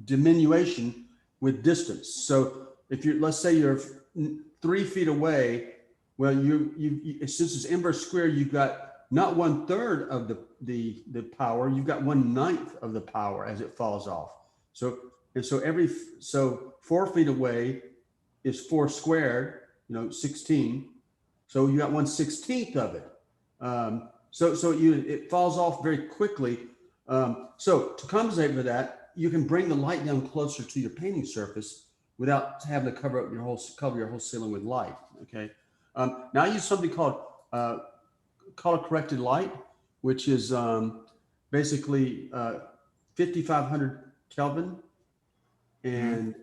diminution with distance. So if you're, let's say you're 3 feet away, well, since it's inverse square, you've got not 1/3 of the power, you've got 1/9 of the power as it falls off. So, and so so 4 feet away is 4 squared, 16. So you got 1/16 of it. It falls off very quickly. So to compensate for that, you can bring the light down closer to your painting surface without having to cover your whole ceiling with light. Okay. Now I use something called color corrected light, which is basically 5,500 Kelvin, and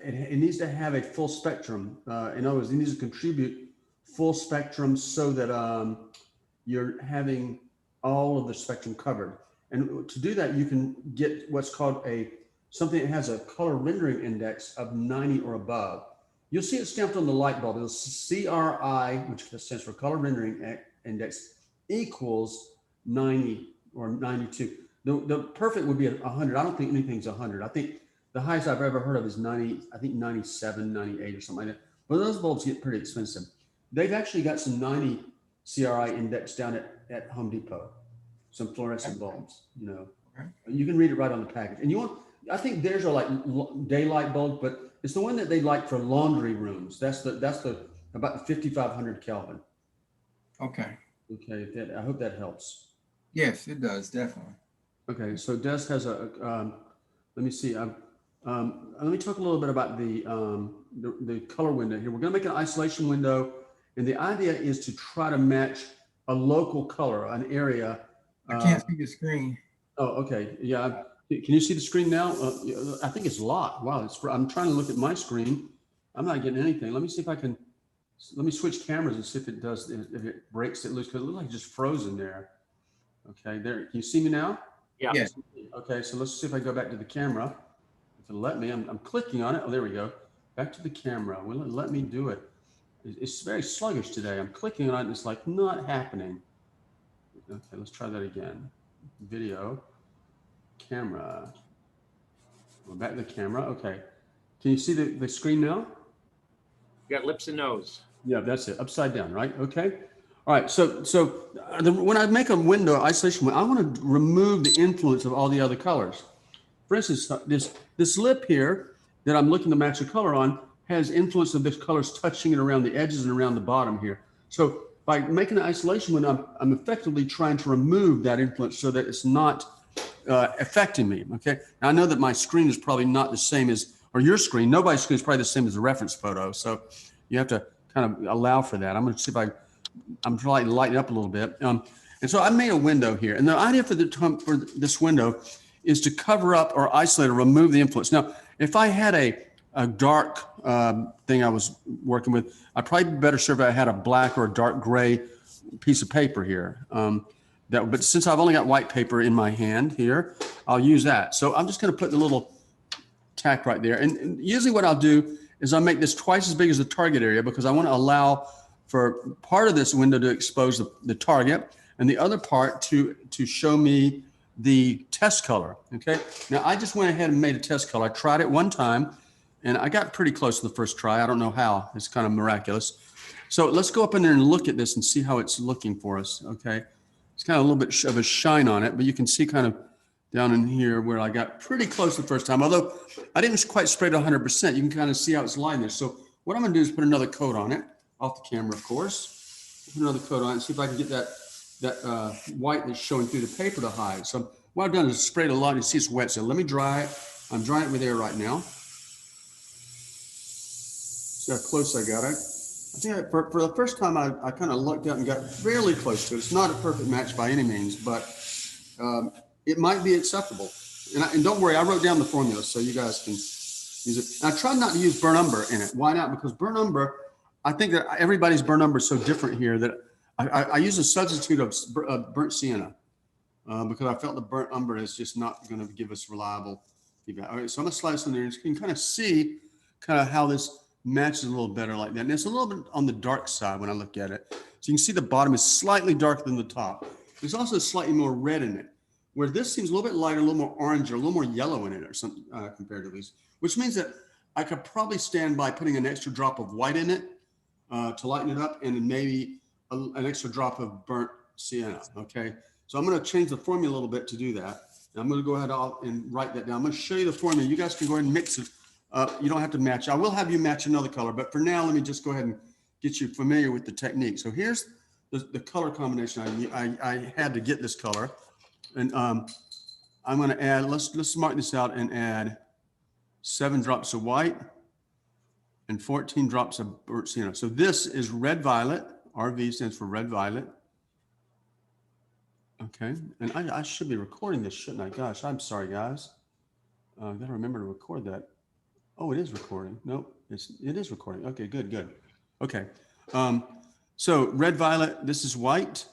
it needs to have a full spectrum. In other words, it needs to contribute full spectrum so that you're having all of the spectrum covered. And to do that, you can get what's called something that has a color rendering index of 90 or above. You'll see it stamped on the light bulb. It'll CRI, which stands for color rendering index, equals 90 or 92. The perfect would be 100. I don't think anything's 100. I think the highest I've ever heard of is 90, I think 97, 98 or something like that. But those bulbs get pretty expensive. They've actually got some 90 CRI index down at Home Depot, some fluorescent bulbs, You can read it right on the package. And I think theirs are like daylight bulbs, but it's the one that they like for laundry rooms. That's about 5,500 Kelvin. Okay. Okay, I hope that helps. Yes, it does, definitely. Okay, so Des has let me see. Let me talk a little bit about the color window here. We're going to make an isolation window, and the idea is to try to match a local color, an area. I can't see the screen. Oh, okay. Yeah. Can you see the screen now? I think it's locked. Wow. I'm trying to look at my screen. I'm not getting anything. Let me see if I can. Let me switch cameras and see if it does. If it breaks it loose, because it looks like it's just frozen there. Okay. There. Can you see me now? Yeah. Yes. Okay. So let's see if I go back to the camera. If it'll let me. I'm clicking on it. Oh, there we go. Back to the camera. Will it let me do it? It's very sluggish today. I'm clicking on it and it's like not happening. Okay, let's try that again. Video, camera. We're back to the camera. Okay. Can you see the screen now? You got lips and nose. Yeah, that's it. Upside down, right? Okay. All right. So when I make a window isolation, I want to remove the influence of all the other colors. For instance, this lip here that I'm looking to match the color on has influence of the colors touching it around the edges and around the bottom here. So by making an isolation window, I'm effectively trying to remove that influence so that it's not affecting me. Okay. Now I know that my screen is probably not the same as, or your screen, nobody's screen is probably the same as the reference photo. So you have to kind of allow for that. I'm going to see if I'm trying to lighten up a little bit. And so I made a window here, and the idea for this window is to cover up or isolate or remove the influence. Now, if I had a dark thing I was working with, I'd probably be better served if I had a black or a dark gray piece of paper here. But since I've only got white paper in my hand here, I'll use that. So I'm just going to put the little tack right there. And usually what I'll do is I'll make this twice as big as the target area, because I want to allow for part of this window to expose the target and the other part to show me the test color. Okay. Now I just went ahead and made a test color. I tried it one time and I got pretty close to the first try. I don't know how. It's kind of miraculous. So let's go up in there and look at this and see how it's looking for us. Okay. It's kind of a little bit of a shine on it, but you can see kind of down in here where I got pretty close the first time, although I didn't quite spray it 100%. You can kind of see how it's lying there. So what I'm going to do is put another coat on it, off the camera, of course. Put another coat on it and see if I can get that white that's showing through the paper to hide. So what I've done is sprayed a lot. You see it's wet. So let me dry it. I'm drying it with air right now. See how close I got it. I think for the first time, I kind of looked out and got fairly close to it. It's not a perfect match by any means, but it might be acceptable. And don't worry, I wrote down the formula so you guys can use it. And I tried not to use burnt umber in it. Why not? Because burnt umber, I think that everybody's burnt umber is so different here that I use a substitute of burnt sienna because I felt the burnt umber is just not going to give us reliable feedback. All right, so I'm going to slide this in there and you can kind of see kind of how this matches a little better like that. And it's a little bit on the dark side when I look at it. So you can see the bottom is slightly darker than the top. There's also slightly more red in it, where this seems a little bit lighter, a little more orange, or a little more yellow in it, or something compared to these, which means that I could probably stand by putting an extra drop of white in it to lighten it up, and then maybe an extra drop of burnt sienna. Okay, so I'm going to change the formula a little bit to do that. And I'm going to go ahead and write that down. I'm going to show you the formula. You guys can go ahead and mix it. You don't have to match. I will have you match another color, but for now, let me just go ahead and get you familiar with the technique. So here's the color combination I had to get this color. And I'm going to add, let's mark this out and add 7 drops of white and 14 drops of burnt sienna. So this is red violet. RV stands for red violet. Okay, and I should be recording this, shouldn't I? Gosh, I'm sorry, guys. I got to remember to record that. Oh, it is recording. Nope, it is recording. Okay, good. Okay, so red violet, this is white,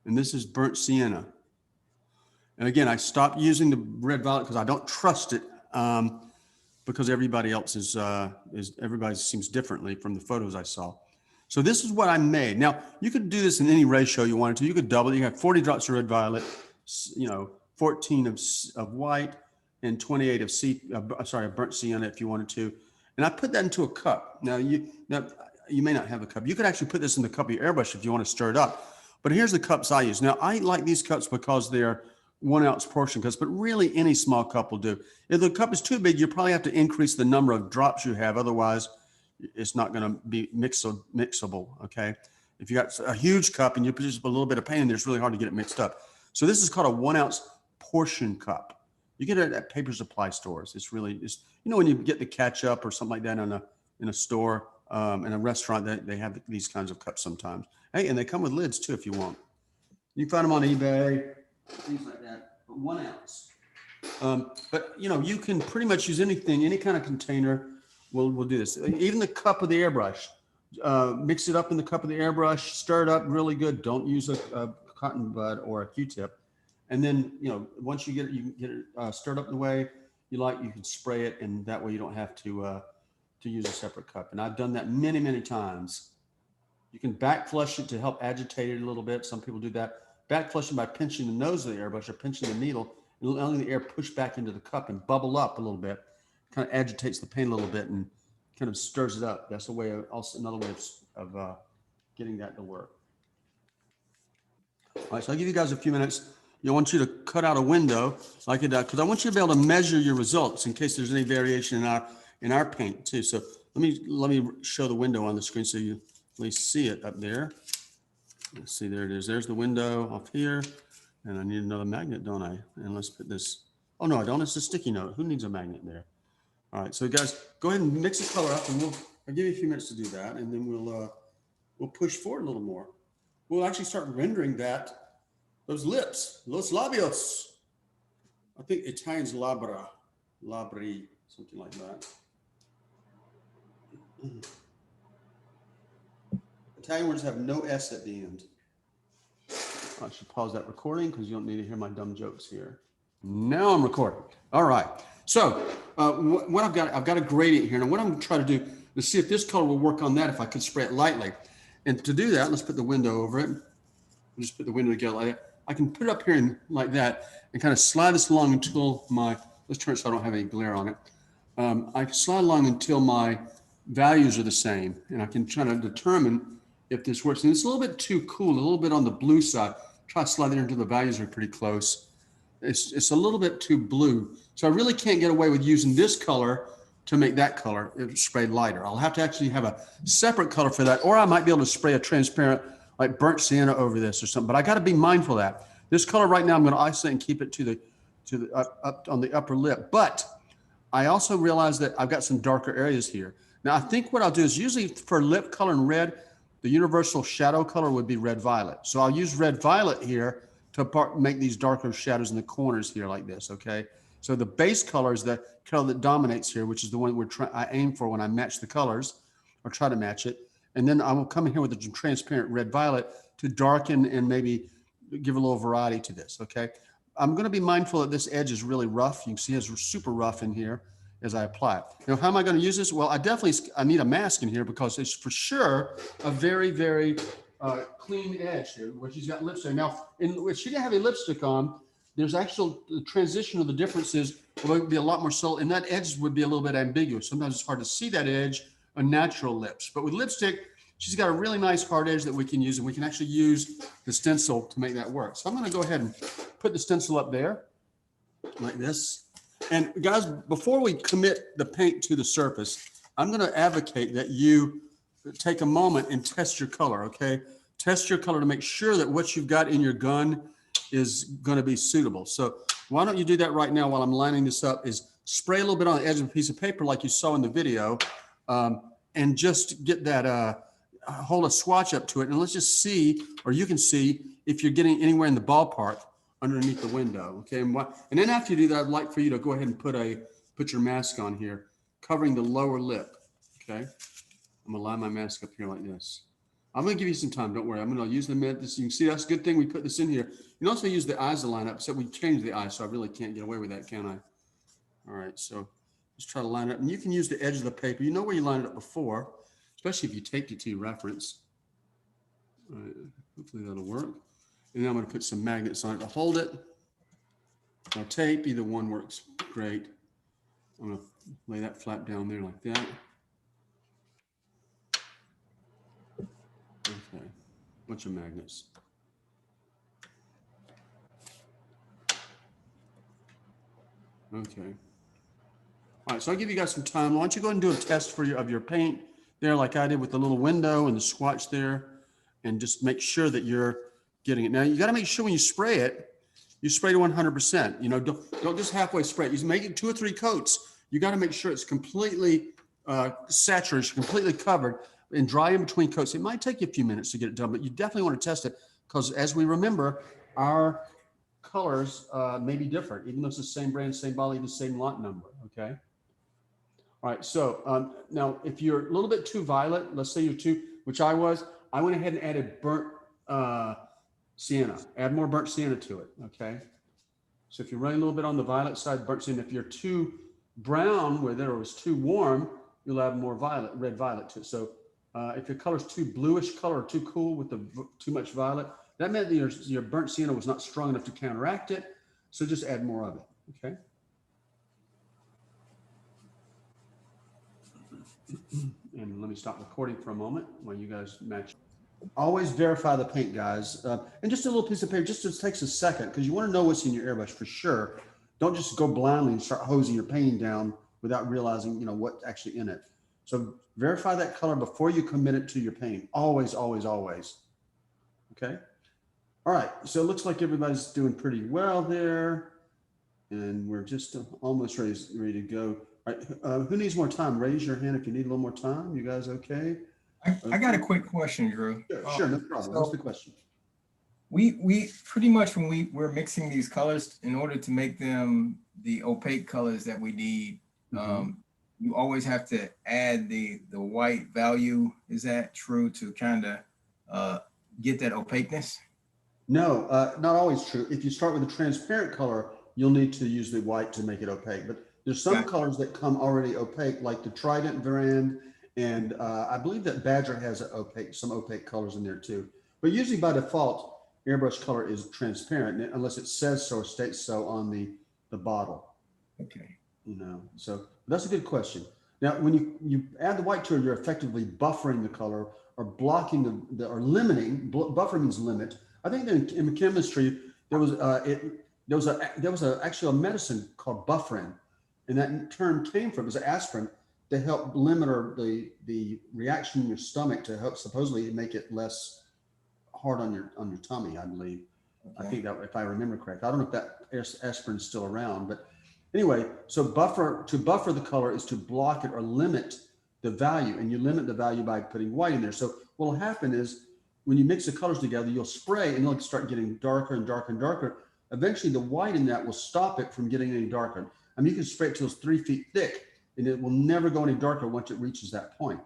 and this is burnt sienna. And again, I stopped using the red violet because I don't trust it, because everybody else everybody seems differently from the photos I saw. So this is what I made. Now, you could do this in any ratio you wanted to. You could double it. You have 40 drops of red violet, 14 of white, and 28 of burnt sienna if you wanted to. And I put that into a cup. Now you may not have a cup. You could actually put this in the cup of your airbrush if you want to stir it up. But here's the cups I use. Now, I like these cups because they're 1 ounce portion cups, but really any small cup will do. If the cup is too big, you probably have to increase the number of drops you have. Otherwise, it's not going to be mixable. Okay. If you got a huge cup and you put just a little bit of paint in there, it's really hard to get it mixed up. So this is called a 1 ounce portion cup. You get it at paper supply stores. It's when you get the ketchup or something like that in a store, in a restaurant, they have these kinds of cups sometimes. Hey, and they come with lids too if you want. You can find them on eBay, things like that. But 1 ounce. But you can pretty much use anything, any kind of container. We'll do this. Even the cup of the airbrush, mix it up in the cup of the airbrush, stir it up really good. Don't use a cotton bud or a Q-tip. And then, once you get it stirred up the way you like, you can spray it, and that way you don't have to use a separate cup. And I've done that many, many times. You can back flush it to help agitate it a little bit. Some people do that. Back flushing by pinching the nose of the airbrush or pinching the needle, and letting the air push back into the cup and bubble up a little bit. Kind of agitates the paint a little bit and kind of stirs it up. That's another way of getting that to work. All right, so I'll give you guys a few minutes. I want you to cut out a window like it, because I want you to be able to measure your results in case there's any variation in our paint too. So let me show the window on the screen so you at least see it up there. Let's see, there it is. There's the window off here, and I need another magnet, don't I? And let's put this. Oh no, I don't. It's a sticky note. Who needs a magnet there? All right, so guys, go ahead and mix the color up, and I'll give you a few minutes to do that, and then we'll push forward a little more. We'll actually start rendering those lips, los labios. I think Italian's labri, something like that. Italian words have no S at the end. I should pause that recording because you don't need to hear my dumb jokes here. Now I'm recording. All right. So what I've got a gradient here. Now what I'm going to try to do is see if this color will work on that, if I could spray it lightly. And to do that, let's put the window over it. We'll just put the window together like that. I can put it up here like that and kind of slide this along until let's turn it so I don't have any glare on it. I can slide along until my values are the same. And I can try to determine if this works. And it's a little bit too cool, a little bit on the blue side. Try to slide it until the values are pretty close. It's a little bit too blue. So I really can't get away with using this color to make that color sprayed lighter. I'll have to actually have a separate color for that, or I might be able to spray a transparent like burnt sienna over this or something. But I got to be mindful of that. This color right now, I'm going to isolate and keep it to the up on the upper lip. But I also realize that I've got some darker areas here. Now I think what I'll do is usually for lip color and red, the universal shadow color would be red violet. So I'll use red violet here to make these darker shadows in the corners here like this, okay? So the base color is the color that dominates here, which is the one I aim for when I match the colors or try to match it. And then I will come in here with a transparent red violet to darken and maybe give a little variety to this, okay? I'm gonna be mindful that this edge is really rough. You can see it's super rough in here as I apply it. Now, how am I gonna use this? Well, I need a mask in here because it's for sure a very, very clean edge here, where she's got lipstick. Now, if she didn't have a lipstick on, there's actual the transition of the differences will be a lot more subtle, and that edge would be a little bit ambiguous. Sometimes it's hard to see that edge on natural lips. But with lipstick, she's got a really nice hard edge that we can use, and we can actually use the stencil to make that work. So I'm going to go ahead and put the stencil up there like this. And guys, before we commit the paint to the surface, I'm going to advocate that you take a moment and test your color, okay? Test your color to make sure that what you've got in your gun is going to be suitable. So why don't you do that right now while I'm lining this up, is spray a little bit on the edge of a piece of paper like you saw in the video, and just get that, hold a swatch up to it, and let's just see, or you can see if you're getting anywhere in the ballpark underneath the window, okay? And then after you do that, I'd like for you to go ahead and put your mask on here, covering the lower lip, okay? I'm gonna line my mask up here like this. I'm gonna give you some time, don't worry. I'm gonna use the minute. You can see that's a good thing we put this in here. You can also use the eyes to line up, except we changed the eyes, so I really can't get away with that, can I? All right, so let's try to line it up. And you can use the edge of the paper. You know where you lined it up before, especially if you taped it to your reference. All right, hopefully that'll work. And then I'm gonna put some magnets on it to hold it. Or tape, either one works great. I'm gonna lay that flap down there like that. Okay, bunch of magnets. Okay. All right, so I'll give you guys some time. Why don't you go ahead and do a test of your paint there like I did with the little window and the swatch there, and just make sure that you're getting it. Now, you got to make sure when you spray it, you spray to 100%. You know, don't just halfway spray it. You make it 2 or 3 coats. You got to make sure it's completely saturated, completely covered, and dry in between coats. It might take you a few minutes to get it done, but you definitely want to test it, because as we remember, our colors may be different, even though it's the same brand, same bottle, even the same lot number, okay? All right, so now if you're a little bit too violet, let's say you're too, which I went ahead and added burnt sienna. Add more burnt sienna to it, okay? So if you're running a little bit on the violet side, burnt sienna. If you're too brown, where there was too warm, you'll add more violet, red violet to it. So if your color's too bluish color or too cool with too much violet, that meant that your burnt sienna was not strong enough to counteract it. So just add more of it, okay? And let me stop recording for a moment while you guys match. Always verify the paint, guys. And just a little piece of paper, just takes a second, because you want to know what's in your airbrush for sure. Don't just go blindly and start hosing your painting down without realizing, you know, what's actually in it. So verify that color before you commit it to your painting. Always, always, always. Okay. All right. So it looks like everybody's doing pretty well there, and we're just almost ready to go. All right. Who needs more time? Raise your hand if you need a little more time. You guys okay? I got a quick question, Drew. Sure, no problem. What's the question? We pretty much, when we're mixing these colors, in order to make them the opaque colors that we need, you always have to add the white value. Is that true, to kind of get that opaqueness? No, not always true. If you start with a transparent color, you'll need to use the white to make it opaque. But there's some colors that come already opaque, like the Trident brand, and I believe that Badger has some opaque colors in there too. But usually by default, airbrush color is transparent unless it says so or states so on the bottle. Okay. You know, so that's a good question. Now, when you add the white to it, you're effectively buffering the color or blocking or limiting. Buffer means limit. I think that in chemistry there was actually a medicine called bufferin, and that term came from, it was aspirin, to help limit the reaction in your stomach, to help supposedly make it less hard on your tummy, I believe. Okay. I think that, if I remember correct. I don't know if that aspirin is still around, but anyway, so to buffer the color is to block it or limit the value, and you limit the value by putting white in there. So what will happen is, when you mix the colors together, you'll spray and you'll start getting darker and darker and darker. Eventually the white in that will stop it from getting any darker. I mean, you can spray it till it's 3 feet thick, and it will never go any darker once it reaches that point.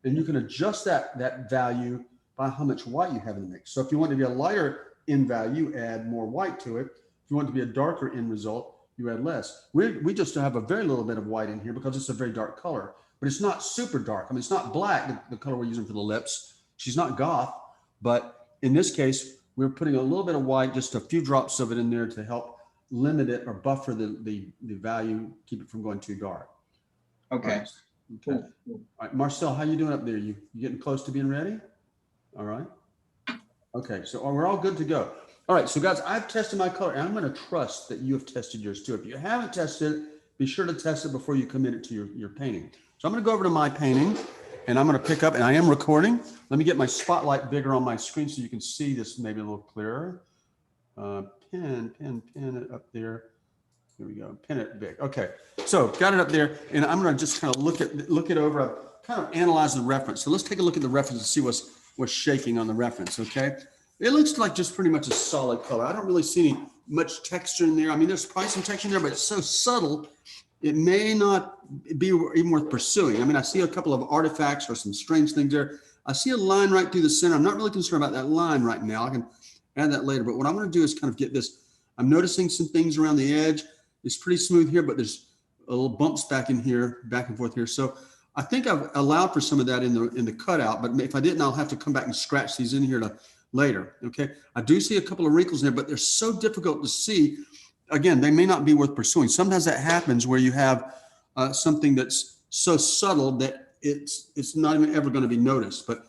And you can adjust that value by how much white you have in the mix. So if you want it to be a lighter in value, add more white to it. If you want it to be a darker end result, you add less. We just have a very little bit of white in here because it's a very dark color, but it's not super dark. I mean, it's not black, the color we're using for the lips. She's not goth, But in this case, we're putting a little bit of white, just a few drops of it in there to help limit it or buffer the value, keep it from going too dark. Okay. Right. Okay. All right, Marcel, how you doing up there? You getting close to being ready? All right. Okay, so we're all good to go. All right, so guys, I've tested my color, and I'm going to trust that you have tested yours too. If you haven't tested it, be sure to test it before you commit it to your painting. So I'm going to go over to my painting, and I'm going to pick up, and I am recording. Let me get my spotlight bigger on my screen so you can see this maybe a little clearer. Pin it up there. Here we go. Pin it big. Okay. So got it up there, and I'm going to just kind of look it over. I've kind of analyze the reference. So let's take a look at the reference and see what's shaking on the reference. Okay. It looks like just pretty much a solid color. I don't really see any much texture in there. I mean, there's probably some texture in there, but it's so subtle, it may not be even worth pursuing. I mean, I see a couple of artifacts or some strange things there. I see a line right through the center. I'm not really concerned about that line right now. I can add that later. But what I'm going to do is kind of get this. I'm noticing some things around the edge. It's pretty smooth here, but there's a little bumps back in here, back and forth here. So I think I've allowed for some of that in the cutout, but if I didn't, I'll have to come back and scratch these in here later. Okay. I do see a couple of wrinkles in there, but they're so difficult to see. Again, they may not be worth pursuing. Sometimes that happens where you have something that's so subtle that it's not even ever going to be noticed. But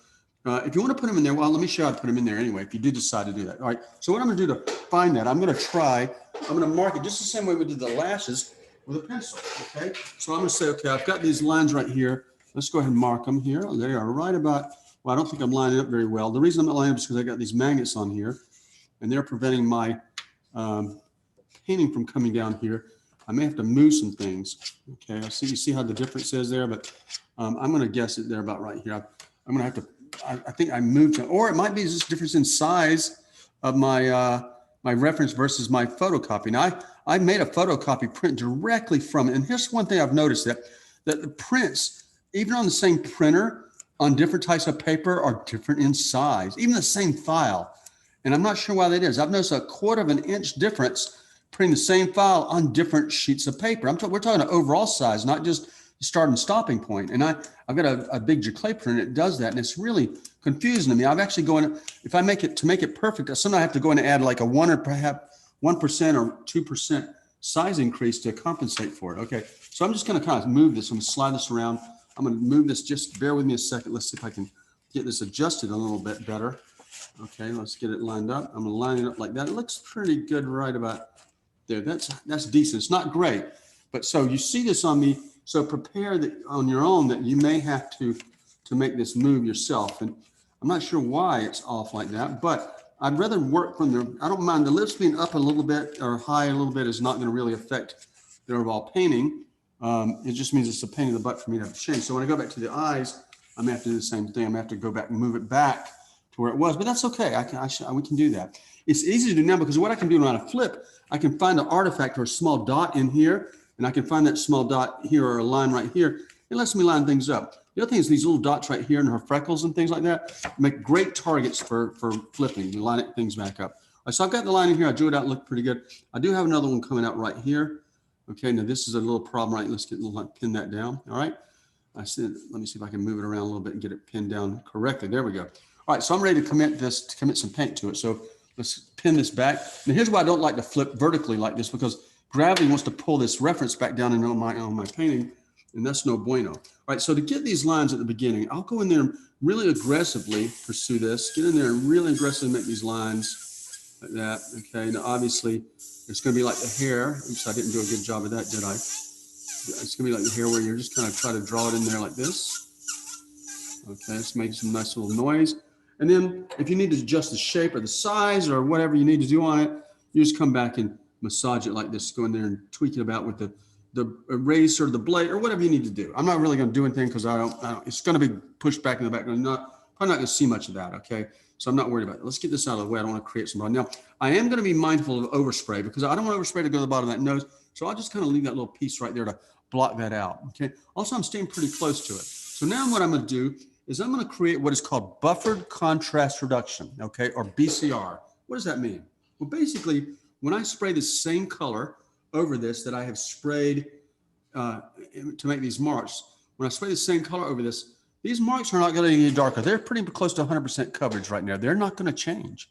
if you want to put them in there, well, let me show you how to put them in there anyway, if you do decide to do that. All right. So what I'm going to do to find that, I'm going to mark it just the same way we did the lashes with a pencil. Okay. So I'm going to say, okay, I've got these lines right here. Let's go ahead and mark them here. They are right about, well, I don't think I'm lining up very well. The reason I'm not lining up is because I got these magnets on here and they're preventing my painting from coming down here. I may have to move some things. Okay. You see how the difference is there, but I'm going to guess it they're about right here. I'm going to have to, I think I moved to, or it might be just difference in size of my my reference versus my photocopy. Now I made a photocopy print directly from it. And here's one thing I've noticed that the prints, even on the same printer, on different types of paper are different in size, even the same file. And I'm not sure why that is. I've noticed a 1/4 of an inch difference printing the same file on different sheets of paper. We're talking about overall size, not just the start and stopping point. And I've got a big Giclée printer that does that. And it's really confusing to me. I've actually if I make it perfect, sometimes I have to go in and add like a 1 or perhaps 1% or 2% size increase to compensate for it. Okay. So I'm just going to kind of move this. I'm going to slide this around. I'm going to move this. Just bear with me a second. Let's see if I can get this adjusted a little bit better. Okay. Let's get it lined up. I'm going to line it up like that. It looks pretty good right about there. That's decent. It's not great, but so you see this on me. So prepare that on your own that you may have to make this move yourself. And I'm not sure why it's off like that, but I'd rather work from I don't mind the lips being up a little bit or high a little bit is not going to really affect the overall painting. It just means it's a pain in the butt for me to have to change. So when I go back to the eyes, I'm gonna have to do the same thing. I'm gonna have to go back and move it back to where it was, but that's okay. We can do that. It's easy to do now because what I can do when I flip, I can find an artifact or a small dot in here, and I can find that small dot here or a line right here. It lets me line things up. The other thing is these little dots right here and her freckles and things like that make great targets for flipping and lining things back up. All right, so I've got the line in here. I drew it out, looked pretty good. I do have another one coming out right here. Okay, now this is a little problem, right? Let's pin that down. All right. Let me see if I can move it around a little bit and get it pinned down correctly. There we go. All right, so I'm ready to commit some paint to it. So let's pin this back. Now here's why I don't like to flip vertically like this, because gravity wants to pull this reference back down into my painting, and that's no bueno. All right, so to get these lines at the beginning, I'll go in there and really aggressively pursue this. Get in there and really aggressively make these lines like that. Okay, now obviously it's going to be like the hair. Oops, I didn't do a good job of that, did I? It's going to be like the hair where you're just kind of try to draw it in there like this. Okay, let's make some nice little noise. And then if you need to adjust the shape or the size or whatever you need to do on it, you just come back and massage it like this. Go in there and tweak it about with the eraser or the blade or whatever you need to do. I'm not really going to do anything because I don't, it's going to be pushed back in the background. Probably not going to see much of that. Okay. So I'm not worried about it. Let's get this out of the way. I don't want to create some. Now I am going to be mindful of overspray because I don't want overspray to go to the bottom of that nose. So I'll just kind of leave that little piece right there to block that out. Okay. Also, I'm staying pretty close to it. So now what I'm going to do is I'm going to create what is called buffered contrast reduction. Okay. Or BCR. What does that mean? Well, basically when I spray the same color over this that I have sprayed to make these marks, when I spray the same color over this, These marks are not going to get any darker. They're pretty close to 100% coverage right now. They're not going to change.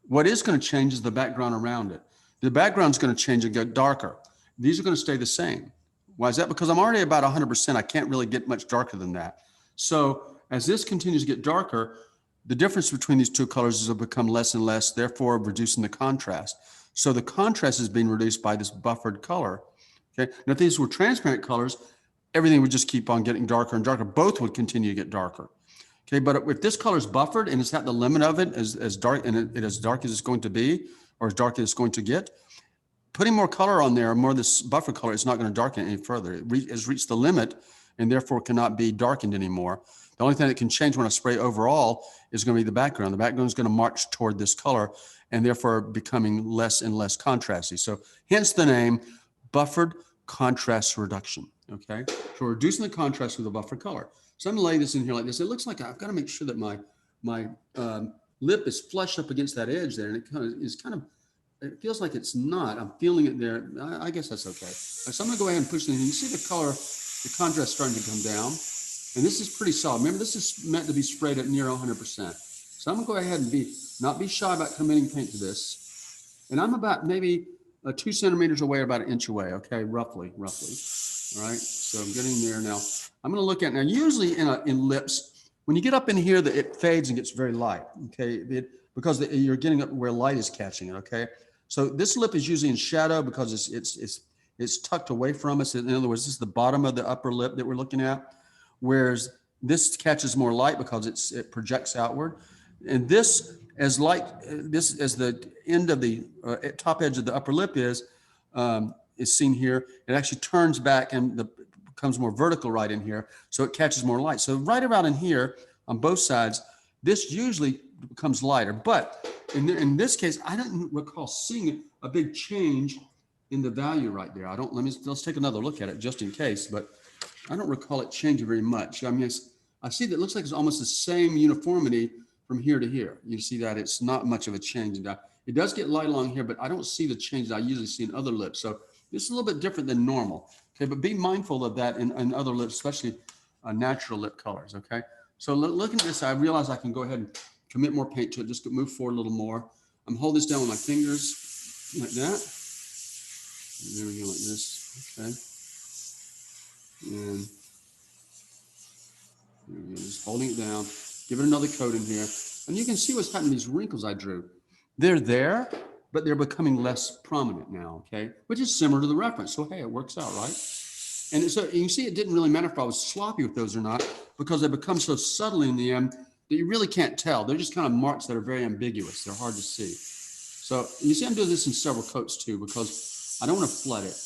What is going to change is the background around it. The background's going to change and get darker. These are going to stay the same. Why is that? Because I'm already about 100%. I can't really get much darker than that. So as this continues to get darker, the difference between these two colors will become less and less, therefore reducing the contrast. So the contrast is being reduced by this buffered color. Okay. Now, if these were transparent colors, everything would just keep on getting darker and darker. Both would continue to get darker. Okay. But if this color is buffered and it's at the limit of it, as dark and as dark as it's going to be, or as dark as it's going to get, putting more color on there, more of this buffer color, is not going to darken it any further. It has reached the limit and therefore cannot be darkened anymore. The only thing that can change when I spray overall is going to be the background. The background is going to march toward this color and therefore becoming less and less contrasty. So hence the name buffered contrast reduction. Okay. So we're reducing the contrast with a buffered color. So I'm going to lay this in here like this. It looks like I've got to make sure that my lip is flush up against that edge there. And it feels like it's not. I'm feeling it there. I guess that's okay. So I'm going to go ahead and push it in. You see the color, the contrast starting to come down. And this is pretty solid. Remember, this is meant to be sprayed at near 100%. So I'm going to go ahead and not be shy about committing paint to this. And I'm about maybe 2 centimeters away, about 1 inch away. Okay, roughly. All right. So I'm getting there now. I'm going to look at now. Usually in lips, when you get up in here, it fades and gets very light. Okay, because you're getting up where light is catching it. Okay. So this lip is usually in shadow because it's tucked away from us. In other words, this is the bottom of the upper lip that we're looking at. Whereas this catches more light because it projects outward. And this, as the end of the top edge of the upper lip is seen here, it actually turns back and becomes more vertical right in here. So it catches more light. So right around in here on both sides, this usually becomes lighter. But in this case, I don't recall seeing a big change in the value right there. Let's take another look at it just in case, but I don't recall it changing very much. I mean, I see that it looks like it's almost the same uniformity from here to here. You see that it's not much of a change. It does get light along here, but I don't see the change that I usually see in other lips. So this is a little bit different than normal. Okay, but be mindful of that in other lips, especially natural lip colors. Okay, so looking at this, I realize I can go ahead and commit more paint to it. Just move forward a little more. I'm holding this down with my fingers like that. And there we go, like this. Okay. And there we go, just holding it down, give it another coat in here. And you can see what's happening to these wrinkles I drew. They're there, but they're becoming less prominent now, okay? Which is similar to the reference. So, hey, it works out, right? And so you see it didn't really matter if I was sloppy with those or not, because they become so subtle in the end that you really can't tell. They're just kind of marks that are very ambiguous. They're hard to see. So you see I'm doing this in several coats too, because I don't want to flood it.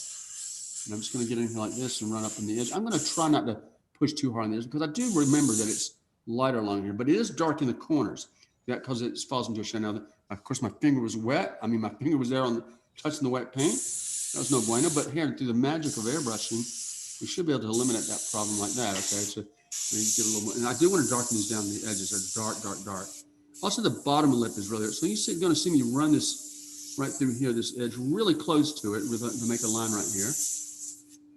And I'm just going to get in here like this and run up in the edge. I'm going to try not to push too hard on the edge because I do remember that it's lighter along here, but it is dark in the corners because it falls into a shadow. Now, of course, my finger was wet. I mean, my finger was there touching the wet paint. That was no bueno, but here through the magic of airbrushing, we should be able to eliminate that problem like that. Okay, so you get a little more, and I do want to darken these down. The edges are dark. Also, the bottom lip is really, so you're going to see me run this right through here, this edge really close to it to make a line right here.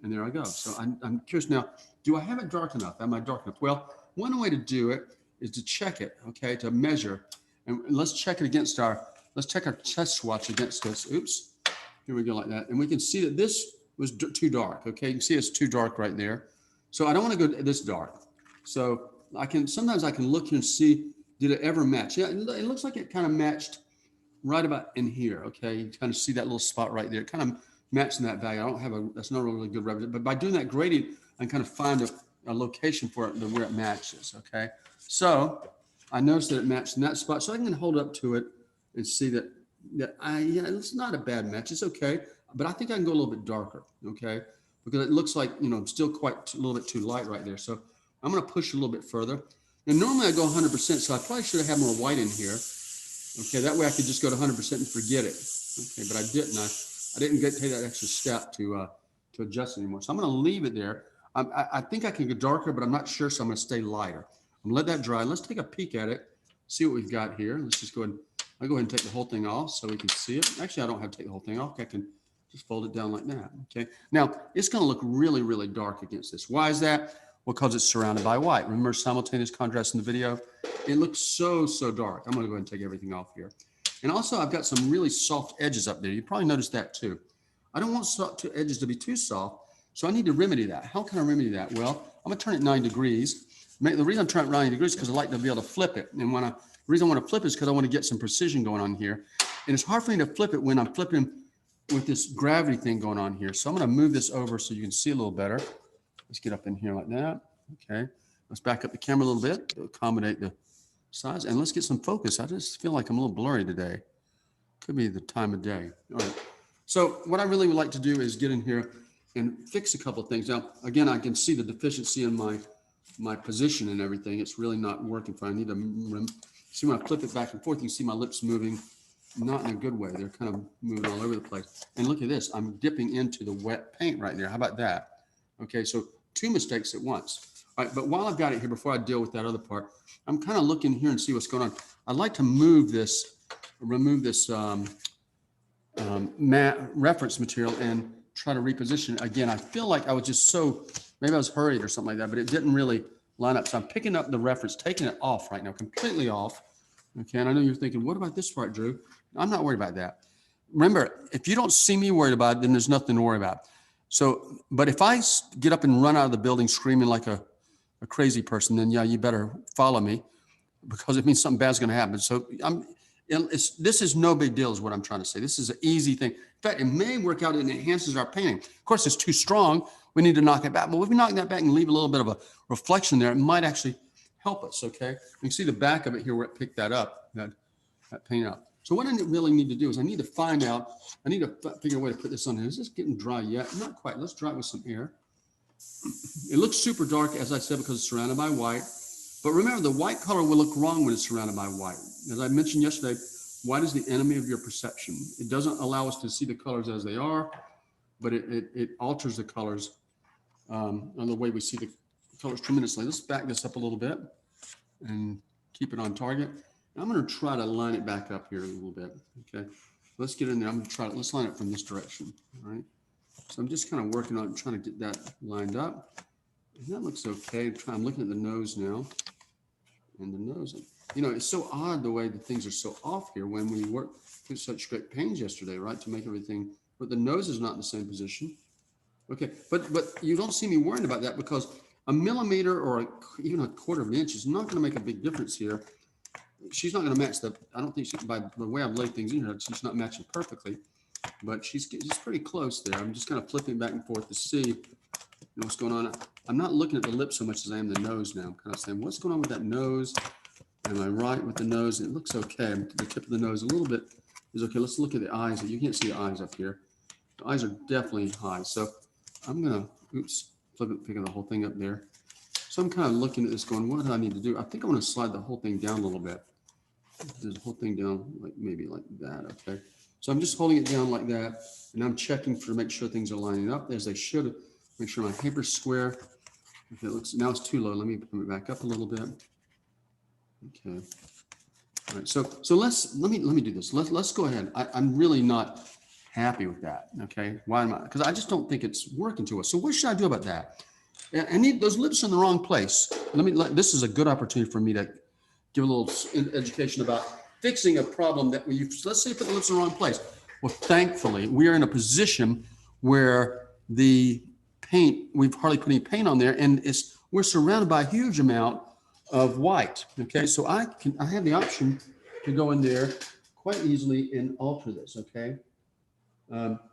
And there I go. So I'm curious now, do I have it dark enough? Am I dark enough? Well, one way to do it is to check it, okay, to measure. And let's check it against let's check our test swatch against this. Oops, here we go like that. And we can see that this was too dark, okay? You can see it's too dark right there. So I don't want to go this dark. So sometimes I can look here and see, did it ever match? Yeah, it looks like it kind of matched right about in here, okay? You kind of see that little spot right there. It kind of matching that value. That's not a really good reference, but by doing that gradient, I kind of find a location for it where it matches, okay? So I noticed that it matched in that spot. So I can hold up to it and see that it's not a bad match. It's okay, but I think I can go a little bit darker, okay? Because it looks like, still quite a little bit too light right there. So I'm gonna push a little bit further. And normally I go 100%, so I probably should have had more white in here. Okay, that way I could just go to 100% and forget it. Okay, but I didn't. I didn't take that extra step to adjust it anymore. So I'm going to leave it there. I think I can go darker, but I'm not sure, so I'm going to stay lighter. I'm going to let that dry. Let's take a peek at it, see what we've got here. Let's just go ahead. I'll go ahead and take the whole thing off so we can see it. Actually, I don't have to take the whole thing off. I can just fold it down like that. Okay. Now, it's going to look really, really dark against this. Why is that? because it's surrounded by white. Remember simultaneous contrast in the video? It looks so, so dark. I'm gonna go ahead and take everything off here. And also I've got some really soft edges up there. You probably noticed that too. I don't want edges to be too soft, so I need to remedy that. How can I remedy that? Well, I'm gonna turn it 9 degrees. The reason I'm turning it 90 degrees is because I like to be able to flip it. And the reason I want to flip it is because I want to get some precision going on here. And it's hard for me to flip it when I'm flipping with this gravity thing going on here. So I'm going to move this over so you can see a little better. Let's get up in here like that. Okay. Let's back up the camera a little bit to accommodate the size. And let's get some focus. I just feel like I'm a little blurry today. Could be the time of day. All right. So what I really would like to do is get in here and fix a couple of things. Now, again, I can see the deficiency in my position and everything. It's really not working fine. I need to see when I flip it back and forth, you can see my lips moving, not in a good way. They're kind of moving all over the place. And look at this, I'm dipping into the wet paint right there. How about that? Okay, so 2 mistakes at once. All right, but while I've got it here, before I deal with that other part, I'm kind of looking here and see what's going on. I'd like to remove this matte reference material and try to reposition it. Again, I feel like I was just maybe I was hurried or something like that, but it didn't really line up. So I'm picking up the reference, taking it off right now, completely off. Okay, and I know you're thinking, what about this part, Drew? I'm not worried about that. Remember, if you don't see me worried about it, then there's nothing to worry about. So, but if I get up and run out of the building screaming like a crazy person, then yeah, you better follow me because it means something bad's going to happen. So this is no big deal is what I'm trying to say. This is an easy thing. In fact, it may work out and enhances our painting. Of course, it's too strong. We need to knock it back. But if we knock that back and leave a little bit of a reflection there, it might actually help us, okay? You can see the back of it here where it picked that up, that paint up. So what I really need to do is I need to figure a way to put this on here. Is this getting dry yet? Not quite. Let's dry it with some air. It looks super dark, as I said, because it's surrounded by white. But remember, the white color will look wrong when it's surrounded by white. As I mentioned yesterday, white is the enemy of your perception. It doesn't allow us to see the colors as they are, but it alters the colors on the way we see the colors tremendously. Let's back this up a little bit and keep it on target. I'm going to try to line it back up here a little bit. Okay, let's get in there. I'm going to try it. Let's line it from this direction. All right. So I'm just kind of working on trying to get that lined up. And that looks okay. I'm looking at the nose now. And the nose, you know, it's so odd the way the things are so off here when we worked with such great pains yesterday, right? To make everything, but the nose is not in the same position. Okay, but you don't see me worrying about that because a millimeter or even a quarter of an inch is not going to make a big difference here. She's not going to match I don't think by the way I've laid things in here, she's not matching perfectly, but she's pretty close there. I'm just kind of flipping back and forth to see what's going on. I'm not looking at the lips so much as I am the nose now. I'm kind of saying, what's going on with that nose? Am I right with the nose? It looks okay. The tip of the nose a little bit is okay. Let's look at the eyes. You can't see the eyes up here. The eyes are definitely high. So I'm going to, picking the whole thing up there. So I'm kind of looking at this going, what do I need to do? I think I'm going to slide the whole thing down a little bit. The whole thing down, like maybe like that, okay? So I'm just holding it down like that, and I'm checking to make sure things are lining up as they should. Make sure my paper's square. Okay, now it's too low. Let me bring it back up a little bit. Okay. All right. So let me do this. Let's go ahead. I'm really not happy with that. Okay. Why am I? Because I just don't think it's working to us. So what should I do about that? I need those lips in the wrong place. This is a good opportunity for me to give a little education about fixing a problem that let's say put the lips in the wrong place. Well, thankfully, we are in a position where the paint, we've hardly put any paint on there, and we're surrounded by a huge amount of white. Okay, so I have the option to go in there quite easily and alter this. Okay.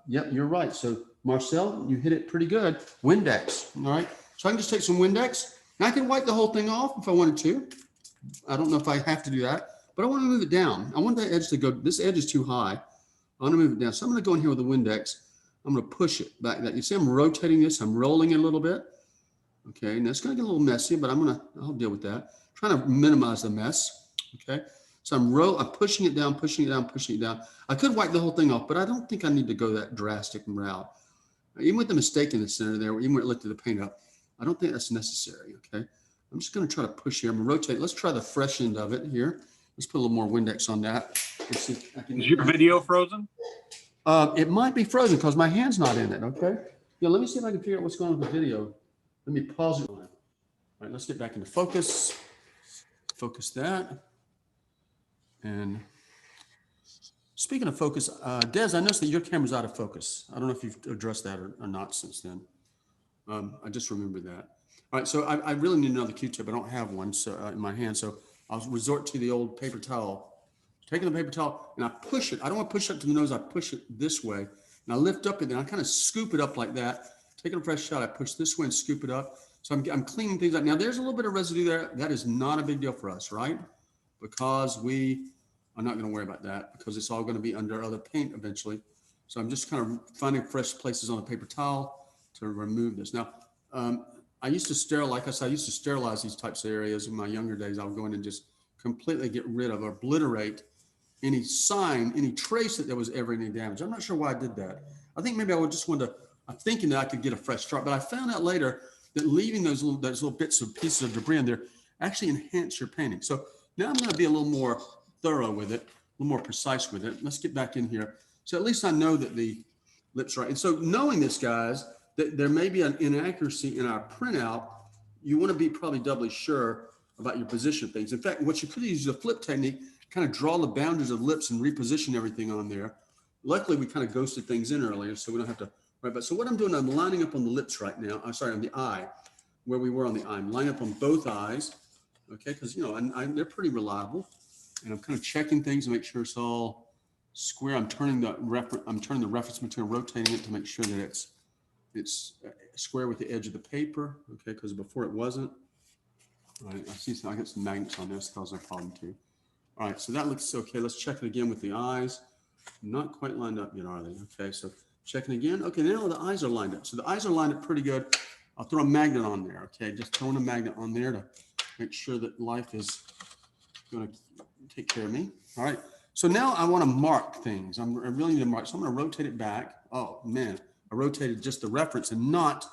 Yep, you're right. So Marcel, you hit it pretty good. Windex. All right. So I can just take some Windex and I can wipe the whole thing off if I wanted to. I don't know if I have to do that, but I want to move it down. I want that edge to go, this edge is too high. I want to move it down. So I'm going to go in here with the Windex. I'm going to push it back. You see I'm rotating this. I'm rolling it a little bit. Okay, and it's going to get a little messy, but I'll deal with that. I'm trying to minimize the mess. Okay, so I'm pushing it down, pushing it down, pushing it down. I could wipe the whole thing off, but I don't think I need to go that drastic route. Even with the mistake in the center there, even when it lifted the paint up, I don't think that's necessary. Okay, I'm just going to try to push here. I'm going to rotate. Let's try the fresh end of it here. Let's put a little more Windex on that. Let's see if I can. Is your video frozen? It might be frozen because my hand's not in it. Okay. Yeah. Let me see if I can figure out what's going on with the video. Let me pause it. All right, let's get back into focus. Focus that. And speaking of focus, Des, I noticed that your camera's out of focus. I don't know if you've addressed that or not since then. I just remembered that. All right, so I really need another Q-tip. I don't have one so in my hand, so I'll resort to the old paper towel. Taking the paper towel and I push it. I don't want to push up to the nose. I push it this way, and I lift up it, and I kind of scoop it up like that. Taking a fresh shot, I push this way and scoop it up. So I'm cleaning things up. Now there's a little bit of residue there. That is not a big deal for us, right? Because we are not going to worry about that because it's all going to be under other paint eventually. So I'm just kind of finding fresh places on the paper towel to remove this. Now, I used to sterilize these types of areas in my younger days. I would go in and just completely get rid of, obliterate any sign, any trace that there was ever any damage. I'm not sure why I did that. I think maybe I would just want to, I'm thinking that I could get a fresh start, but I found out later that leaving those little bits of pieces of debris in there actually enhance your painting. So now I'm going to be a little more thorough with it, a little more precise with it. Let's get back in here. So at least I know that the lips are right. And so knowing this, guys, that there may be an inaccuracy in our printout, you want to be probably doubly sure about your position of things. In fact, what you could use is a flip technique, kind of draw the boundaries of lips and reposition everything on there. Luckily, we kind of ghosted things in earlier, so we don't have to worry about it. So what I'm doing, I'm lining up on the lips right now. I'm sorry, on the eye, where we were on the eye. I'm lining up on both eyes, okay? Because, you know, they're pretty reliable. And I'm kind of checking things to make sure it's all square. I'm turning the reference material, rotating it to make sure that it's square with the edge of the paper, okay? Because before it wasn't. All right, I got some magnets on this, causing a problem too. All right, so that looks okay. Let's check it again with the eyes. Not quite lined up yet, are they? Okay, so checking again. Okay, now the eyes are lined up. So the eyes are lined up pretty good. I'll throw a magnet on there, okay? Just throwing a magnet on there to make sure that life is going to take care of me. All right, so now I want to mark things. I really need to mark. So I'm going to rotate it back. Oh, man, I rotated just the reference and not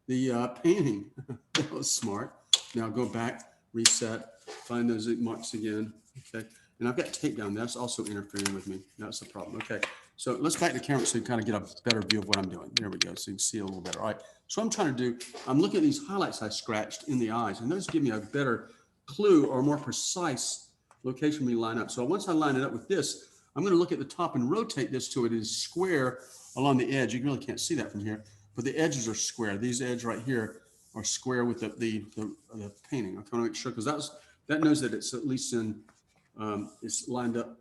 the painting. That was smart. Now go back, reset, find those marks again, okay? And I've got tape down. That's also interfering with me. That's the problem. Okay, so let's back the camera so you kind of get a better view of what I'm doing. There we go, so you can see a little better. All right, so I'm trying to do, I'm looking at these highlights I scratched in the eyes, and those give me a better clue or more precise location we line up. So once I line it up with this, I'm going to look at the top and rotate this to it is square along the edge. You really can't see that from here, but the edges are square. These edges right here are square with the painting. I want to make sure because that knows that it's at least in it's lined up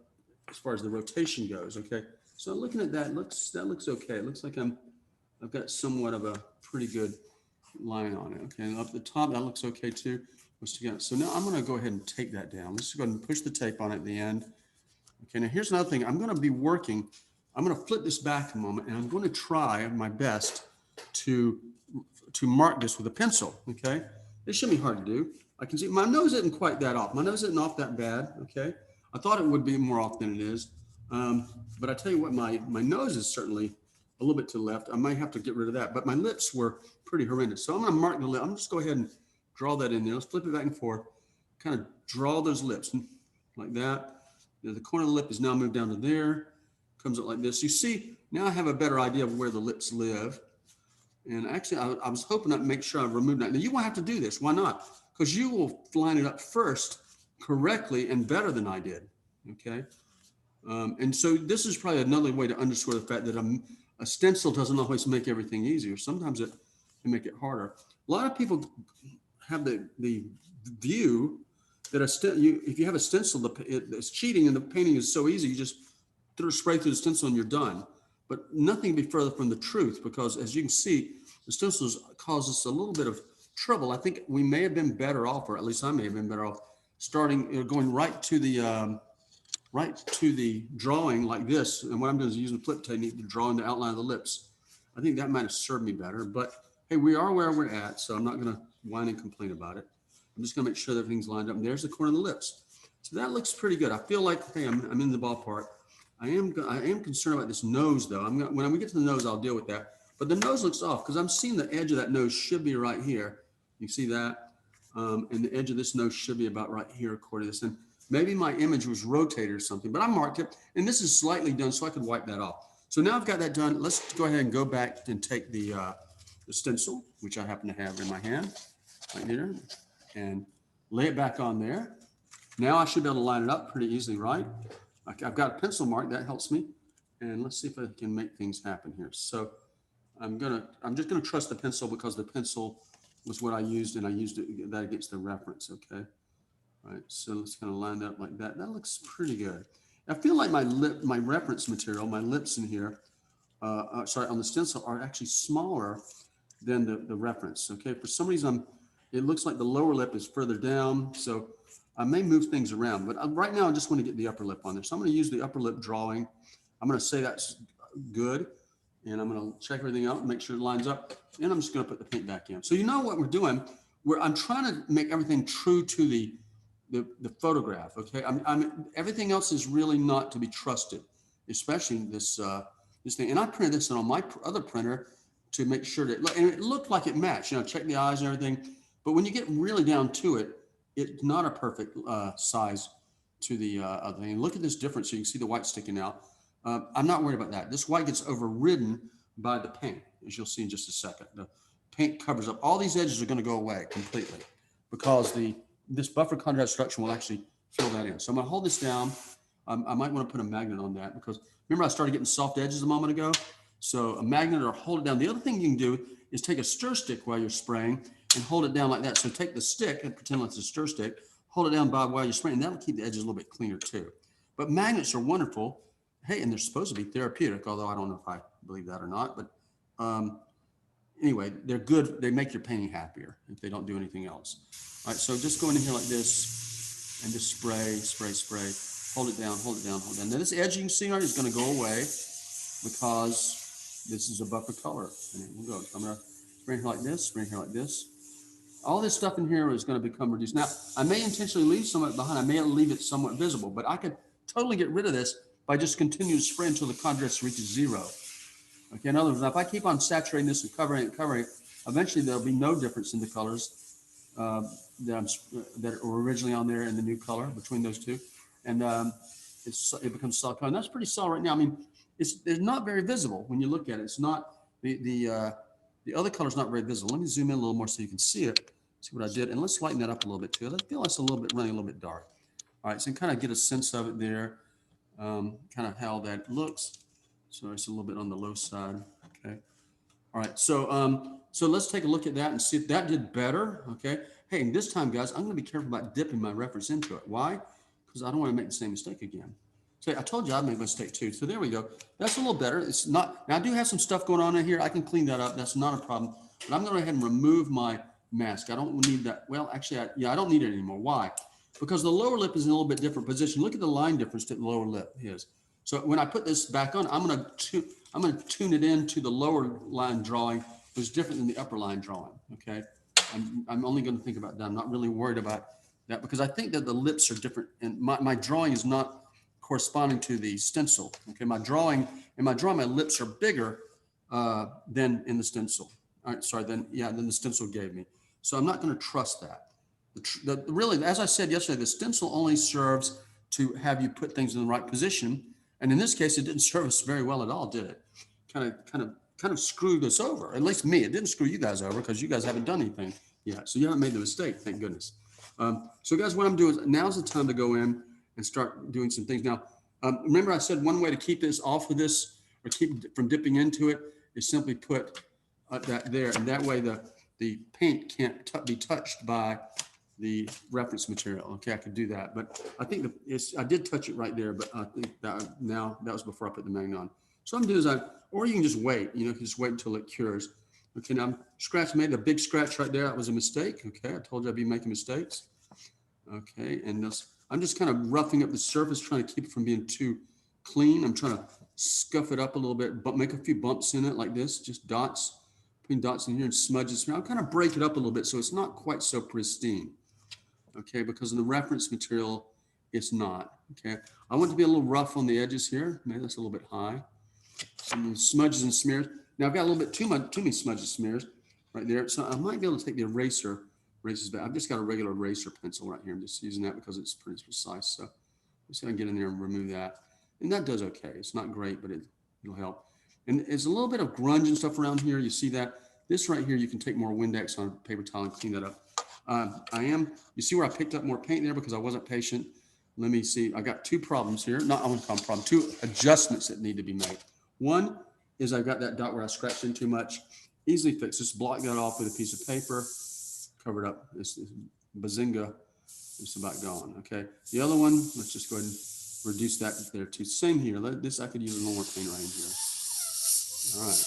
as far as the rotation goes. Okay, so looking at that looks okay. It looks like I've got somewhat of a pretty good line on it. Okay, and up the top that looks okay too. So now I'm going to go ahead and take that down. Let's go ahead and push the tape on at the end. Okay, now here's another thing. I'm going to be working. I'm going to flip this back a moment, and I'm going to try my best to mark this with a pencil. Okay, it shouldn't be hard to do. I can see my nose isn't quite that off. My nose isn't off that bad. Okay, I thought it would be more off than it is, but I tell you what, my nose is certainly a little bit to the left. I might have to get rid of that, but my lips were pretty horrendous. So I'm going to mark the lip. I'm just go ahead and draw that in there. Let's flip it back and forth. Kind of draw those lips like that. You know, the corner of the lip is now moved down to there. Comes up like this. You see, now I have a better idea of where the lips live. And actually, I was hoping I'd make sure I removed that. Now, you won't have to do this. Why not? Because you will line it up first correctly and better than I did. Okay. And so this is probably another way to underscore the fact that a stencil doesn't always make everything easier. Sometimes it can make it harder. A lot of people have the view that if you have a stencil, it's cheating and the painting is so easy. You just spray through the stencil and you're done. But nothing can be further from the truth because, as you can see, the stencils cause us a little bit of trouble. I think we may have been better off, or at least I may have been better off, going right to the drawing like this. And what I'm doing is using the flip technique to draw in the outline of the lips. I think that might have served me better. But hey, we are where we're at, so I'm not going to whine and complain about it. I'm just going to make sure that everything's lined up. And there's the corner of the lips. So that looks pretty good. I feel like, hey, I'm in the ballpark. I am concerned about this nose, though. When we get to the nose, I'll deal with that. But the nose looks off because I'm seeing the edge of that nose should be right here. You see that? And the edge of this nose should be about right here, according to this. And maybe my image was rotated or something, but I marked it. And this is slightly done, so I could wipe that off. So now I've got that done. Let's go ahead and go back and take the stencil, which I happen to have in my hand right here. and lay it back on there. Now I should be able to line it up pretty easily, right? I've got a pencil mark that helps me. And let's see if I can make things happen here. So I'm just gonna trust the pencil because the pencil was what I used, and I used that against the reference. Okay. All right. So let's kind of line up like that. That looks pretty good. I feel like my reference material, my lips in here, sorry, on the stencil are actually smaller than the reference. Okay. For some reason, it looks like the lower lip is further down. So I may move things around, but right now I just want to get the upper lip on there. So I'm going to use the upper lip drawing. I'm going to say that's good. And I'm going to check everything out and make sure it lines up. And I'm just going to put the paint back in. So you know what we're doing? I'm trying to make everything true to the photograph. Okay. Everything else is really not to be trusted, especially this thing. And I printed this on my other printer to make sure that, and it looked like it matched, check the eyes and everything. But when you get really down to it, it's not a perfect size to the other thing. And look at this difference. So you can see the white sticking out. I'm not worried about that. This white gets overridden by the paint, as you'll see in just a second. The paint covers up. All these edges are going to go away completely because this buffer contrast structure will actually fill that in. So I'm going to hold this down. I might want to put a magnet on that because remember I started getting soft edges a moment ago. So a magnet or hold it down. The other thing you can do is take a stir stick while you're spraying and hold it down like that. So take the stick and pretend it's a stir stick, hold it down while you're spraying. That'll keep the edges a little bit cleaner too. But magnets are wonderful. Hey, and they're supposed to be therapeutic, although I don't know if I believe that or not. But anyway, they're good. They make your painting happier if they don't do anything else. All right, so just go in here like this and just spray, spray, spray. Hold it down, hold it down, hold it down. Now this edge you can see is going to go away because this is a buffer color. And it will go. So I'm going to spray here like this, spray here like this. All this stuff in here is going to become reduced. Now, I may intentionally leave some of it behind. I may leave it somewhat visible, but I could totally get rid of this by just continuing to spray until the contrast reaches 0. Okay, in other words, if I keep on saturating this and covering it, eventually there'll be no difference in the colors that were originally on there and the new color between those two. And it becomes solid color. And that's pretty solid right now. I mean, it's not very visible when you look at it. It's not, the other color is not very visible. Let me zoom in a little more so you can see it, see what I did. And let's lighten that up a little bit too. I feel it's running a little bit dark. All right, so you can kind of get a sense of it there. Kind of how that looks. So it's a little bit on the low side. Okay. All right. So let's take a look at that and see if that did better. Okay. Hey, and this time, guys, I'm going to be careful about dipping my reference into it. Why? Because I don't want to make the same mistake again. So I told you I'd make a mistake too. So there we go. That's a little better. It's not. Now I do have some stuff going on in here. I can clean that up. That's not a problem. But I'm going to go ahead and remove my mask. I don't need that. Well, actually, I don't need it anymore. Why? Because the lower lip is in a little bit different position. Look at the line difference that the lower lip is. So when I put this back on, I'm going to tune it into the lower line drawing, which is different than the upper line drawing. Okay, I'm only going to think about that. I'm not really worried about that because I think that the lips are different, and my drawing is not corresponding to the stencil. Okay, my drawing, my lips are bigger than in the stencil. All right, sorry, than the stencil gave me. So I'm not going to trust that. Really, as I said yesterday, the stencil only serves to have you put things in the right position. And in this case, it didn't serve us very well at all, did it? Kind of screwed us over. At least me. It didn't screw you guys over because you guys haven't done anything yet. So you haven't made the mistake, thank goodness. So guys, what I'm doing is now's the time to go in and start doing some things. Now, remember I said one way to keep this off of this or keep from dipping into it is simply put that there. And that way the paint can't be touched by the reference material. Okay, I could do that, but I think I did touch it right there, but I think that now that was before I put the magnet on. So I'm doing is or you can just wait, you can just wait until it cures. Okay, now made a big scratch right there. That was a mistake. Okay, I told you I'd be making mistakes. Okay, and I'm just kind of roughing up the surface, trying to keep it from being too clean. I'm trying to scuff it up a little bit, but make a few bumps in it like this, just dots, putting dots in here and smudges. I'll kind of break it up a little bit so it's not quite so pristine. Okay, because in the reference material, it's not. Okay, I want to be a little rough on the edges here. Maybe that's a little bit high. Some smudges and smears. Now I've got a little bit too many smudges and smears right there. So I might be able to take the eraser back. I've just got a regular eraser pencil right here. I'm just using that because it's pretty precise. So let's see if I can get in there and remove that. And that does okay. It's not great, but it'll help. And there's a little bit of grunge and stuff around here. You see that? This right here, you can take more Windex on a paper towel and clean that up. You see where I picked up more paint there because I wasn't patient. Let me see. I got two problems here. Not I want to call them problem. Two adjustments that need to be made. One is I've got that dot where I scratched in too much. Easily fixed. Just block that off with a piece of paper. Cover it up. This Bazinga. It's about gone. Okay. The other one, let's just go ahead and reduce that there too. Same here. This I could use a little more paint right in here. All right.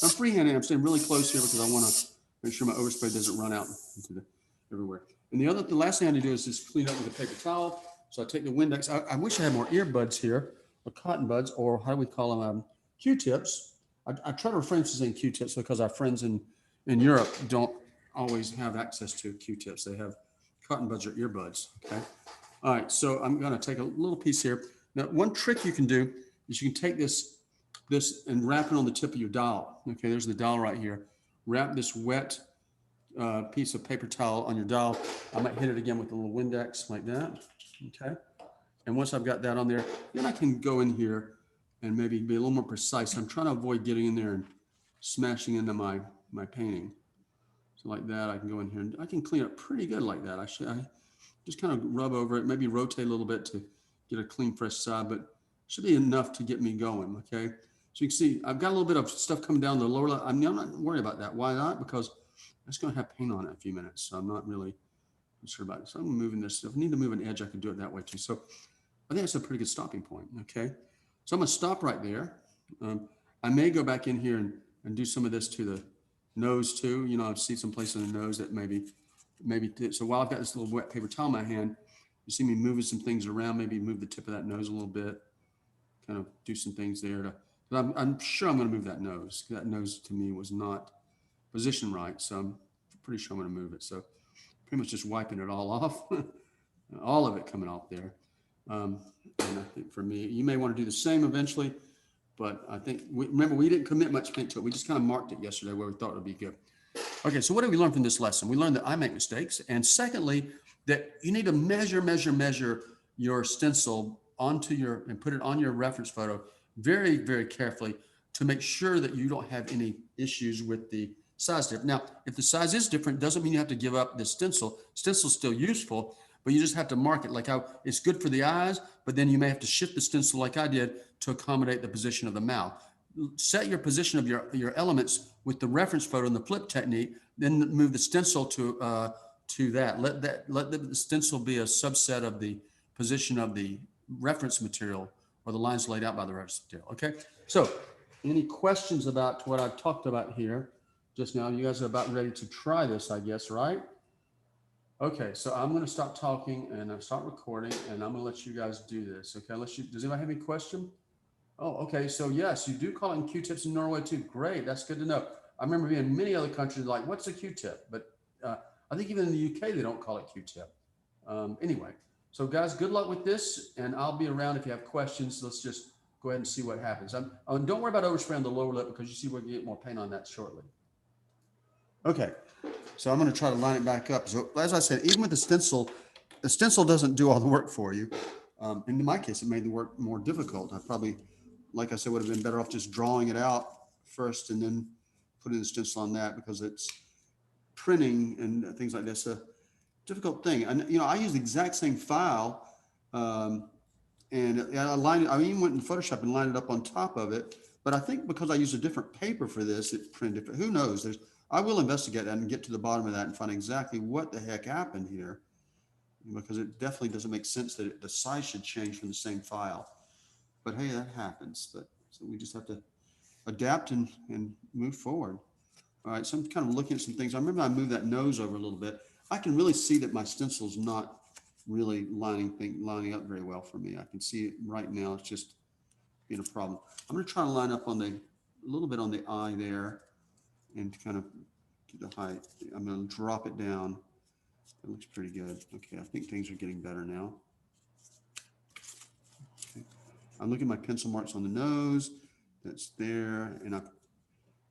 I'm freehanding. I'm staying really close here because I want to make sure my overspray doesn't run out into everywhere. And the last thing I need to do is just clean up with a paper towel. So I take the Windex. I wish I had more earbuds here, or cotton buds, or how do we call them? Q-tips. I try to refrain from saying Q-tips because our friends in Europe don't always have access to Q-tips. They have cotton buds or earbuds. Okay. All right. So I'm going to take a little piece here. Now, one trick you can do is you can take this and wrap it on the tip of your dowel. Okay. There's the dowel right here. Wrap this wet piece of paper towel on your dowel. I might hit it again with a little Windex like that. Okay. And once I've got that on there, then I can go in here and maybe be a little more precise. I'm trying to avoid getting in there and smashing into my painting. So like that, I can go in here and I can clean up pretty good like that. I just kind of rub over it, maybe rotate a little bit to get a clean, fresh side, but should be enough to get me going. Okay. So you can see I've got a little bit of stuff coming down the lower left. I'm not worried about that. Why not? Because it's going to have paint on it in a few minutes. So I'm not really sure about it. So I'm moving this. If I need to move an edge, I can do it that way too. So I think that's a pretty good stopping point. Okay. So I'm going to stop right there. I may go back in here and do some of this to the nose too. You know, I see some places in the nose that maybe, so while I've got this little wet paper towel in my hand, you see me moving some things around, maybe move the tip of that nose a little bit, kind of do some things there I'm sure I'm going to move that nose. That nose to me was not positioned right. So I'm pretty sure I'm going to move it. So pretty much just wiping it all off, all of it coming off there. And I think for me, you may want to do the same eventually, but I think remember we didn't commit much paint to it. We just kind of marked it yesterday where we thought it would be good. Okay. So what did we learn from this lesson? We learned that I make mistakes. And secondly, that you need to measure your stencil and put it on your reference photo very, very carefully to make sure that you don't have any issues with the size difference. Now, if the size is different, doesn't mean you have to give up the stencil. Stencil's still useful, but you just have to mark it like how it's good for the eyes, but then you may have to shift the stencil like I did to accommodate the position of the mouth. Set your position of your elements with the reference photo and the flip technique, then move the stencil to that. Let the stencil be a subset of the position of the reference material or the lines laid out by the reference material. Okay. So any questions about what I've talked about here just now? You guys are about ready to try this, I guess, right? Okay. So I'm going to stop talking and I'll start recording and I'm going to let you guys do this. Okay. Does anybody have any question? Oh, okay. So yes, you do call it Q-tips in Norway too. Great. That's good to know. I remember being in many other countries like, what's a Q-tip? But I think even in the UK, they don't call it Q-tip. Anyway, so guys, good luck with this. And I'll be around if you have questions. Let's just go ahead and see what happens. Don't worry about overspray on the lower lip because you see we're going to get more paint on that shortly. Okay, so I'm going to try to line it back up. So as I said, even with the stencil doesn't do all the work for you. And in my case, it made the work more difficult. I probably, like I said, would have been better off just drawing it out first and then putting the stencil on that because it's printing and things like this. A difficult thing. And, you know, I use the exact same file and I even went in Photoshop and lined it up on top of it. But I think because I used a different paper for this, it printed different. Who knows? I will investigate that and get to the bottom of that and find exactly what the heck happened here, because it definitely doesn't make sense that the size should change from the same file. But hey, that happens. So we just have to adapt and move forward. All right, so I'm kind of looking at some things. I remember I moved that nose over a little bit. I can really see that my stencil's not really lining up very well for me. I can see it right now. It's just being a problem. I'm going to try to line up a little bit on the eye there and kind of get the height. I'm going to drop it down. It looks pretty good. Okay, I think things are getting better now. Okay. I'm looking at my pencil marks on the nose. That's there. And I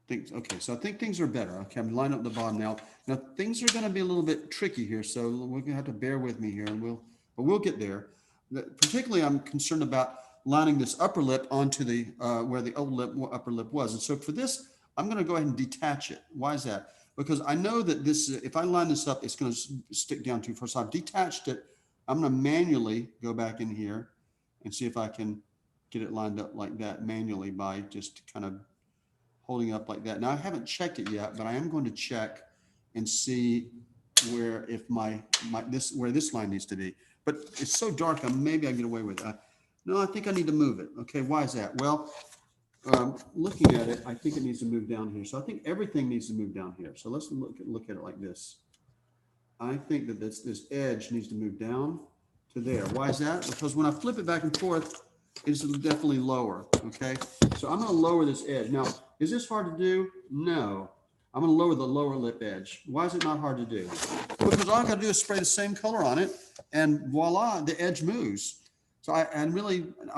think, okay, so I think things are better. Okay, I'm lining up the bottom now. Now things are going to be a little bit tricky here, so we're going to have to bear with me here, and we'll get there. Particularly, I'm concerned about lining this upper lip onto the where the upper lip was. And so for this, I'm going to go ahead and detach it. Why is that? because I know that this, if I line this up, it's going to stick down too far. So I've detached it. I'm going to manually go back in here and see if I can get it lined up like that manually by just kind of holding up like that. Now I haven't checked it yet, but I am going to check and see where, if where this line needs to be. But it's so dark, maybe I get away with it. No, I think I need to move it. Okay, why is that? Well, looking at it, I think it needs to move down here. So I think everything needs to move down here. So let's look at it like this. I think that this edge needs to move down to there. Why is that? Because when I flip it back and forth, it's definitely lower. Okay, so I'm going to lower this edge. Now, is this hard to do? No. I'm going to lower the lower lip edge. Why is it not hard to do? Because all I got to do is spray the same color on it, and voila, the edge moves. So I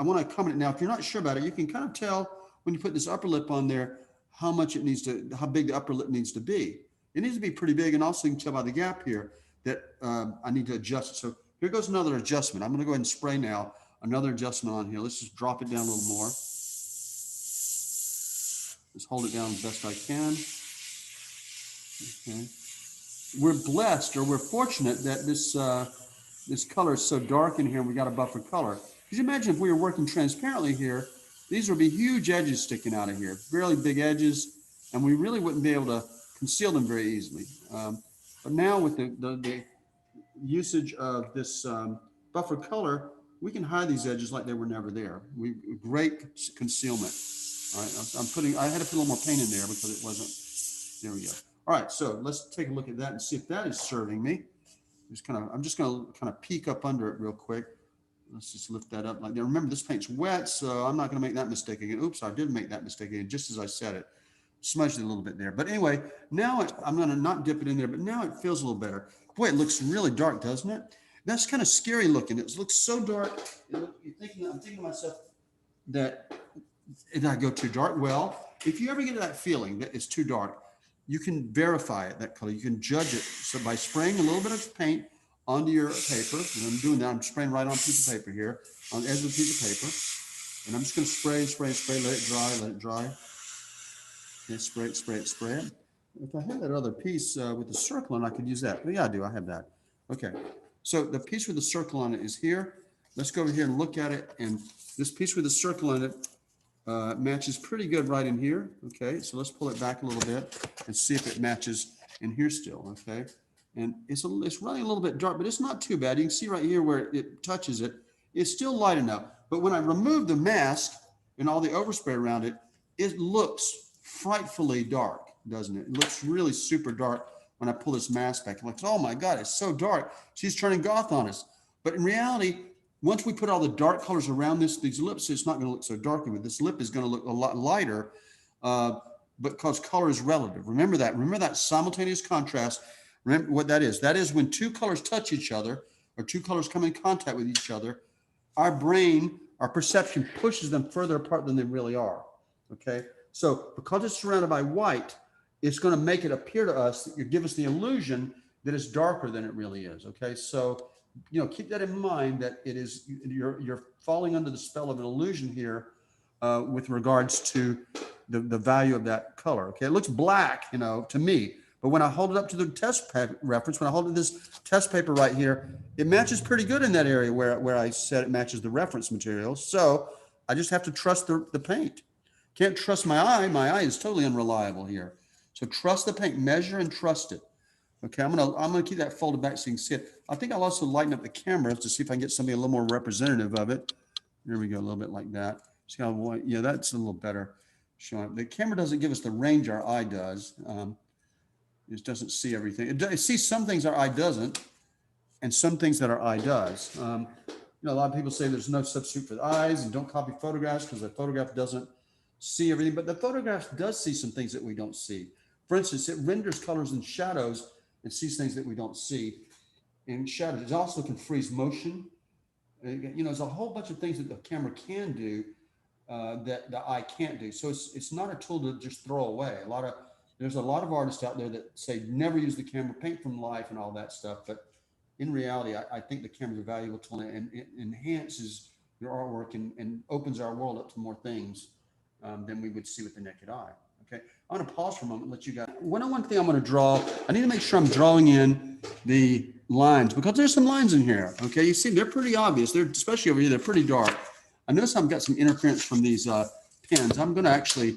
want to comment now. If you're not sure about it, you can kind of tell when you put this upper lip on there how big the upper lip needs to be. It needs to be pretty big, and also you can tell by the gap here that I need to adjust it. So here goes another adjustment. I'm going to go ahead and spray now another adjustment on here. Let's just drop it down a little more. Just hold it down as best I can. Okay. We're blessed, or we're fortunate that this color is so dark in here, and we got a buffer color. Could you imagine if we were working transparently here, these would be huge edges sticking out of here, really big edges, and we really wouldn't be able to conceal them very easily. But now with the usage of this buffer color, we can hide these edges like they were never there. Great concealment. All right, I had to put a little more paint in there because it wasn't. There we go. All right, so let's take a look at that and see if that is serving me. I'm just going to kind of peek up under it real quick. Let's just lift that up like that. Remember, this paint's wet, so I'm not going to make that mistake again. Oops, I did make that mistake again, just as I said it. Smudged it a little bit there. But anyway, now I'm going to not dip it in there, but now it feels a little better. Boy, it looks really dark, doesn't it? That's kind of scary looking. It looks so dark. I'm thinking to myself that did I go too dark? Well, if you ever get that feeling that it's too dark, you can verify it, that color. You can judge it. So by spraying a little bit of paint onto your paper, and I'm doing that, I'm spraying right on a piece of paper here, on the edge of a piece of paper. And I'm just going to spray, let it dry. Okay, spray it. If I had that other piece with the circle on, I could use that. Yeah, I do. I have that. Okay. So the piece with the circle on it is here. Let's go over here and look at it. And this piece with the circle on it matches pretty good right in here. Okay. So let's pull it back a little bit and see if it matches in here still. Okay. And it's running a little bit dark, but it's not too bad. You can see right here where it touches it. It's still light enough. But when I remove the mask and all the overspray around it, it looks frightfully dark, doesn't it? It looks really super dark when I pull this mask back. I'm like, oh my God, it's so dark. She's turning goth on us. But in reality, once we put all the dark colors around these lips, it's not going to look so dark. But this lip is going to look a lot lighter because color is relative. Remember that simultaneous contrast. Remember what that is. That is when two colors touch each other or two colors come in contact with each other, our brain, our perception pushes them further apart than they really are. Okay. So because it's surrounded by white, it's going to make it appear to us that you give us the illusion that it's darker than it really is. Okay. So, keep that in mind, that it is, you're falling under the spell of an illusion here with regards to the value of that color. Okay. It looks black, to me, but when I hold it up to the test reference, when I hold it this test paper right here, it matches pretty good in that area where I said it matches the reference material. So I just have to trust the paint. Can't trust my eye. My eye is totally unreliable here. So trust the paint, measure and trust it. Okay, I'm gonna keep that folded back so you can see it. I think I'll also lighten up the camera to see if I can get something a little more representative of it. There we go, a little bit like that. See how white? Yeah, that's a little better showing. The camera doesn't give us the range our eye does. It doesn't see everything. It sees some things our eye doesn't, and some things that our eye does. A lot of people say there's no substitute for the eyes, and don't copy photographs because the photograph doesn't see everything, but the photograph does see some things that we don't see. For instance, it renders colors and shadows and sees things that we don't see in shadows. It also can freeze motion. There's a whole bunch of things that the camera can do that the eye can't do. So it's not a tool to just throw away. There's a lot of artists out there that say never use the camera, paint from life and all that stuff. But in reality, I think the camera is a valuable tool, and it enhances your artwork and opens our world up to more things than we would see with the naked eye. Okay. I'm going to pause for a moment and let you guys. One thing I'm going to draw, I need to make sure I'm drawing in the lines because there's some lines in here. Okay, you see, they're pretty obvious. They're, especially over here, they're pretty dark. I notice I've got some interference from these pins. I'm going to actually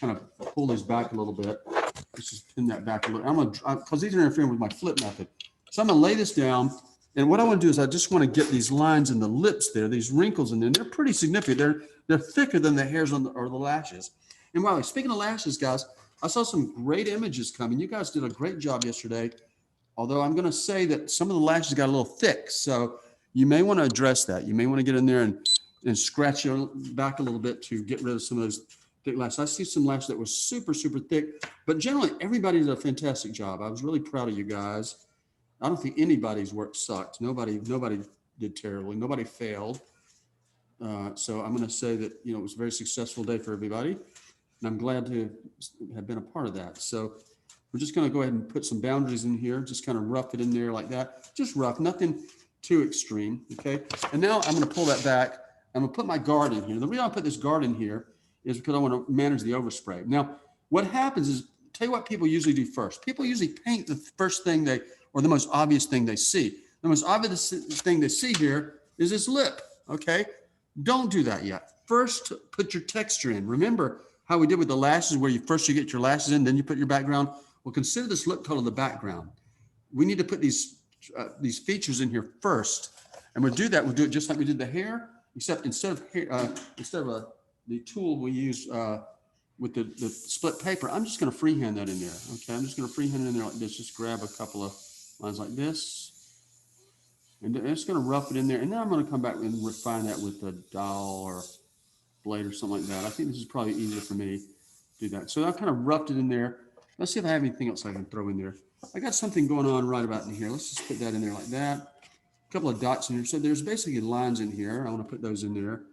kind of pull these back a little bit. Let's just pin that back a little. I'm going to, because these are interfering with my flip method. So I'm going to lay this down. And what I want to do is I just want to get these lines in the lips there, these wrinkles in there. They're pretty significant. They're thicker than the hairs on the, or the lashes. And by the way, speaking of lashes, guys, I saw some great images coming. You guys did a great job yesterday. Although I'm going to say that some of the lashes got a little thick. So you may want to address that. You may want to get in there and scratch your back a little bit to get rid of some of those thick lashes. I see some lashes that were super, super thick. But generally, everybody did a fantastic job. I was really proud of you guys. I don't think anybody's work sucked. Nobody did terribly. Nobody failed. So I'm going to say that, you know, it was a very successful day for everybody. And I'm glad to have been a part of that. So we're just going to go ahead and put some boundaries in here, just kind of rough it in there like that. Just rough, nothing too extreme. Okay. And now I'm going to pull that back. I'm going to put my guard in here. The reason I put this guard in here is because I want to manage the overspray. Now, what happens is, tell you what people usually do first. People usually paint the first thing or the most obvious thing they see. The most obvious thing they see here is this lip. Okay. Don't do that yet. First, put your texture in. Remember how we did with the lashes, where you get your lashes in, then you put your background. Well, consider this lip color the background. We need to put these features in here first, and we'll do that. We'll do it just like we did the hair, except instead of the tool we use with the split paper, I'm just going to freehand that in there. Okay, I'm just going to freehand it in there like this. Just grab a couple of lines like this. And it's going to rough it in there. And then I'm going to come back and refine that with a dowel or blade or something like that. I think this is probably easier for me to do that. So I kind of roughed it in there. Let's see if I have anything else I can throw in there. I got something going on right about in here. Let's just put that in there like that. A couple of dots in here. So there's basically lines in here. I want to put those in there.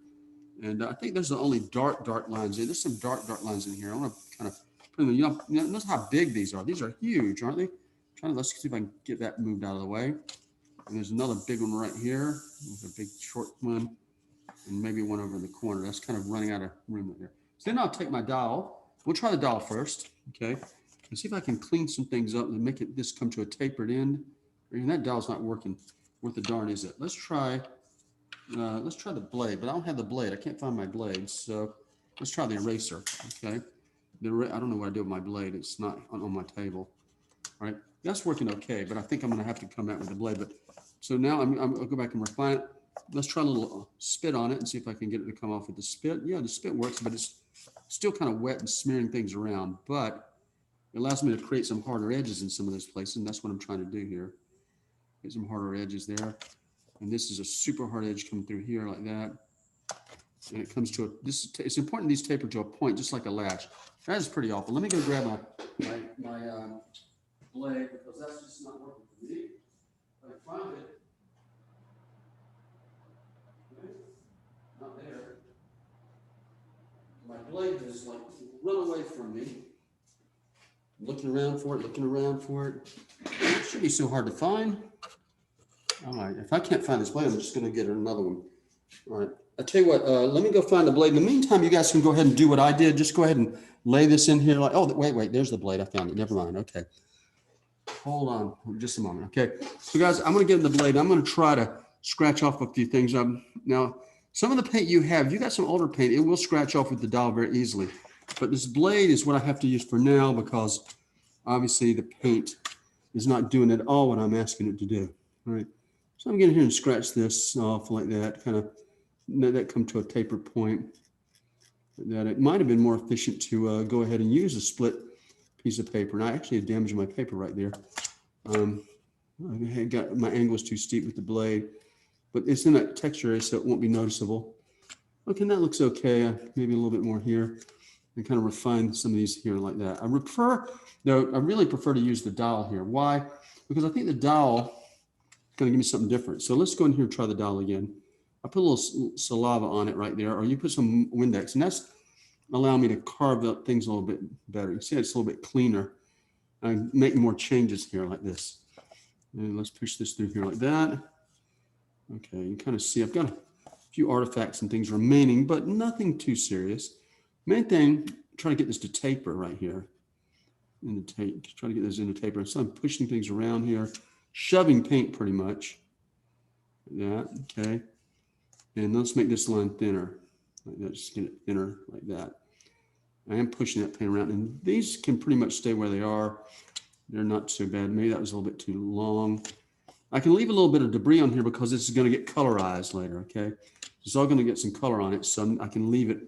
And I think there's the only dark lines in. There's some dark lines in here. I want to kind of put them, you know, notice how big these are. These are huge, aren't they? Let's see if I can get that moved out of the way. And there's another big one right here. There's a big short one, and maybe one over in the corner. That's kind of running out of room right there. So then I'll take my dowel. We'll try the dowel first, okay? And see if I can clean some things up and make this come to a tapered end. And that dowel's not working. Worth the darn is it? Let's try the blade, but I don't have the blade. I can't find my blade, so let's try the eraser, okay? I don't know what I do with my blade. It's not on my table. All right, that's working okay, but I think I'm going to have to come back with the blade. But so now I'll go back and refine it. Let's try a little spit on it and see if I can get it to come off with the spit. Yeah, the spit works, but it's still kind of wet and smearing things around. But it allows me to create some harder edges in some of those places, and that's what I'm trying to do here. Get some harder edges there. And this is a super hard edge coming through here like that. And it comes to it's important these taper to a point, just like a lash. That is pretty awful. Let me go grab my blade, because that's just not working for me. If I find it, okay, not there. My blade is like run away from me. Looking around for it. It shouldn't be so hard to find. All right, if I can't find this blade, I'm just going to get another one. All right, I tell you what, let me go find the blade. In the meantime, you guys can go ahead and do what I did. Just go ahead and lay this in here. Like, oh, wait, there's the blade. I found it. Never mind. Okay. Hold on just a moment. Okay. So guys, I'm going to get in the blade. I'm going to try to scratch off a few things. Now, some of the paint you got some older paint, it will scratch off with the dowel very easily. But this blade is what I have to use for now, because obviously the paint is not doing at all what I'm asking it to do. All right. So I'm getting here and scratch this off like that, kind of let that come to a tapered point. That it might have been more efficient to go ahead and use a split piece of paper. And I actually damaged my paper right there. I got my angle was too steep with the blade, but it's in that texture area, so it won't be noticeable. Okay, that looks okay. Maybe a little bit more here, and kind of refine some of these here like that. I really prefer to use the dowel here. Why? Because I think the dowel is going to give me something different. So let's go in here and try the dowel again. I put a little saliva on it right there, or you put some Windex, and that's allowing me to carve up things a little bit better. You see, it's a little bit cleaner. I make more changes here like this. And let's push this through here like that. Okay, you kind of see I've got a few artifacts and things remaining, but nothing too serious. Main thing try to get this to taper right here. In the tape, try to get this into taper. So I'm pushing things around here, shoving paint pretty much. Like that, okay. And let's make this line thinner. Like that, just get it thinner like that. I am pushing that paint around, and these can pretty much stay where they are. They're not so bad. Maybe that was a little bit too long. I can leave a little bit of debris on here because this is going to get colorized later, okay? It's all going to get some color on it, so I can leave it.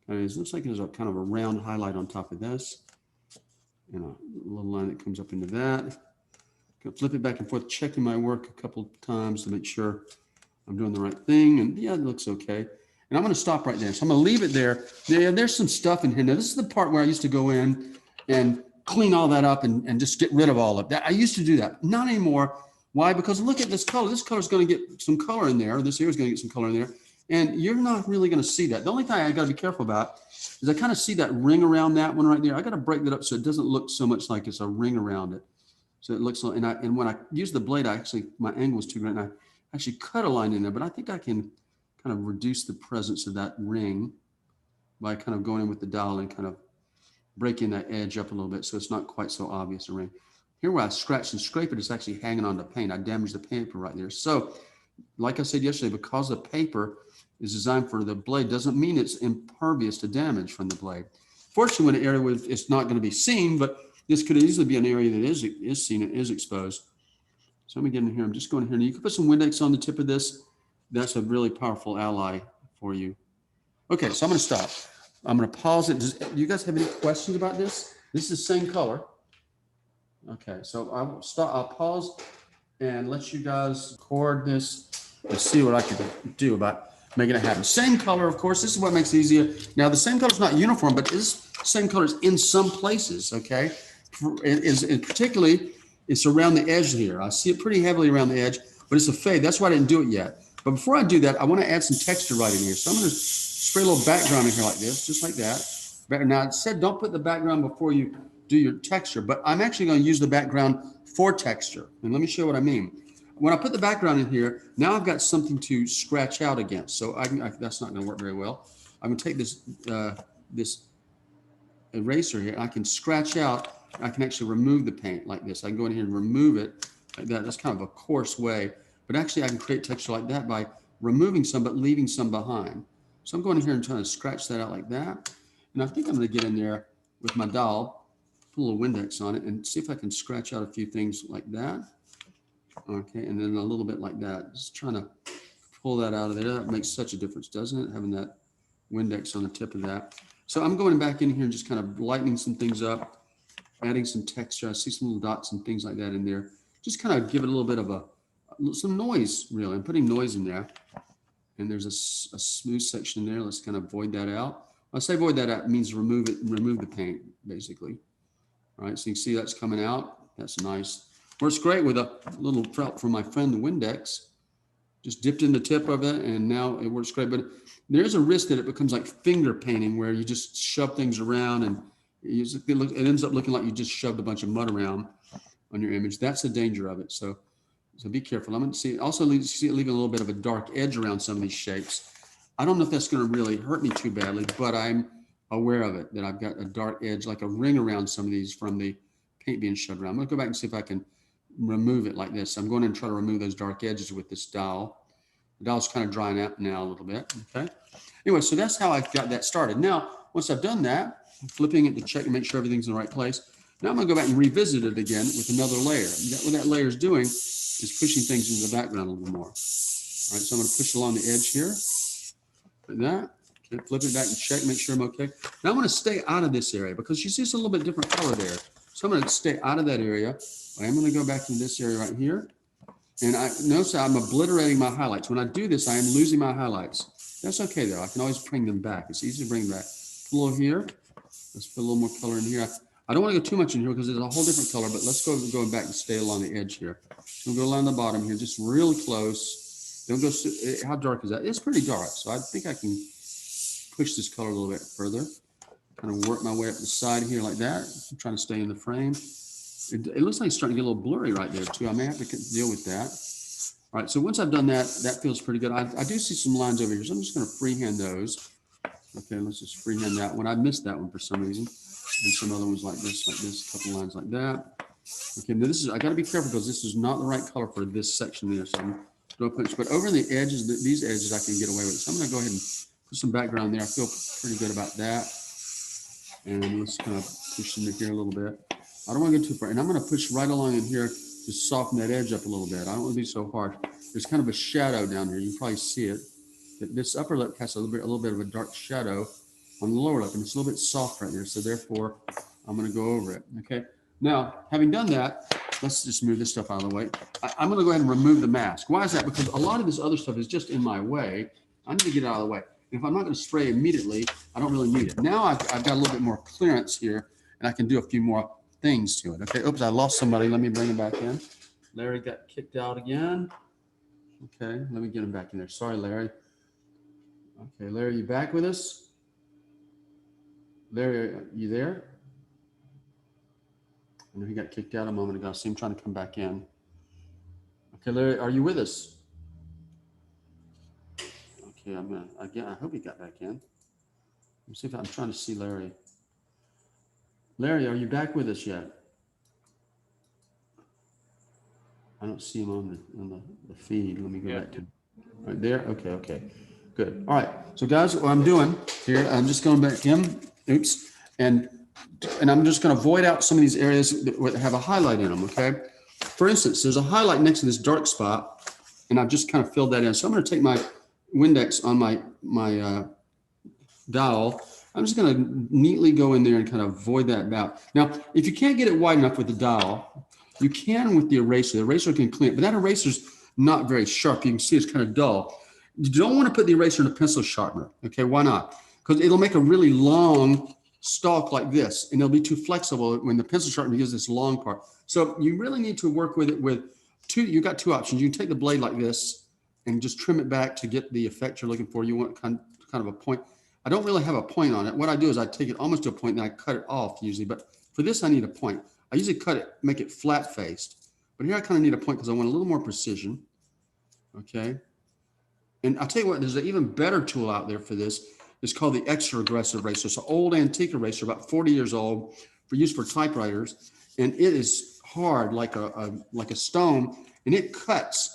It looks like there's a kind of a round highlight on top of this, and a little line that comes up into that. Flip it back and forth, checking my work a couple of times to make sure I'm doing the right thing, and yeah, it looks okay. And I'm going to stop right there. So I'm going to leave it there. There's some stuff in here. Now, this is the part where I used to go in and clean all that up and just get rid of all of that. I used to do that. Not anymore. Why? Because look at this color. This color is going to get some color in there. This here is going to get some color in there. And you're not really going to see that. The only thing I got to be careful about is I kind of see that ring around that one right there. I got to break that up so it doesn't look so much like it's a ring around it. So it looks like, and when I use the blade, my angle was too great, and I actually cut a line in there, but I think I can kind of reduce the presence of that ring by kind of going in with the dowel and kind of breaking that edge up a little bit so it's not quite so obvious a ring. Here where I scratch and scrape it, it's actually hanging on the paint. I damaged the paper right there. So like I said yesterday, because the paper is designed for the blade doesn't mean it's impervious to damage from the blade. Fortunately, when an area where it's not going to be seen, but this could easily be an area that is seen and is exposed. So let me get in here. I'm just going in here. And you can put some Windex on the tip of this. That's a really powerful ally for you. Okay, so I'm going to stop. I'm going to pause it. Do you guys have any questions about this? This is the same color. Okay, so I'll stop. I'll pause and let you guys record this and see what I can do about making it happen. Same color, of course. This is what makes it easier. Now, the same color is not uniform, but this same color is in some places, okay? Particularly, it's around the edge here. I see it pretty heavily around the edge, but it's a fade. That's why I didn't do it yet. But before I do that, I want to add some texture right in here. So I'm going to spray a little background in here like this, just like that. Now, it said don't put the background before you do your texture, but I'm actually going to use the background for texture. And let me show you what I mean. When I put the background in here, now I've got something to scratch out against. So that's not going to work very well. I'm going to take this this eraser here. I can scratch out. I can actually remove the paint like this. I can go in here and remove it like that. That's kind of a coarse way, but actually I can create texture like that by removing some but leaving some behind. So I'm going in here and trying to scratch that out like that. And I think I'm going to get in there with my dowel, put a little Windex on it, and see if I can scratch out a few things like that. Okay, and then a little bit like that. Just trying to pull that out of there. That makes such a difference, doesn't it? Having that Windex on the tip of that. So I'm going back in here and just kind of lightening some things up, adding some texture. I see some little dots and things like that in there. Just kind of give it a little bit of some noise, really. I'm putting noise in there. And there's a smooth section in there. Let's kind of void that out. When I say void that out, it means remove the paint, basically. All right, so you can see that's coming out. That's nice. Works great with a little help from my friend, the Windex. Just dipped in the tip of it, and now it works great. But there's a risk that it becomes like finger painting, where you just shove things around, and it ends up looking like you just shoved a bunch of mud around on your image. That's the danger of it. So be careful. I'm going to see also leaving a little bit of a dark edge around some of these shapes. I don't know if that's going to really hurt me too badly, but I'm aware of it, that I've got a dark edge, like a ring around some of these from the paint being shoved around. I'm going to go back and see if I can remove it like this. I'm going to try to remove those dark edges with this dowel. The dowel's kind of drying out now a little bit. Okay. Anyway, so that's how I got that started. Now, once I've done that, I'm flipping it to check and make sure everything's in the right place. Now I'm going to go back and revisit it again with another layer. What that layer is doing is pushing things into the background a little more. All right, so I'm going to push along the edge here, like that. Okay, flip it back and check, make sure I'm okay. Now I'm going to stay out of this area because you see it's a little bit different color there. So I'm going to stay out of that area. I am going to go back to this area right here. And I notice I'm obliterating my highlights. When I do this, I am losing my highlights. That's okay though. I can always bring them back. It's easy to bring back. Put a little here. Let's put a little more color in here. I don't want to go too much in here because it's a whole different color, but let's go back and stay along the edge here. We'll go along the bottom here, just really close. Don't go, how dark is that? It's pretty dark. So I think I can push this color a little bit further. Kind of work my way up the side here like that. I'm trying to stay in the frame. It looks like it's starting to get a little blurry right there too. I may have to deal with that. All right, so once I've done that, that feels pretty good. I do see some lines over here, so I'm just going to freehand those. Okay, let's just freehand that one. I missed that one for some reason. And some other ones like this, a couple lines like that. Okay, now this is, I gotta be careful because this is not the right color for this section there. So I'm gonna put, but over the edges, these edges I can get away with. So I'm gonna go ahead and put some background there. I feel pretty good about that. And let's kind of push into here a little bit. I don't want to go too far. And I'm going to push right along in here to soften that edge up a little bit. I don't want to be so hard. There's kind of a shadow down here. You can probably see it. This upper lip has a little bit of a dark shadow on the lower lip, and it's a little bit soft right there. So therefore, I'm going to go over it. Okay. Now, having done that, let's just move this stuff out of the way. I'm going to go ahead and remove the mask. Why is that? Because a lot of this other stuff is just in my way. I need to get it out of the way. If I'm not going to spray immediately, I don't really need it. Now I've got a little bit more clearance here, and I can do a few more things to it. Okay, oops, I lost somebody. Let me bring him back in. Larry got kicked out again. Okay, let me get him back in there. Sorry, Larry. Okay, Larry, you back with us? Larry, are you there? I know he got kicked out a moment ago. I see him trying to come back in. Okay, Larry, are you with us? Okay, I hope he got back in. Let me see if I'm trying to see Larry. Larry, are you back with us yet? I don't see him on the feed. Let me go back to right there. Okay, good. All right. So guys, what I'm doing here, I'm just going back to him. Oops. And I'm just going to void out some of these areas that have a highlight in them. Okay. For instance, there's a highlight next to this dark spot, and I've just kind of filled that in. So I'm going to take my Windex on my dowel. I'm just going to neatly go in there and kind of void that out. Now, if you can't get it wide enough with the dowel, you can with the eraser. The eraser can clean it, but that eraser's not very sharp. You can see it's kind of dull. You don't want to put the eraser in a pencil sharpener. Okay, why not? Because it'll make a really long stalk like this, and it'll be too flexible when the pencil sharpener gives this long part. So you really need to work with it with two. You've got two options. You can take the blade like this and just trim it back to get the effect you're looking for. You want kind of a point. I don't really have a point on it. What I do is I take it almost to a point and I cut it off usually. But for this, I need a point. I usually cut it, make it flat faced. But here I kind of need a point because I want a little more precision. Okay. And I'll tell you what, there's an even better tool out there for this. It's called the extra aggressive eraser. It's an old antique eraser, about 40 years old, for use for typewriters. And it is hard like a stone, and it cuts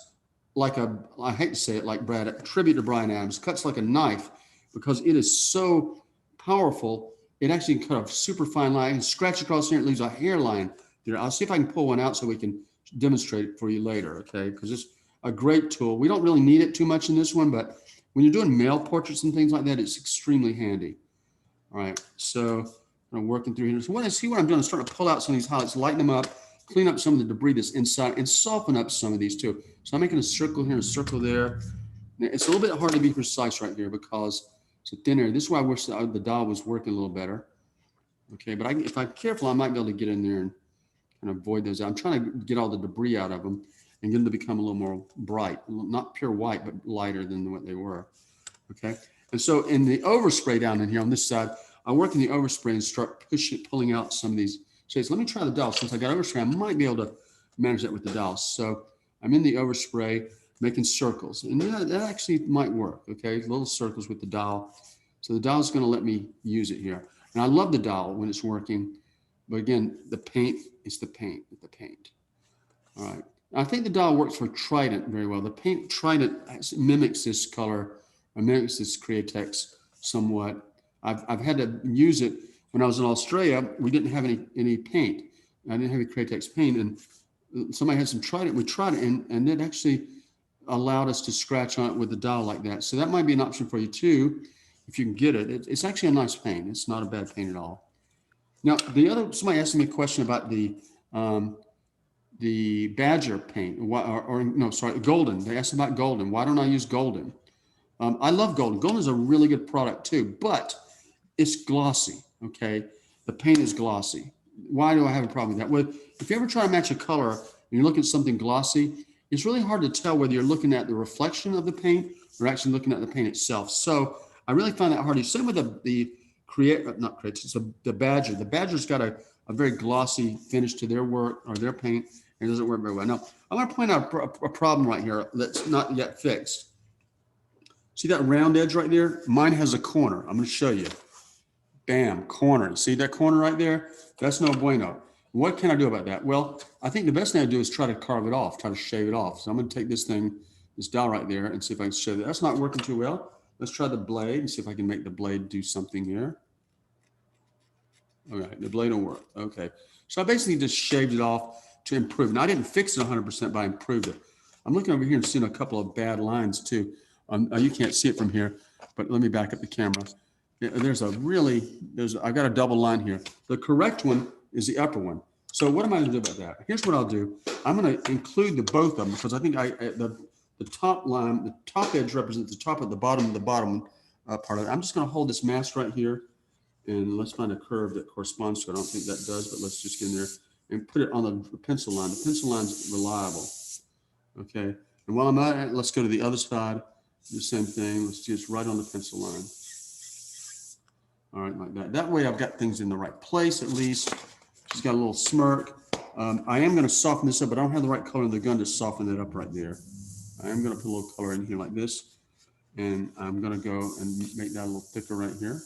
like I hate to say it like Brad, a tribute to Bryan Adams, cuts like a knife because it is so powerful. It actually can cut a super fine line and scratch across here. It leaves a hairline there. I'll see if I can pull one out so we can demonstrate it for you later, okay? Because it's a great tool. We don't really need it too much in this one, but when you're doing male portraits and things like that, it's extremely handy. All right, so I'm working through here. So what I'm doing is starting to pull out some of these highlights, lighten them up, clean up some of the debris that's inside, and soften up some of these too. So I'm making a circle here and a circle there. Now, it's a little bit hard to be precise right here because it's a thin area. This is why I wish the dial was working a little better. Okay, but if I'm careful, I might be able to get in there and kind of avoid those. I'm trying to get all the debris out of them and get them to become a little more bright, not pure white, but lighter than what they were. Okay, and so in the overspray down in here on this side, I work in the overspray and start pulling out some of these shades. Let me try the dial. Since I got overspray, I might be able to manage that with the dial. So I'm in the overspray making circles, and that actually might work. Okay, little circles with the dial. So the dial is going to let me use it here. And I love the dial when it's working, but again, the paint is the paint. All right. I think the dial works for Trident very well. The paint Trident mimics this color, or mimics this Createx somewhat. I've had to use it when I was in Australia. We didn't have any paint. I didn't have any Createx paint, and somebody had some Trident. We tried it, and it actually allowed us to scratch on it with the dial like that. So that might be an option for you too, if you can get it. It's actually a nice paint. It's not a bad paint at all. Now, somebody asked me a question about the Badger paint, Golden. They asked about Golden. Why don't I use Golden? I love Golden. Golden is a really good product too, but it's glossy, okay? The paint is glossy. Why do I have a problem with that? Well, if you ever try to match a color and you're looking at something glossy, it's really hard to tell whether you're looking at the reflection of the paint or actually looking at the paint itself. So I really find that hard. Same with the Badger. The Badger's got a very glossy finish to their work or their paint, and it doesn't work very well. Now, I want to point out a problem right here that's not yet fixed. See that round edge right there? Mine has a corner. I'm going to show you. Bam, corner. See that corner right there? That's no bueno. What can I do about that? Well, I think the best thing I do is try to carve it off, try to shave it off. So I'm going to take this thing, this dowel right there, and see if I can shave it. That's not working too well. Let's try the blade and see if I can make the blade do something here. All right, the blade will work. Okay. So I basically just shaved it off to improve. And I didn't fix it 100%, but I improved it. I'm looking over here and seeing a couple of bad lines too. You can't see it from here, but let me back up the camera. I've got a double line here. The correct one is the upper one. So what am I gonna do about that? Here's what I'll do. I'm gonna include the both of them because I think the top line, the top edge represents the top of the bottom part of it. I'm just gonna hold this mask right here and let's find a curve that corresponds to it. I don't think that does, but let's just get in there and put it on the pencil line. The pencil line's reliable. Okay, and while I'm at it, let's go to the other side. Do the same thing. Let's just right on the pencil line. All right, like that. That way I've got things in the right place at least. She's got a little smirk. I am going to soften this up, but I don't have the right color in the gun to soften it up right there. I am going to put a little color in here like this. And I'm going to go and make that a little thicker right here.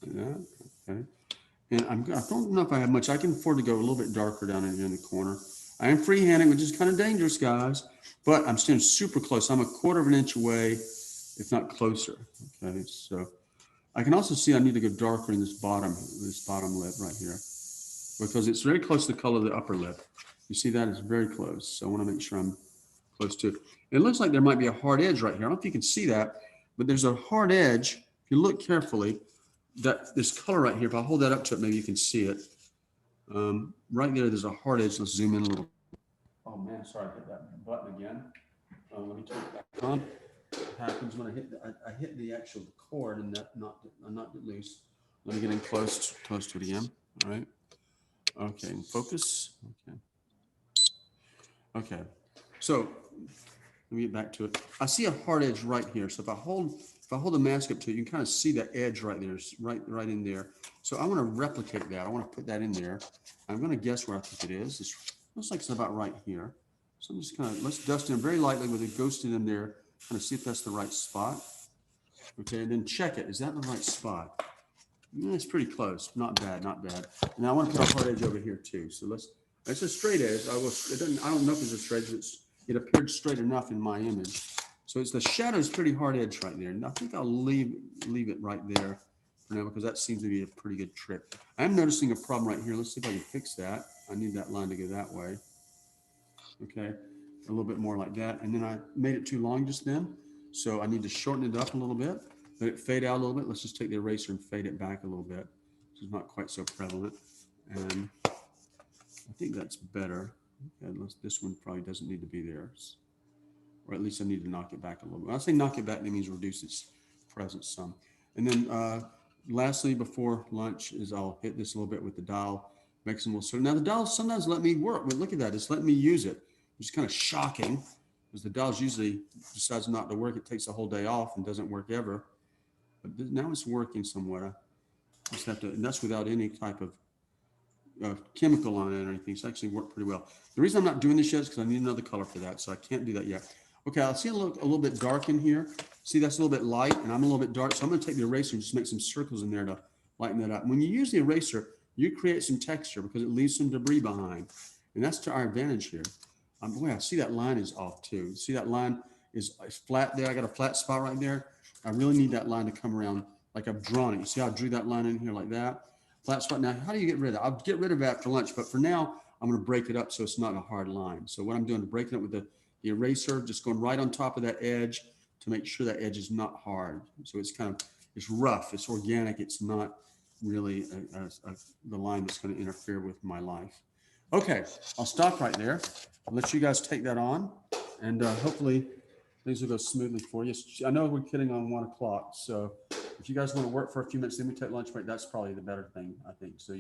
Like that. Okay. And I don't know if I have much. I can afford to go a little bit darker down in here in the corner. I am freehanding, which is kind of dangerous, guys. But I'm staying super close. I'm a quarter of an inch away, if not closer. Okay, so I can also see I need to go darker in this bottom lip right here because it's very close to the color of the upper lip. You see that? It's very close. So I want to make sure I'm close to it. It looks like there might be a hard edge right here. I don't know if you can see that, but there's a hard edge. If you look carefully, that this color right here, if I hold that up to it, maybe you can see it. Right there's a hard edge. Let's zoom in a little. Oh man, sorry, I hit that button again. Let me turn it back on. What happens when I hit the actual cord and that knocked it loose. Let me get in close to it again. All right. Okay, and focus. Okay. So let me get back to it. I see a hard edge right here. So if I hold the mask up to it, you can kind of see that edge right there. It's right in there. So I want to replicate that. I want to put that in there. I'm going to guess where I think it is. It looks like it's about right here. So I'm just kind of, let's dust in very lightly with a ghost in there. Kind of see if that's the right spot. Okay, and then check it. Is that the right spot? Yeah, it's pretty close. Not bad, not bad. And I want to put a hard edge over here too. So it's a straight edge. I don't know if it's a straight edge. It appeared straight enough in my image. So it's the shadow's pretty hard edge right there. And I think I'll leave it right there for now because that seems to be a pretty good trick. I'm noticing a problem right here. Let's see if I can fix that. I need that line to go that way. Okay. A little bit more like that. And then I made it too long just then. So I need to shorten it up a little bit, let it fade out a little bit. Let's just take the eraser and fade it back a little bit. This is not quite so prevalent. And I think that's better. Okay, this one probably doesn't need to be there. Or at least I need to knock it back a little bit. When I say knock it back, that means reduce its presence some. And then lastly, before lunch is I'll hit this a little bit with the dial, make some little sort. Now the dial sometimes let me work, but look at that, it's letting me use it. It's kind of shocking because the dial's usually decides not to work. It takes a whole day off and doesn't work ever. But now it's working somewhat. I just have to, and that's without any type of chemical on it or anything. It's actually worked pretty well. The reason I'm not doing this yet is because I need another color for that, so I can't do that yet. Okay, I'll see a little bit dark in here. See, that's a little bit light, and I'm a little bit dark, so I'm going to take the eraser and just make some circles in there to lighten that up. When you use the eraser, you create some texture because it leaves some debris behind, and that's to our advantage here. Boy, I see that line is off too. See that line is flat there. I got a flat spot right there. I really need that line to come around like I've drawn it. You see how I drew that line in here like that? Flat spot. Now, how do you get rid of that? I'll get rid of it after lunch, but for now, I'm going to break it up so it's not a hard line. So what I'm doing is breaking it with the eraser, just going right on top of that edge to make sure that edge is not hard. So it's it's rough, it's organic. It's not really the line that's going to interfere with my life. Okay, I'll stop right there. I'll let you guys take that on, and hopefully things will go smoothly for you. I know we're kidding on 1 o'clock, so if you guys want to work for a few minutes, then we take lunch break. That's probably the better thing, I think. So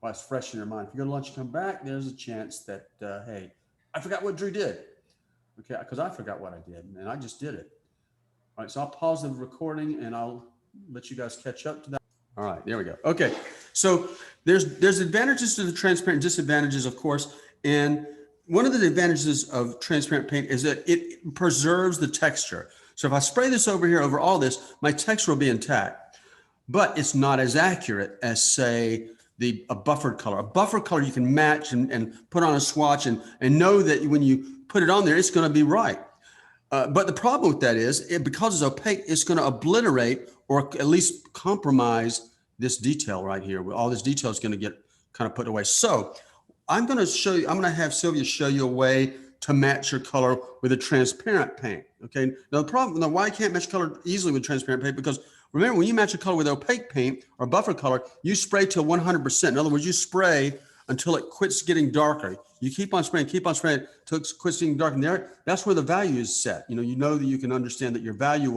while it's fresh in your mind. If you go to lunch and come back, there's a chance that, hey, I forgot what Drew did. Okay, because I forgot what I did, and I just did it. All right, so I'll pause the recording, and I'll let you guys catch up to that. All right, there we go. Okay, so there's advantages to the transparent, disadvantages, of course, and one of the advantages of transparent paint is that it preserves the texture. So if I spray this over here over all this, my texture will be intact, but it's not as accurate as, say, a buffered color. A buffered color you can match and put on a swatch and know that when you put it on there, it's going to be right. But the problem with that is, because it's opaque, it's going to obliterate or at least compromise this detail right here. All this detail is going to get kind of put away. So I'm going to show you, I'm going to have Sylvia show you a way to match your color with a transparent paint. Okay. Now why I can't match color easily with transparent paint, because remember, when you match a color with opaque paint or buffer color, you spray till 100%. In other words, you spray until it quits getting darker. You keep on spraying until it quits getting darker. And there, that's where the value is set. You know that you can understand that your value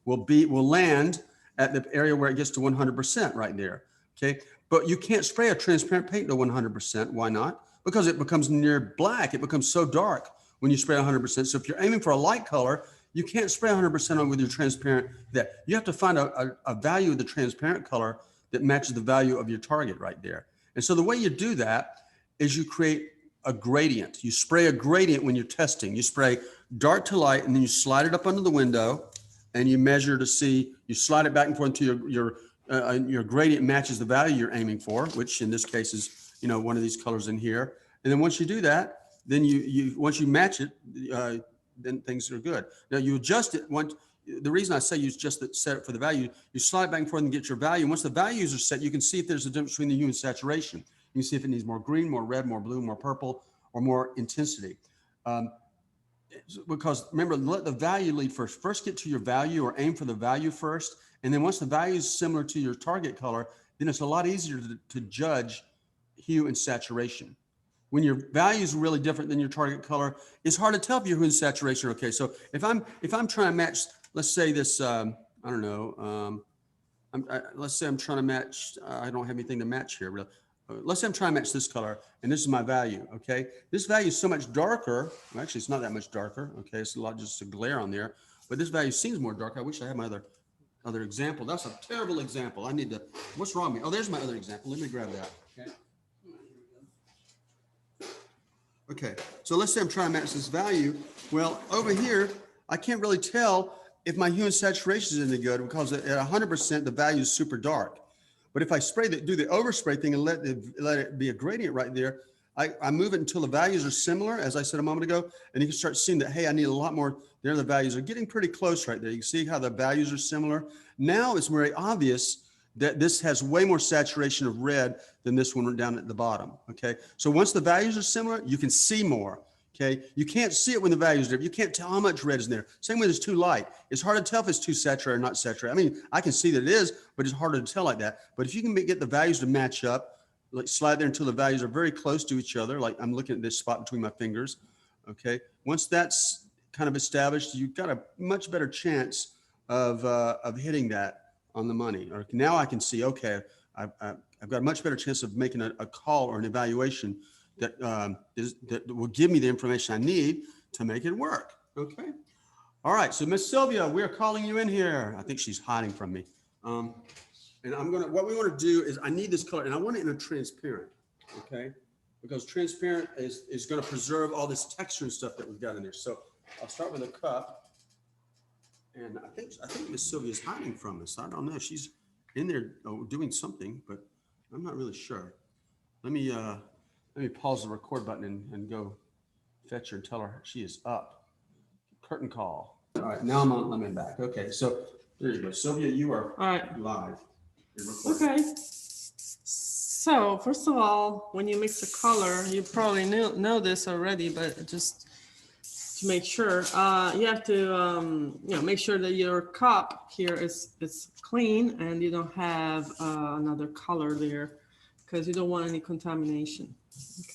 will land at the area where it gets to 100% right there. Okay. But you can't spray a transparent paint to 100%. Why not? Because it becomes near black. It becomes so dark when you spray 100%. So if you're aiming for a light color, you can't spray 100% on with your transparent. That you have to find a value of the transparent color that matches the value of your target right there. And so the way you do that is you create a gradient. You spray a gradient when you're testing. You spray dark to light, and then you slide it up under the window, and you measure to see. You slide it back and forth until your gradient matches the value you're aiming for, which in this case is one of these colors in here. And then once you do that, then once you match it, then things are good. Now you adjust it once. The reason I say you just set it for the value, you slide back and forth and get your value. Once the values are set, you can see if there's a difference between the hue and saturation. You can see if it needs more green, more red, more blue, more purple, or more intensity. Because remember, let the value lead first. First get to your value, or aim for the value first. And then once the value is similar to your target color, then it's a lot easier to judge hue and saturation. When your value is really different than your target color, it's hard to tell if your hue and saturation are okay. So if I'm trying to match, let's say this, I don't know, let's say I'm trying to match, I don't have anything to match here, really. Let's say I'm trying to match this color, and this is my value, okay? This value is so much darker. Well, actually, it's not that much darker, okay? It's a lot, just a glare on there, but this value seems more dark. I wish I had my other example. That's a terrible example. What's wrong with me? Oh, there's my other example. Let me grab that, okay? Okay, so let's say I'm trying to match this value. Well, over here, I can't really tell if my hue and saturation is any good, because at 100%, the value is super dark. But if I do the overspray thing and let it be a gradient right there, I move it until the values are similar, as I said a moment ago, and you can start seeing that, hey, I need a lot more. There, the values are getting pretty close right there. You can see how the values are similar. Now it's very obvious that this has way more saturation of red than this one down at the bottom, okay? So once the values are similar, you can see more, okay? You can't see it when the values are different. You can't tell how much red is in there. Same when it's too light. It's hard to tell if it's too saturated or not saturated. I mean, I can see that it is, but it's harder to tell like that. But if you can get the values to match up, like slide there until the values are very close to each other, like I'm looking at this spot between my fingers, okay? Once that's kind of established, you've got a much better chance of hitting that on the money. Or now I can see, okay, I've got a much better chance of making a call or an evaluation that will give me the information I need to make it work. Okay. All right. So Miss Sylvia, we're calling you in here. I think she's hiding from me. And what we want to do is, I need this color, and I want it in a transparent. Okay. Because transparent is going to preserve all this texture and stuff that we've got in there. So I'll start with a cup. And I think Miss Sylvia is hiding from us. I don't know. She's in there doing something, but I'm not really sure. Let me pause the record button and go fetch her and tell her she is up. Curtain call. All right, now I'm in back. Okay, so there you go. Sylvia, you are All right. live. Okay. So first of all, when you mix a color, you probably know this already, but just to make sure, you have to make sure that your cup here is clean and you don't have another color there, because you don't want any contamination.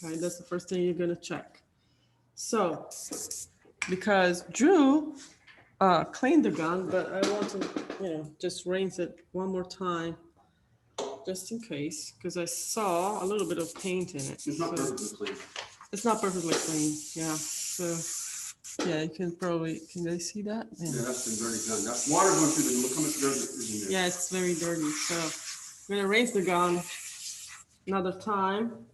Okay, that's the first thing you're gonna check. So because Drew cleaned the gun, but I want to just rinse it one more time, just in case, because I saw a little bit of paint in it. It's not perfectly clean. It's not perfectly clean, yeah. So yeah, you can probably, can they see that? Yeah, that's been dirty gun. That's water going through the, look how much dirt is in there. Yeah, it's very dirty. So I'm gonna rinse the gun another time,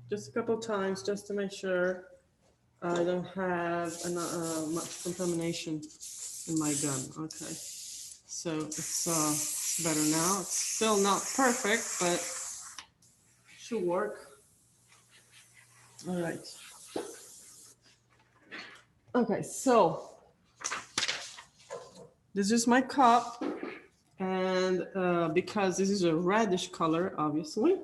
just a couple times, just to make sure I don't have much contamination in my gun. Okay, so it's better now. It's still not perfect, but should work. All right. Okay, so this is my cup, and because this is a reddish color, obviously,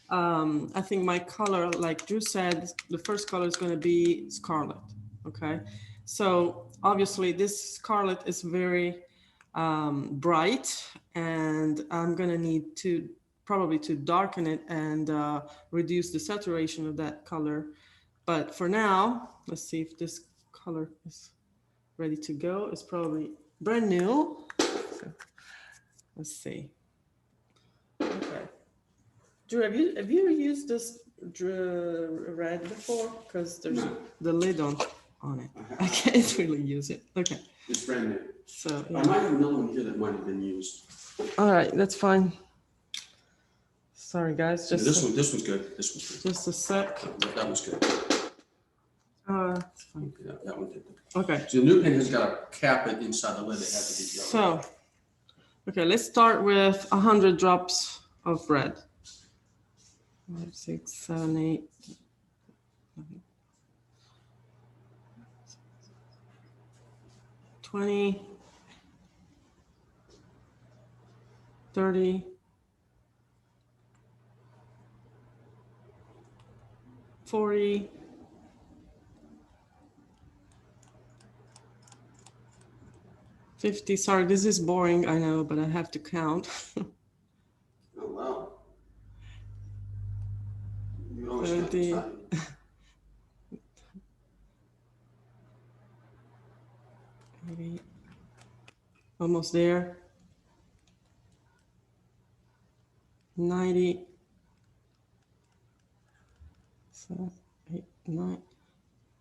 I think my color, like Drew said, the first color is going to be scarlet. Okay, so obviously this scarlet is very bright, and I'm going to need to probably to darken it and reduce the saturation of that color. But for now, let's see if this color is ready to go. It's probably brand new. So, let's see. Okay. Drew, have you used this red before? Because there's the lid on it. I can't really use it. Okay. It's brand new. So I might have another one here that might have been used. all right, that's fine. Sorry, guys. Just This was good. This was good. just a sec. That was good. It's fine. Yeah, that one did. Okay. So the new pen has got a cap inside the lid that has to be yellow. So, okay, let's start with 100 drops of red. 5, 6, 7, 8. 20, 30, 40, 50. Sorry, this is boring, I know, but I have to count. Oh, wow. You always 70. got it. 80. Almost there. 90. 7, 8, 9,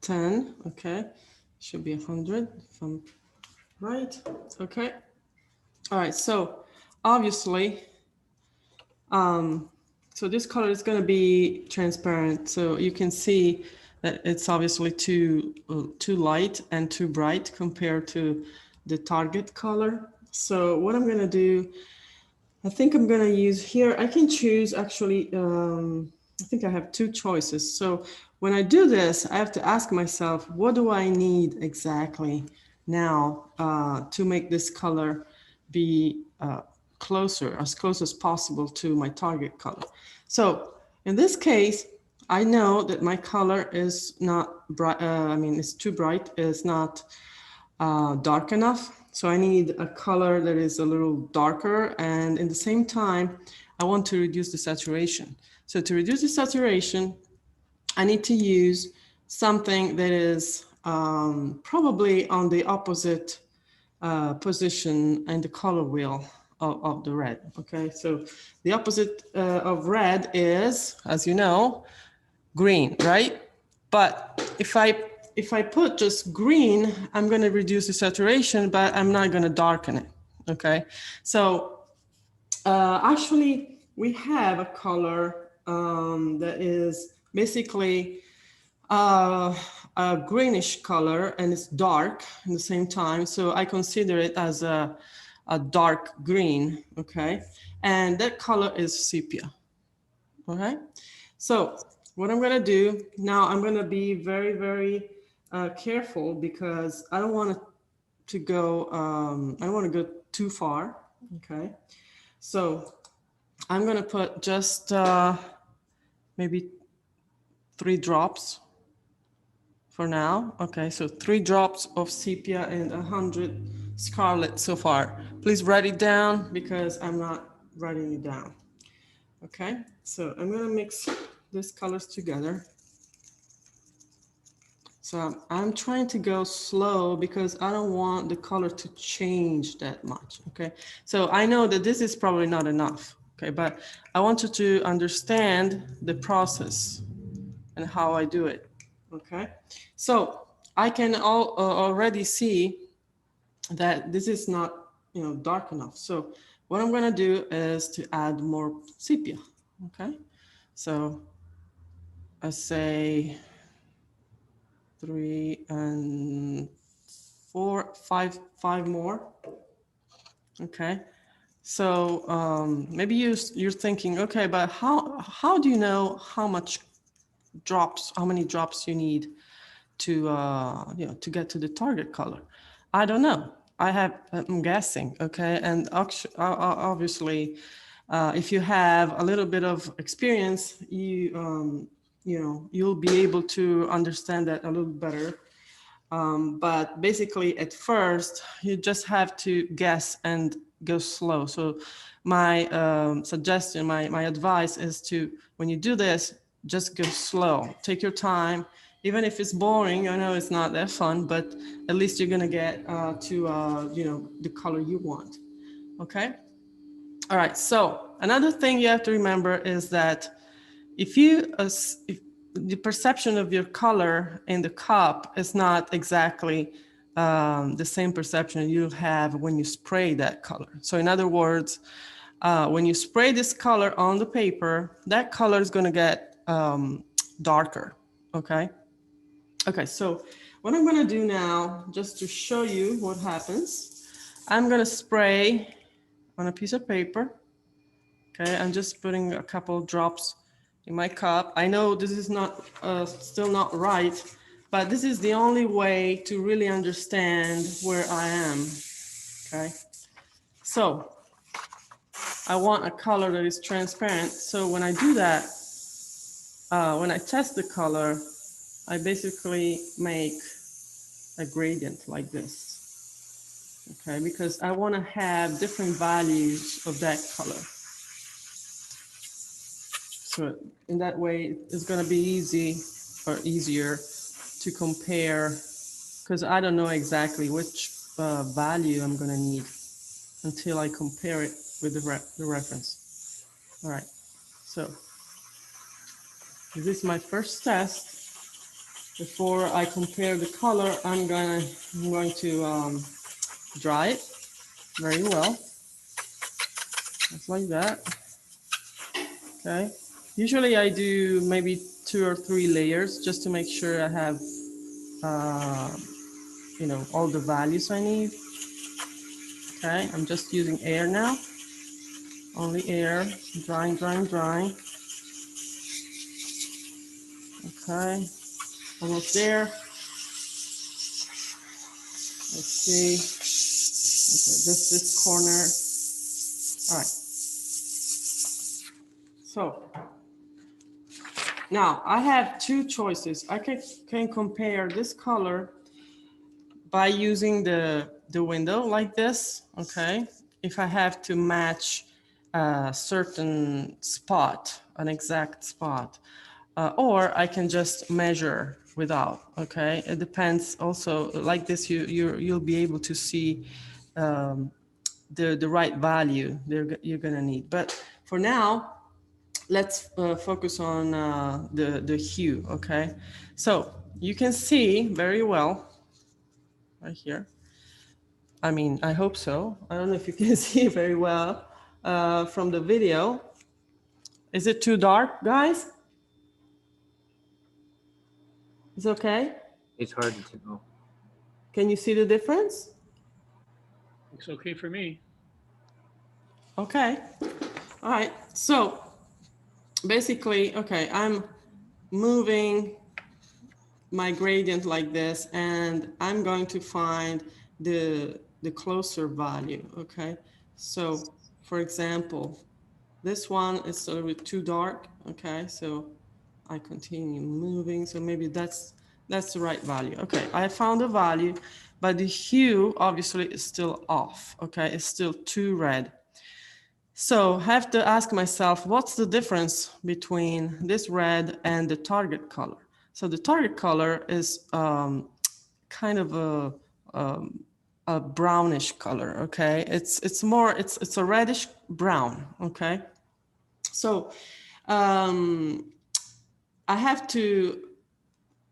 10. Okay, should be 100 if I'm right. Okay. All right. So obviously, so this color is going to be transparent. So you can see that it's obviously too light and too bright compared to the target color. So what I'm going to do, I think I'm going to use here, I can choose actually, I think I have two choices. So when I do this, I have to ask myself, what do I need exactly now to make this color be closer, as close as possible to my target color. So in this case, I know that my color is not bright, it's too bright, it's not dark enough. So I need a color that is a little darker, and in the same time, I want to reduce the saturation. So to reduce the saturation, I need to use something that is probably on the opposite position in the color wheel of the red. Okay, so the opposite of red is, as you know, green, right? But if I put just green, I'm going to reduce the saturation, but I'm not going to darken it. Okay, so actually we have a color that is basically a greenish color, and it's dark at the same time. So I consider it as a dark green, okay? And that color is sepia, okay? So what I'm gonna do now, I'm gonna be very, very careful because I don't want to go, I don't want to go too far, okay? So I'm gonna put just maybe 3 drops for now. Okay, so 3 drops of sepia and 100 scarlet so far. Please write it down because I'm not writing it down. Okay, so I'm gonna mix these colors together. So I'm trying to go slow because I don't want the color to change that much. Okay, so I know that this is probably not enough. Okay, but I want you to understand the process and how I do it. Okay, so I can already see that this is not, dark enough. So what I'm gonna do is to add more sepia. Okay, so I say 3 and 4, 5 more. Okay. So maybe you're thinking, okay, but how do you know how many drops you need to to get to the target color? I don't know. I'm guessing. Okay, and obviously, if you have a little bit of experience, you'll be able to understand that a little better. But basically, at first, you just have to guess and go slow. So my suggestion, my advice is to, when you do this, just go slow. Take your time. Even if it's boring, I know it's not that fun, but at least you're gonna get to the color you want. Okay. All right. So another thing you have to remember is that if the perception of your color in the cup is not exactly the same perception you have when you spray that color. So in other words, when you spray this color on the paper, that color is going to get darker. Okay. Okay. So what I'm going to do now, just to show you what happens, I'm going to spray on a piece of paper. Okay. I'm just putting a couple drops in my cup. I know this is not still not right, but this is the only way to really understand where I am. Okay. So I want a color that is transparent. So when I do that, when I test the color, I basically make a gradient like this. Okay, because I want to have different values of that color. So in that way, it's going to be easier to compare, because I don't know exactly which value I'm going to need until I compare it with the reference. All right, so this is my first test. Before I compare the color, I'm going to dry it very well, just like that. Okay. Usually I do maybe 2 or 3 layers just to make sure I have, all the values I need. Okay, I'm just using air now. Only air, drying. Okay, almost there. Let's see. Okay, just this corner. All right. So now I have 2 choices. I can compare this color by using the window like this, okay? If I have to match a certain spot, an exact spot, or I can just measure without, okay? It depends also, like this, you'll be able to see the right value you're gonna need. But for now, let's focus on the hue, okay? So you can see very well right here. I mean, I hope so. I don't know if you can see very well from the video. Is it too dark, guys? It's okay? It's hard to know. Can you see the difference? Looks okay for me. Okay. All right. So basically, okay, I'm moving my gradient like this, and I'm going to find the closer value, okay? So for example, this one is a little bit too dark, okay? So I continue moving, so maybe that's the right value. Okay, I found the value, but the hue obviously is still off, okay? It's still too red. So I have to ask myself, what's the difference between this red and the target color? So the target color is kind of a brownish color, okay? It's a reddish brown, okay? So I have to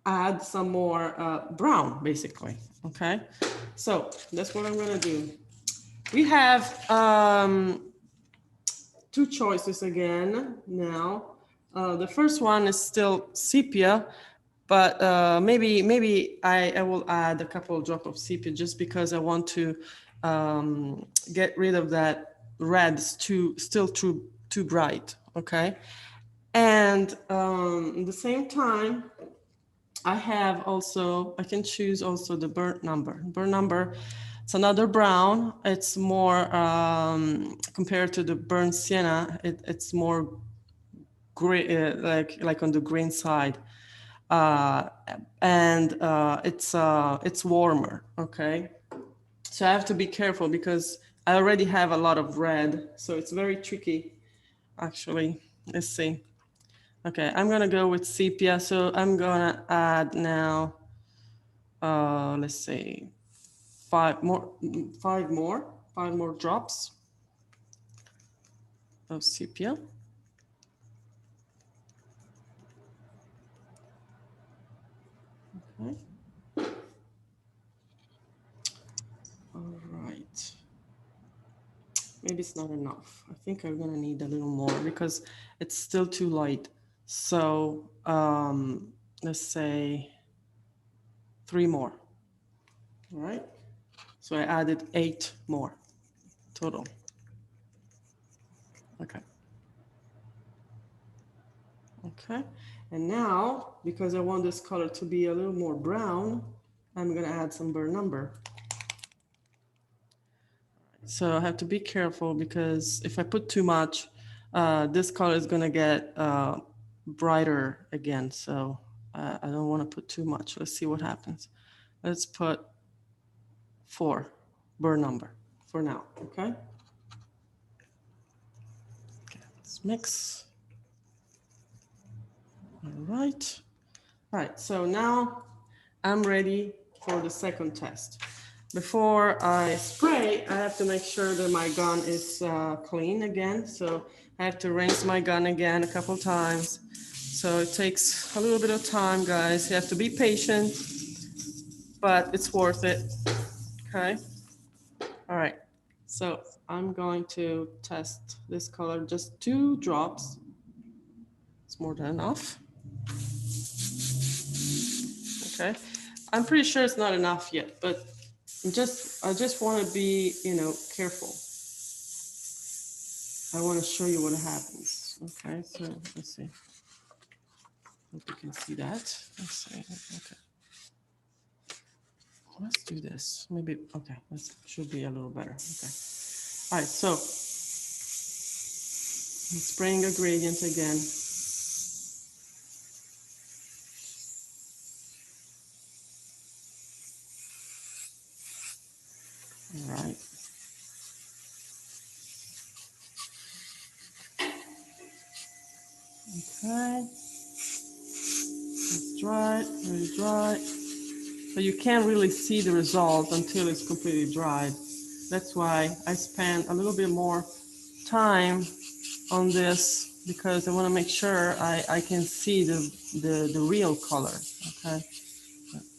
add some more brown, basically, okay? So that's what I'm gonna do. We have 2 choices again now. The first one is still sepia, but maybe I will add a couple of drop of sepia just because I want to get rid of that red. It's still too bright. Okay, and at the same time, I can choose also the burnt number. Burnt number, it's another brown. It's more compared to the burnt sienna. It's more gray, like on the green side, and it's warmer. Okay, so I have to be careful because I already have a lot of red, so it's very tricky. Actually, let's see. Okay, I'm gonna go with sepia. So I'm gonna add now, let's say, five more drops of sepia. Okay. All right. Maybe it's not enough. I think I'm gonna need a little more because it's still too light. So let's say 3 more. All right. So I added 8 more total. Okay. Okay. And now, because I want this color to be a little more brown, I'm gonna add some burnt umber. So I have to be careful because if I put too much, this color is gonna get brighter again. So I don't wanna put too much. Let's see what happens. Let's put 4 burnt umber for now, okay? Okay, let's mix. All right. All right, so now I'm ready for the second test. Before I spray, I have to make sure that my gun is clean again. So I have to rinse my gun again a couple times. So it takes a little bit of time, guys. You have to be patient, but it's worth it, okay? All right, so I'm going to test this color, just 2 drops. It's more than enough. Okay, I'm pretty sure it's not enough yet, but I just want to be, careful. I want to show you what happens. Okay, so let's see. Hope you can see that. Let's see. Okay. Let's do this. Maybe, okay, this should be a little better. Okay. All right, so I'm spraying a gradient again. All right. Okay. It's dry, very dry. But you can't really see the result until it's completely dried. That's why I spent a little bit more time on this because I want to make sure I can see the real color. Okay.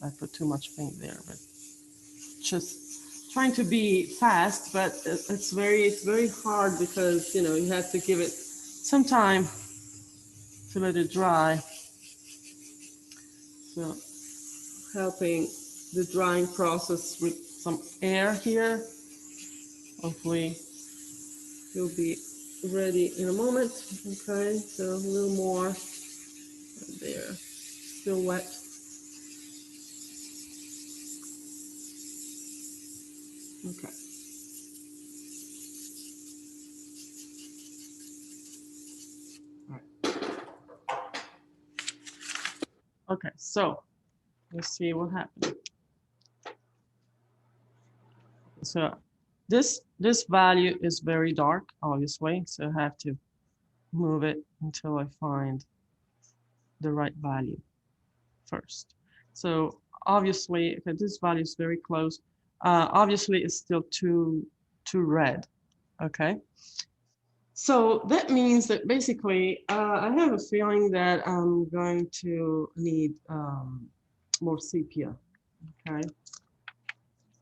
I put too much paint there, but just trying to be fast, but it's very hard because you have to give it some time to let it dry. So helping the drying process with some air here. Hopefully you'll be ready in a moment. Okay, so a little more there, still wet. Okay. All right. Okay, so let's see what happened. So this value is very dark, obviously, so I have to move it until I find the right value first. So obviously, okay, this value is very close. Obviously, it's still too red. Okay. So that means that basically, I have a feeling that I'm going to need more sepia. Okay.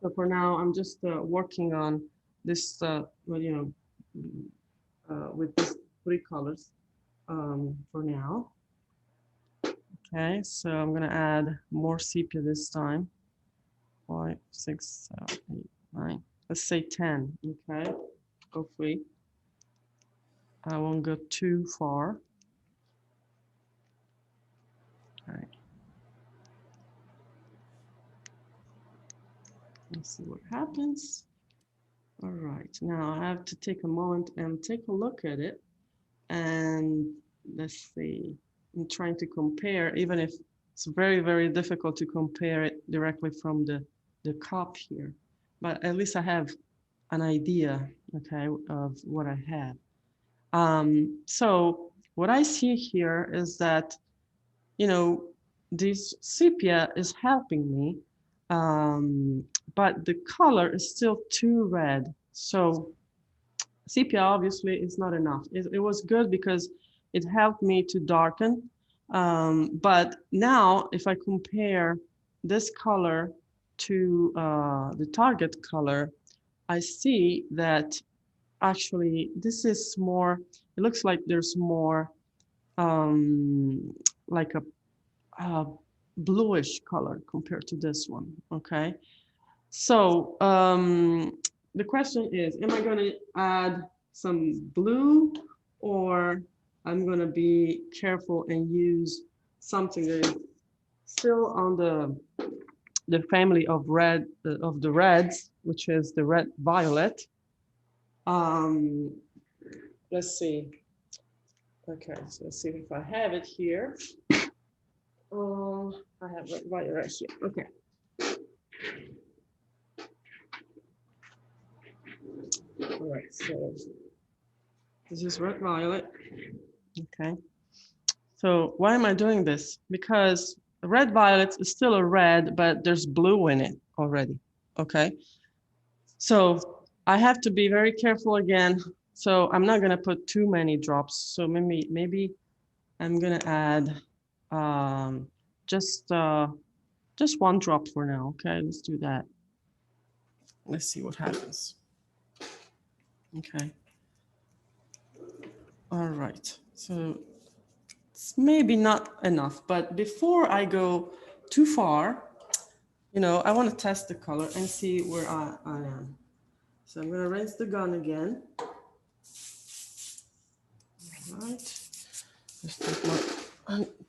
So for now, I'm just working on this, with these 3 colors for now. Okay, so I'm gonna add more sepia this time. 5, 6, 7, 8, 9. Let's say 10. Okay, hopefully I won't go too far. All right. Let's see what happens. All right, now I have to take a moment and take a look at it. And let's see, I'm trying to compare, even if it's very, very difficult to compare it directly from the cup here. But at least I have an idea, okay, of what I have. So what I see here is that, you know, this sepia is helping me, but the color is still too red. So sepia obviously is not enough. It was good because it helped me to darken. But now if I compare this color to the target color, I see that actually this is more, it looks like there's more like a bluish color compared to this one, okay? So the question is, am I gonna add some blue, or I'm gonna be careful and use something that is still on the family of red, of the reds, which is the red violet. Let's see. Okay, so let's see if I have it here. Oh, I have red violet right here. Okay. All right, so this is red violet. Okay. So why am I doing this? Because red violet is still a red, but there's blue in it already. Okay. So I have to be very careful again. So I'm not gonna put too many drops. So maybe I'm gonna add just one drop for now. Okay, let's do that. Let's see what happens. Okay. All right. So it's maybe not enough, but before I go too far, you know, I want to test the color and see where I am. So I'm going to rinse the gun again. All right. Just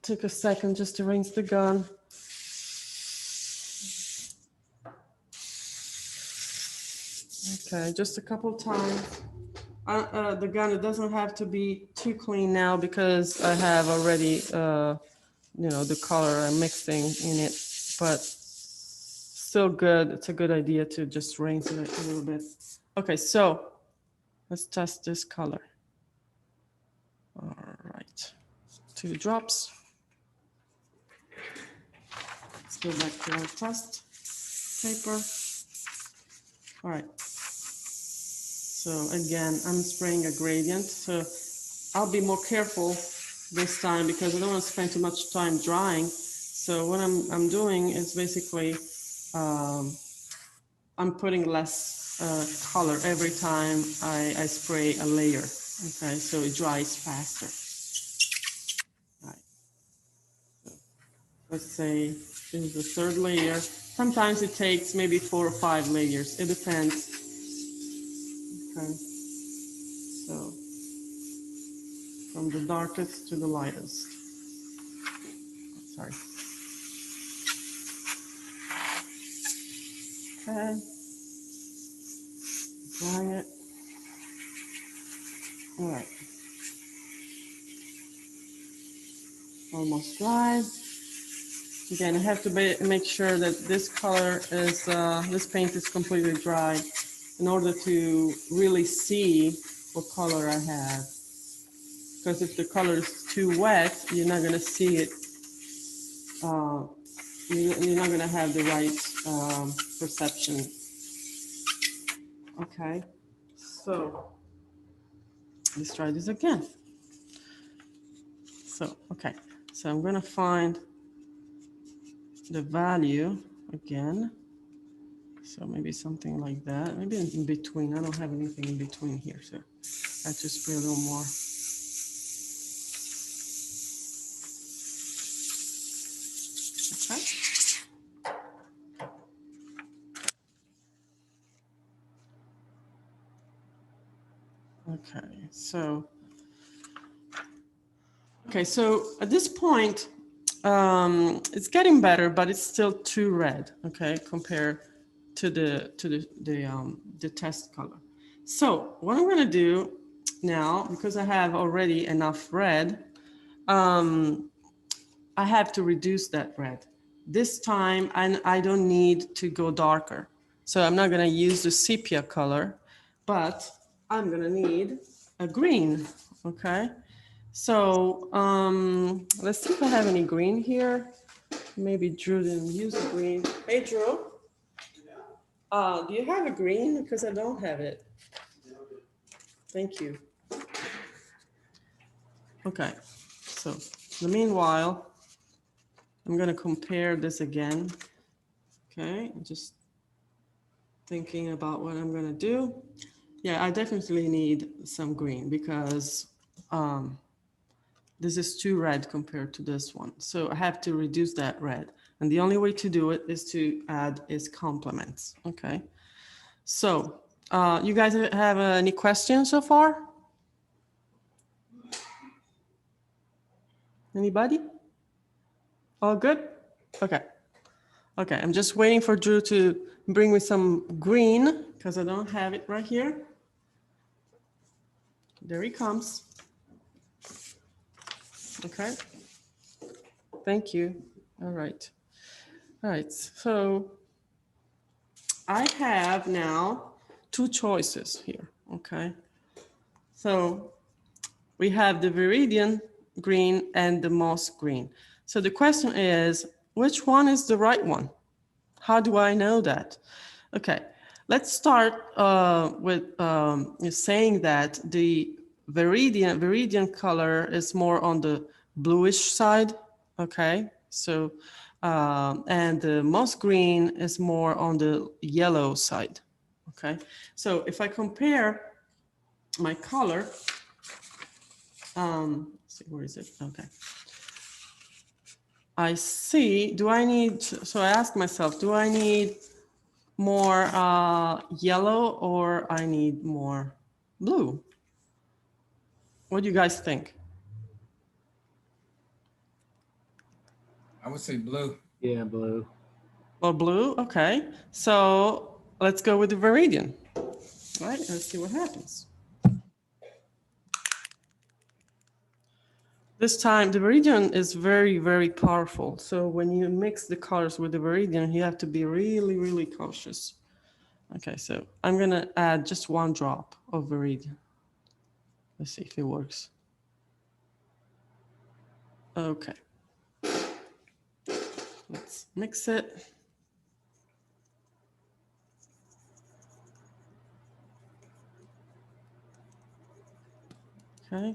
take a second just to rinse the gun. Okay, just a couple times. The gun, it doesn't have to be too clean now because I have already, you know, the color I'm mixing in it, but still good. It's a good idea to just rinse it a little bit. Okay, so let's test this color. All right, 2 drops. Let's go back to our test paper. All right. So again, I'm spraying a gradient. So I'll be more careful this time because I don't want to spend too much time drying. So what I'm doing is basically, I'm putting less color every time I spray a layer. Okay, so it dries faster. All right. So let's say this is the 3rd layer. Sometimes it takes maybe 4 or 5 layers. It depends. Okay. So from the darkest to the lightest. Sorry. Okay. Drying it. All right. Almost dry. Again, I have to make sure that this color is, this paint is completely dry in order to really see what color I have. Because if the color is too wet, you're not going to see it. You're not going to have the right perception. Okay, so let's try this again. So, okay, so I'm going to find the value again. So maybe something like that. Maybe in between. I don't have anything in between here, so I have to spray a little more. Okay, so at this point, it's getting better, but it's still too red. Okay, compared to the test color. So what I'm gonna do now, because I have already enough red, I have to reduce that red. This time, I don't need to go darker. So I'm not gonna use the sepia color, but I'm gonna need a green, okay? So let's see if I have any green here. Maybe Drew didn't use the green. Hey, Drew. Do you have a green? Because I don't have it. Thank you. Okay, so in the meanwhile, I'm gonna compare this again. Okay, just thinking about what I'm gonna do. Yeah, I definitely need some green because this is too red compared to this one. So I have to reduce that red. And the only way to do it is to add complements, okay? So you guys have any questions so far? Anybody? All good? Okay. Okay, I'm just waiting for Drew to bring me some green because I don't have it right here. There he comes. Okay. Thank you. All right. All right, so I have now two choices here, okay? So we have the Viridian green and the moss green. So the question is, which one is the right one? How do I know that? Okay, let's start with saying that the Viridian color is more on the bluish side, okay? So, and the moss green is more on the yellow side, okay? So if I compare my color, let's see, where is it? Okay. I see, do I need, so I ask myself, do I need more yellow or I need more blue? What do you guys think? I would say blue. Yeah, blue. Well, blue, okay. So let's go with the Viridian. All right, let's see what happens. This time, the Viridian is very, very powerful. So when you mix the colors with the Viridian, you have to be really, really cautious. Okay, so I'm gonna add just one drop of Viridian. Let's see if it works. Okay. Let's mix it. Okay.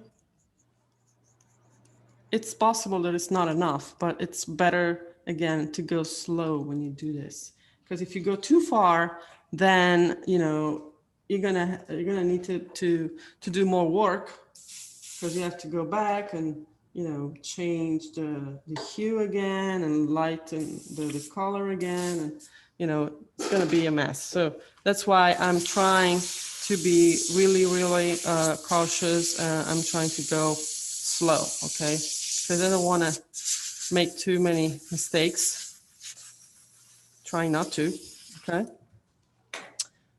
It's possible that it's not enough, but it's better, again, to go slow when you do this. Because if you go too far, then, you know, you're gonna need to do more work because you have to go back and, you know, change the hue again and lighten the color again. And, you know, it's gonna be a mess. So that's why I'm trying to be really, really cautious. I'm trying to go slow, okay? Because I don't want to make too many mistakes. Trying not to, okay?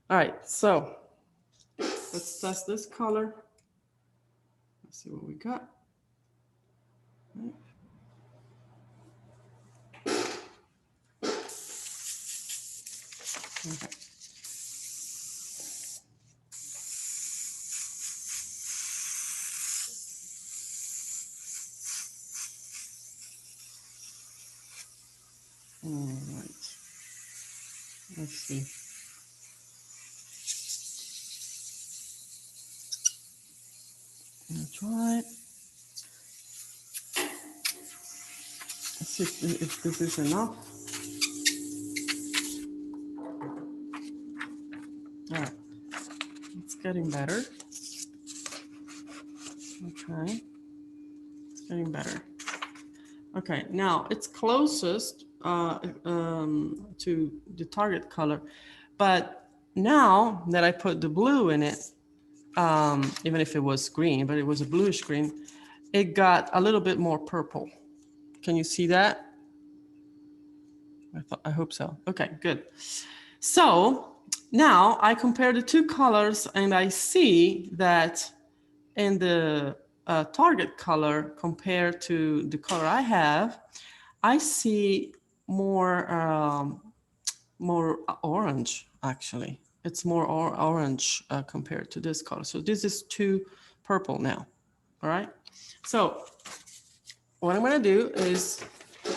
All right, so let's test this color. Let's see what we got. Okay. All right. Let's see. I'm gonna try it. Let's see if this is enough. All right. It's getting better. Okay. It's getting better. Okay, now it's closest to the target color, but now that I put the blue in it, even if it was green, but it was a bluish green, it got a little bit more purple. Can you see that? I hope so. Okay, good. So now I compare the two colors and I see that in the target color compared to the color I have, I see more orange actually. It's more orange compared to this color. So this is too purple now. All right. So what I'm gonna do is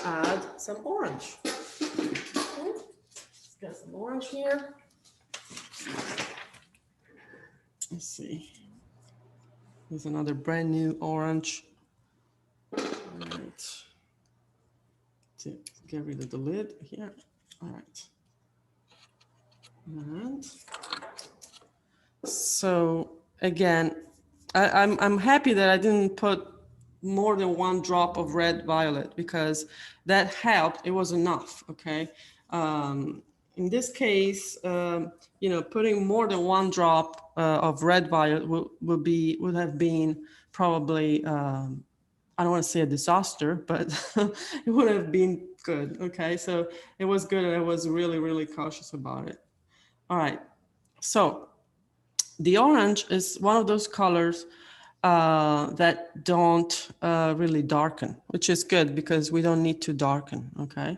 add some orange. Let's get some orange here. Let's see. Here's another brand new orange. All right. To get rid of the lid here. All right. And so again, I'm happy that I didn't put more than one drop of red violet because that helped. It was enough. Okay. In this case, putting more than one drop of red violet would have been probably I don't want to say a disaster, but it would have been good. Okay, so it was good, and I was really, really cautious about it. All right, so the orange is one of those colors that don't really darken, which is good because we don't need to darken. Okay,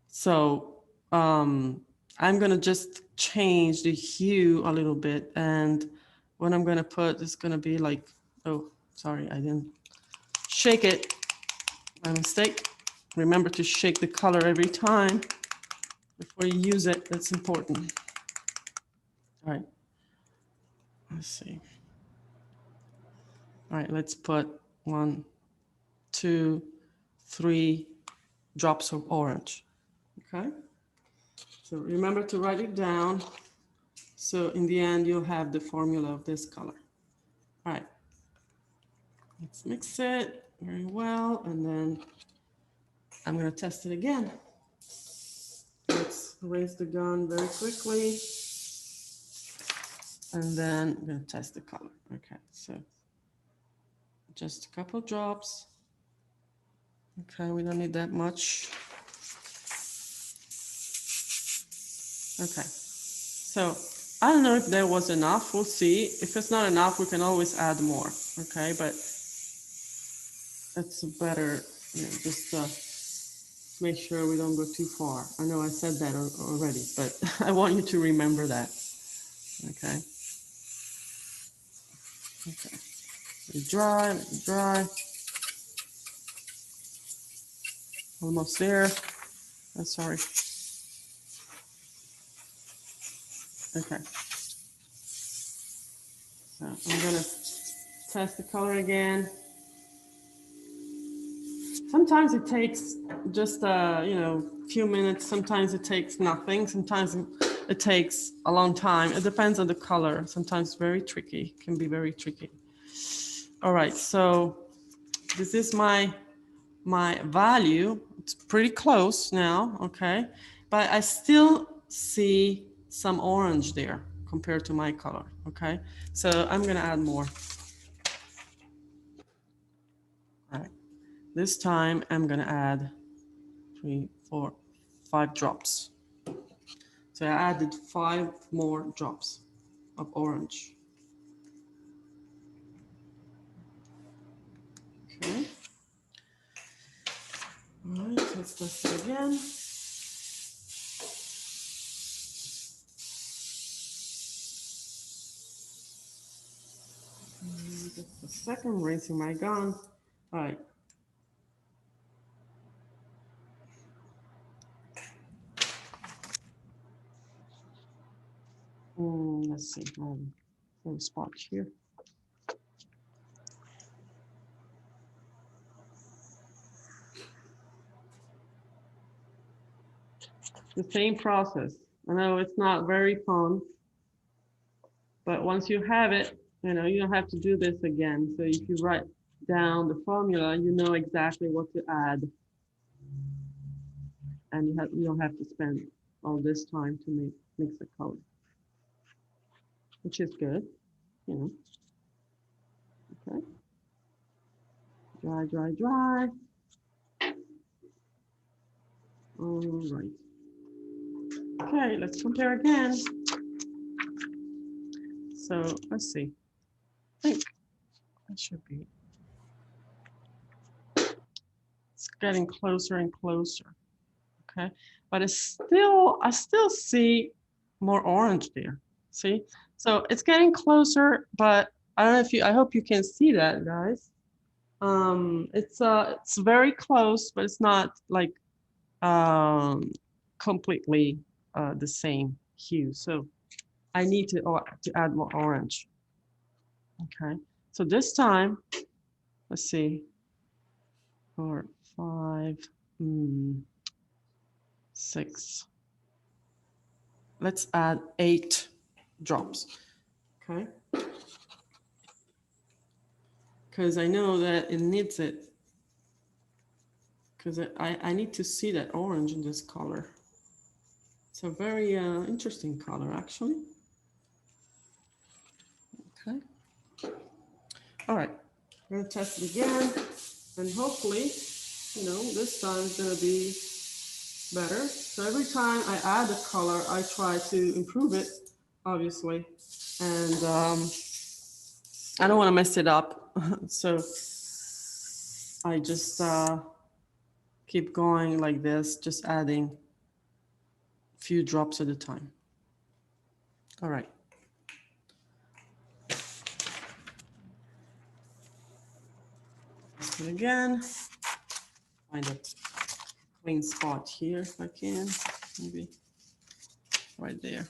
so I'm gonna just change the hue a little bit, and what I'm gonna put is gonna be like, oh, sorry, I didn't shake it. My mistake. Remember to shake the color every time before you use it. That's important. All right. Let's see. All right, let's put 1, 2, 3 drops of orange. Okay. So remember to write it down. So in the end, you'll have the formula of this color. All right. Let's mix it very well. And then I'm going to test it again. Let's raise the gun very quickly. And then I'm going to test the color. Okay, so just a couple drops. Okay, we don't need that much. Okay, so I don't know if that was enough. We'll see. If it's not enough, we can always add more. Okay, but it's better, just make sure we don't go too far. I know I said that already, but I want you to remember that. Okay. Okay. Let it dry. Almost there. Oh, sorry. Okay. So I'm gonna test the color again. Sometimes it takes just few minutes. Sometimes it takes nothing. Sometimes it takes a long time. It depends on the color. Sometimes it's very tricky. It can be very tricky. All right. So this is my value. It's pretty close now. Okay, but I still see some orange there compared to my color. Okay, so I'm gonna add more. All right, this time I'm gonna add 3, 4, 5 drops. So I added 5 more drops of orange. Okay. All right, let's test it again. Just a second, raising my gun. All right. Let's see, little spot here. The same process. I know it's not very fun, but once you have it, you don't have to do this again. So if you write down the formula, you know exactly what to add. And you don't have to spend all this time to mix the color, which is good. you know. Okay. Dry, dry, dry. All right. Okay, let's compare again. So let's see. I think that should be. It's getting closer and closer. Okay, but I still see more orange there. See, so it's getting closer, but I don't know if you, I hope you can see that, guys. It's very close, but it's not like completely the same hue. So I need to add more orange. Okay, so this time, let's see, 4, 5, 6. Let's add 8 drops. Okay. Because I know that it needs it. Because I need to see that orange in this color. It's a very interesting color, actually. Okay. All right. I'm going to test it again. And hopefully, you know, this time it's going to be better. So every time I add a color, I try to improve it, obviously. And I don't want to mess it up. So I just keep going like this, just adding a few drops at a time. All right. Let's do it again. Find a clean spot here if I can. Maybe right there.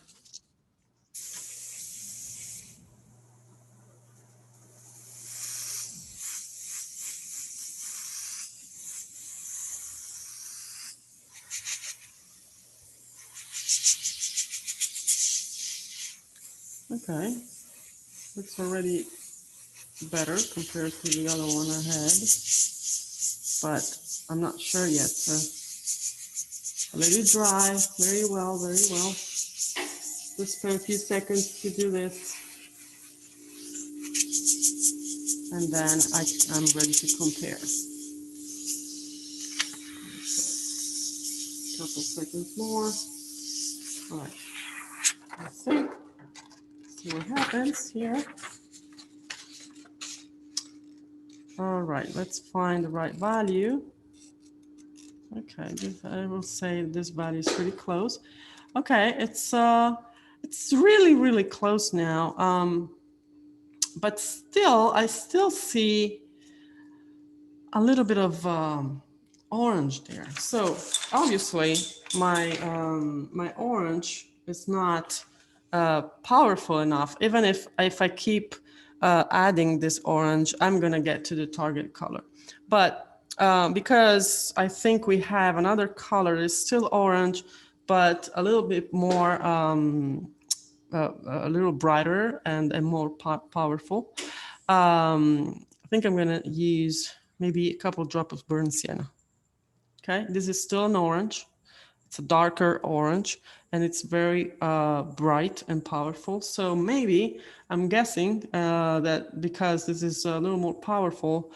Okay. Looks already better compared to the other one I had, but I'm not sure yet. So let it dry very well, very well. Just spend a few seconds to do this. And then I'm ready to compare. Couple seconds more. All right. Let's see what happens here. All right, let's find the right value. Okay, I will say this value is pretty close. Okay, it's really, really close now. But still, I still see a little bit of orange there. So obviously, my orange is not powerful enough. Even if I keep adding this orange, I'm gonna get to the target color. But because I think we have another color, it's still orange, but a little bit more, a little brighter and more powerful. I think I'm gonna use maybe a couple drops of burnt sienna. Okay, this is still an orange. It's a darker orange and it's very bright and powerful. So maybe I'm guessing that because this is a little more powerful,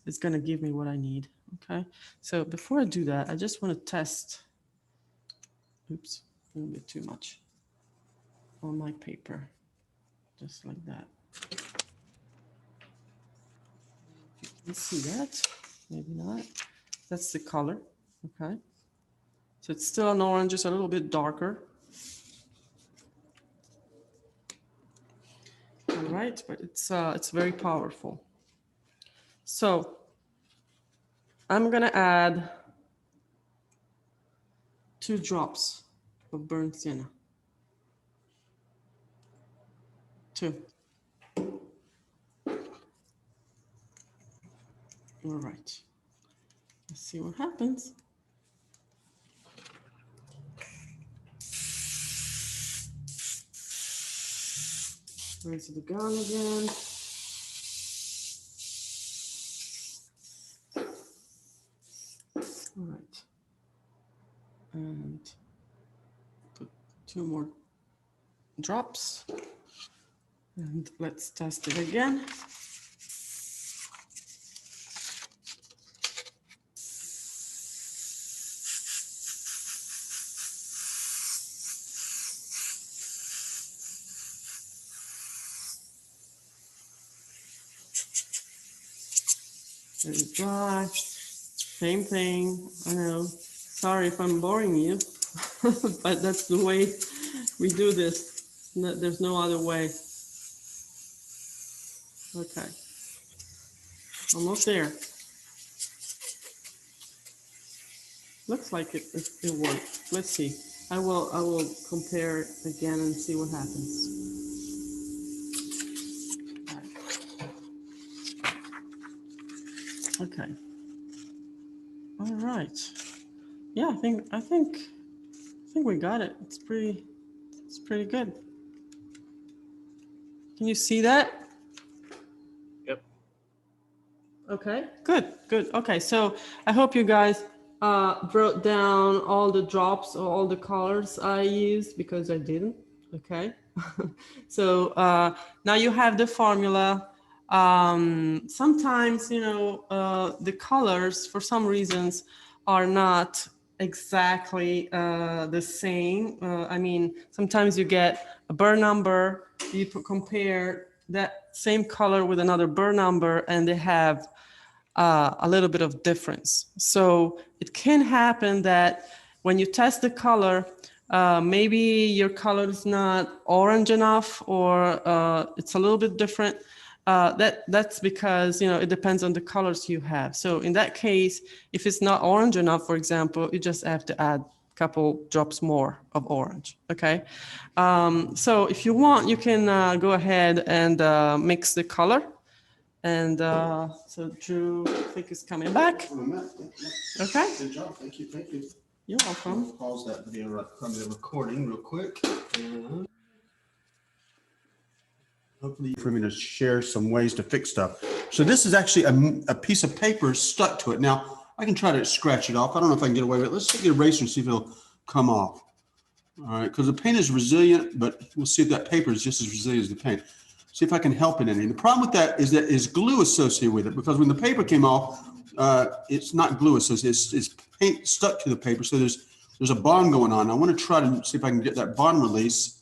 it's gonna give me what I need. Okay, so before I do that, I just want to test. Oops, a little bit too much on my paper, just like that. You see that? Maybe not. That's the color. Okay. So it's still an orange, just a little bit darker. All right, but it's very powerful. So I'm gonna add 2 drops of burnt sienna. 2. All right. Let's see what happens. Raise the gun again. All right. And put 2 more drops. And let's test it again. Very dry. Same thing. I know. Sorry if I'm boring you, but that's the way we do this. There's no other way. Okay. Almost there. Looks like it worked. Let's see. I will compare it again and see what happens. Okay. All right. Yeah, I think we got it. It's pretty good. Can you see that? Yep. Okay, good. Okay, so I hope you guys wrote down all the drops or all the colors I used, because I didn't. Okay. So now you have the formula. Sometimes, the colors for some reasons are not exactly the same. I mean, sometimes you get a burr number, you compare that same color with another burr number, and they have a little bit of difference. So it can happen that when you test the color, maybe your color is not orange enough, or it's a little bit different. That's because, it depends on the colors you have. So in that case, if it's not orange enough, for example, you just have to add a couple drops more of orange. Okay. So if you want, you can go ahead and mix the color. And so Drew, I think, is coming back. Okay. Good job. Thank you. You're welcome. Pause that video from the recording real quick. Hopefully for me to share some ways to fix stuff. So this is actually a piece of paper stuck to it. Now I can try to scratch it off. I don't know if I can get away with it. Let's take the eraser and see if it'll come off. All right, because the paint is resilient, but we'll see if that paper is just as resilient as the paint. See if I can help it any. The problem with that is glue associated with it, because when the paper came off, it's not glue associated, it's paint stuck to the paper. So there's a bond going on. I want to try to see if I can get that bond release.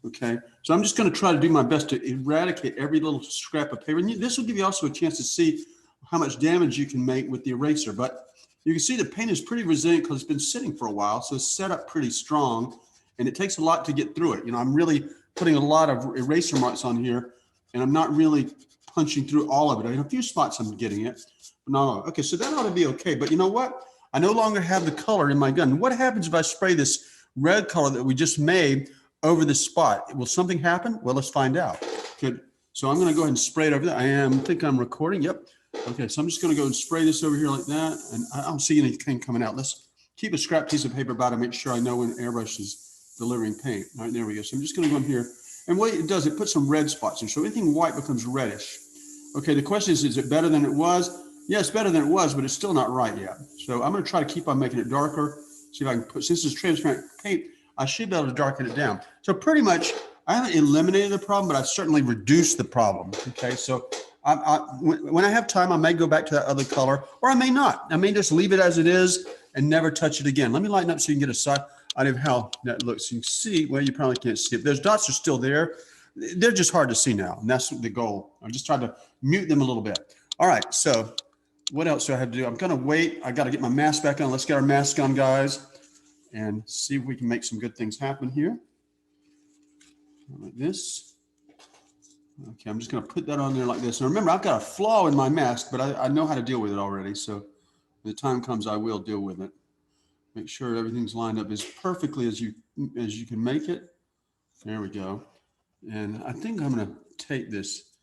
Okay, so I'm just going to try to do my best to eradicate every little scrap of paper. And this will give you also a chance to see how much damage you can make with the eraser. But you can see the paint is pretty resilient because it's been sitting for a while, so it's set up pretty strong, and it takes a lot to get through it. I'm really putting a lot of eraser marks on here, and I'm not really punching through all of it. In a few spots I'm getting it, but not all. Okay, so that ought to be okay. But you know what? I no longer have the color in my gun. What happens if I spray this red color that we just made over the spot? Will something happen? Well, let's find out. Good. So I'm going to go ahead and spray it over there. I think I'm recording. Yep. Okay, so I'm just going to go and spray this over here like that, and I don't see anything coming out. Let's keep a scrap piece of paper about it, make sure I know when airbrush is delivering paint. All right, there we go. So I'm just going to go in here, and what it does, it puts some red spots in. So anything white becomes reddish. Okay, the question is it better than it was? Yeah, it's better than it was, but it's still not right yet. So I'm going to try to keep on making it darker. See if I can put, since it's transparent paint, I should be able to darken it down. So pretty much, I haven't eliminated the problem, but I've certainly reduced the problem. Okay, so when I have time, I may go back to that other color, or I may not. I may just leave it as it is and never touch it again. Let me lighten up so you can get a side idea of how that looks. You can see, well, you probably can't see it. Those dots are still there. They're just hard to see now, and that's the goal. I'm just trying to mute them a little bit. All right, so what else do I have to do? I'm gonna wait. I gotta get my mask back on. Let's get our mask on, guys, and see if we can make some good things happen here. Like this. Okay, I'm just gonna put that on there like this. Now remember, I've got a flaw in my mask, but I know how to deal with it already. So when the time comes, I will deal with it. Make sure everything's lined up as perfectly as you can make it. There we go. And I think I'm gonna tape this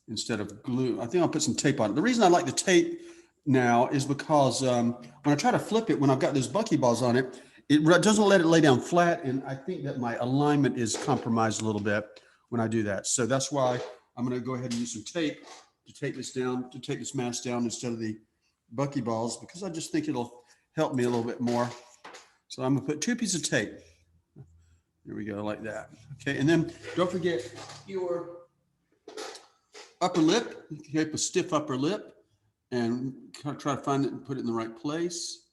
instead of glue. I think I'll put some tape on it. The reason I like the tape now is because when I try to flip it, when I've got those buckyballs on it, it doesn't let it lay down flat. And I think that my alignment is compromised a little bit when I do that. So that's why I'm going to go ahead and use some tape to take this down, to take this mask down instead of the buckyballs, because I just think it'll help me a little bit more. So I'm going to put 2 pieces of tape. There we go, like that. Okay, and then don't forget your upper lip, keep a stiff upper lip, and try to find it and put it in the right place.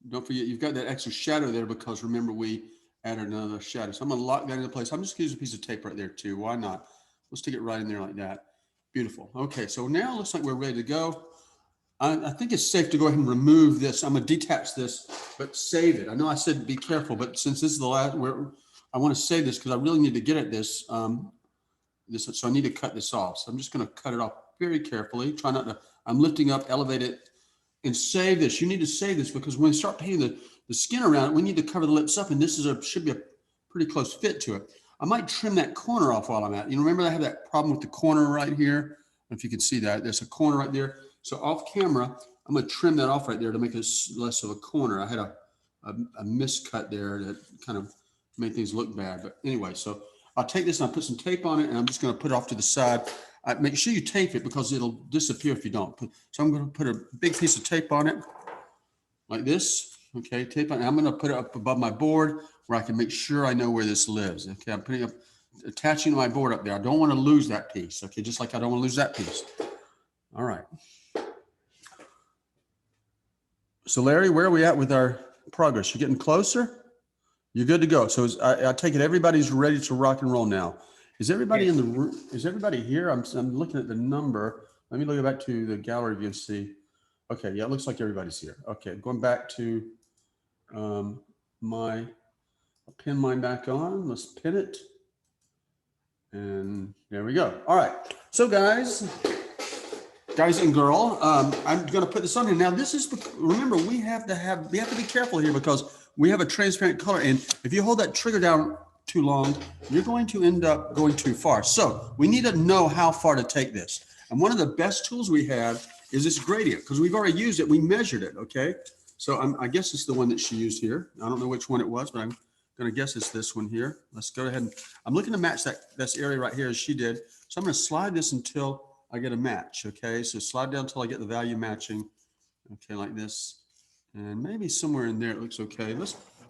Don't forget, you've got that extra shadow there because remember we added another shadow. So I'm gonna lock that into place. I'm just gonna use a piece of tape right there too. Why not? Let's stick it right in there like that. Beautiful. Okay, so now it looks like we're ready to go. I think it's safe to go ahead and remove this. I'm gonna detach this, but save it. I know I said be careful, but since this is the last, I want to save this because I really need to get at this. So I need to cut this off. So I'm just gonna cut it off very carefully. Try not to, I'm lifting up, elevate it, and save this. You need to save this because when we start painting the skin around it, we need to cover the lips up, and this is should be a pretty close fit to it. I might trim that corner off while I'm at it. You remember I have that problem with the corner right here? I don't know if you can see that. There's a corner right there. So off camera, I'm gonna trim that off right there to make it less of a corner. I had a miscut there that kind of made things look bad. But anyway, so I'll take this and I'll put some tape on it, and I'm just gonna put it off to the side. Make sure you tape it because it'll disappear if you don't. So I'm gonna put a big piece of tape on it like this. Okay, tape on it. I'm gonna put it up above my board where I can make sure I know where this lives. Okay, I'm putting up, attaching my board up there. I don't wanna lose that piece. Okay, just like I don't wanna lose that piece. All right. So Larry, where are we at with our progress? You're getting closer? You're good to go. So I take it everybody's ready to rock and roll now. Is everybody in the room? Is everybody here? I'm looking at the number. Let me look back to the gallery view and see. Okay, yeah, it looks like everybody's here. Okay, going back to I'll pin mine back on. Let's pin it. And there we go. All right. So guys and girl, I'm going to put this on here. Now this is, remember, we have to be careful here because we have a transparent color. And if you hold that trigger down too long, you're going to end up going too far. So we need to know how far to take this. And one of the best tools we have is this gradient because we've already used it. We measured it. Okay. So I guess it's the one that she used here. I don't know which one it was, but I'm going to guess it's this one here. Let's go ahead and I'm looking to match this area right here as she did. So I'm going to slide this until I get a match. Okay. So slide down until I get the value matching. Okay. Like this. And maybe somewhere in there, it looks okay.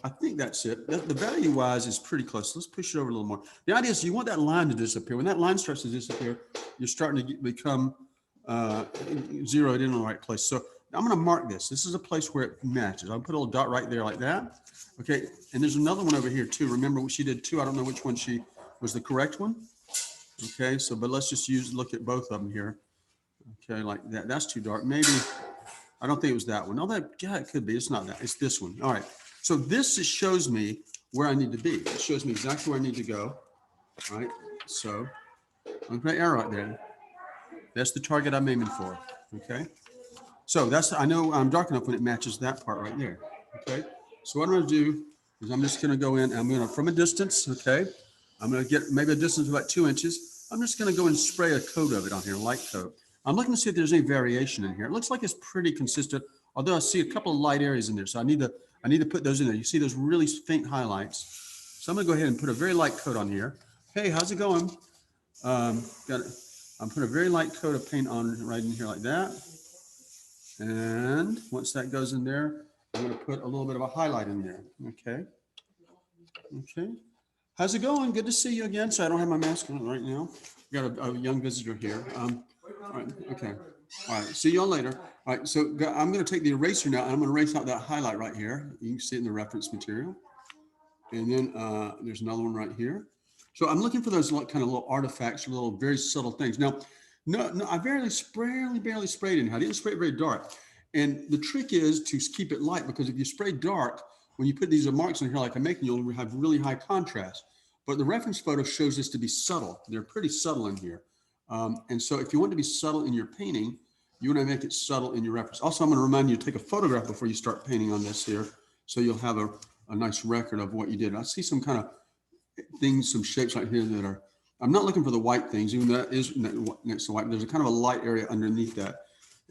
I think that's it. The value wise is pretty close. Let's push it over a little more. The idea is you want that line to disappear. When that line starts to disappear, you're starting to become zeroed in the right place. So I'm going to mark this. This is a place where it matches. I'll put a little dot right there like that. Okay. And there's another one over here too. Remember what she did too. I don't know which one she was the correct one. Okay. So, but let's just look at both of them here. Okay. Like that. That's too dark. Maybe, I don't think it was that one. No, yeah, it could be. It's not that. It's this one. All right. So this just shows me where I need to be. It shows me exactly where I need to go. All right. So I'm going to arrow right there. That's the target I'm aiming for. Okay. So I know I'm dark enough when it matches that part right there. Okay. So what I'm going to do is I'm just going to go in. I'm going to, from a distance. Okay. I'm going to get maybe a distance of about 2 inches. I'm just going to go and spray a coat of it on here, a light coat. I'm looking to see if there's any variation in here. It looks like it's pretty consistent, although I see a couple of light areas in there. So I need to put those in there. You see those really faint highlights. So I'm gonna go ahead and put a very light coat on here. Hey, how's it going? I'm putting a very light coat of paint on right in here like that. And once that goes in there, I'm gonna put a little bit of a highlight in there. Okay. Okay. How's it going? Good to see you again. So I don't have my mask on right now. We got a young visitor here. All right, okay. All right, see y'all later. All right, so I'm going to take the eraser now, and I'm going to erase out that highlight right here. You can see it in the reference material. And then there's another one right here. So I'm looking for those kind of little artifacts, little very subtle things. Now, no, I barely sprayed in here. I didn't spray it very dark. And the trick is to keep it light, because if you spray dark, when you put these marks in here like I'm making, you'll have really high contrast. But the reference photo shows this to be subtle. They're pretty subtle in here. And so if you want to be subtle in your painting, you want to make it subtle in your reference. Also, I'm going to remind you to take a photograph before you start painting on this here, so you'll have a nice record of what you did. I see some kind of things, some shapes right here that are, I'm not looking for the white things, even though that is next to white. There's a kind of a light area underneath that.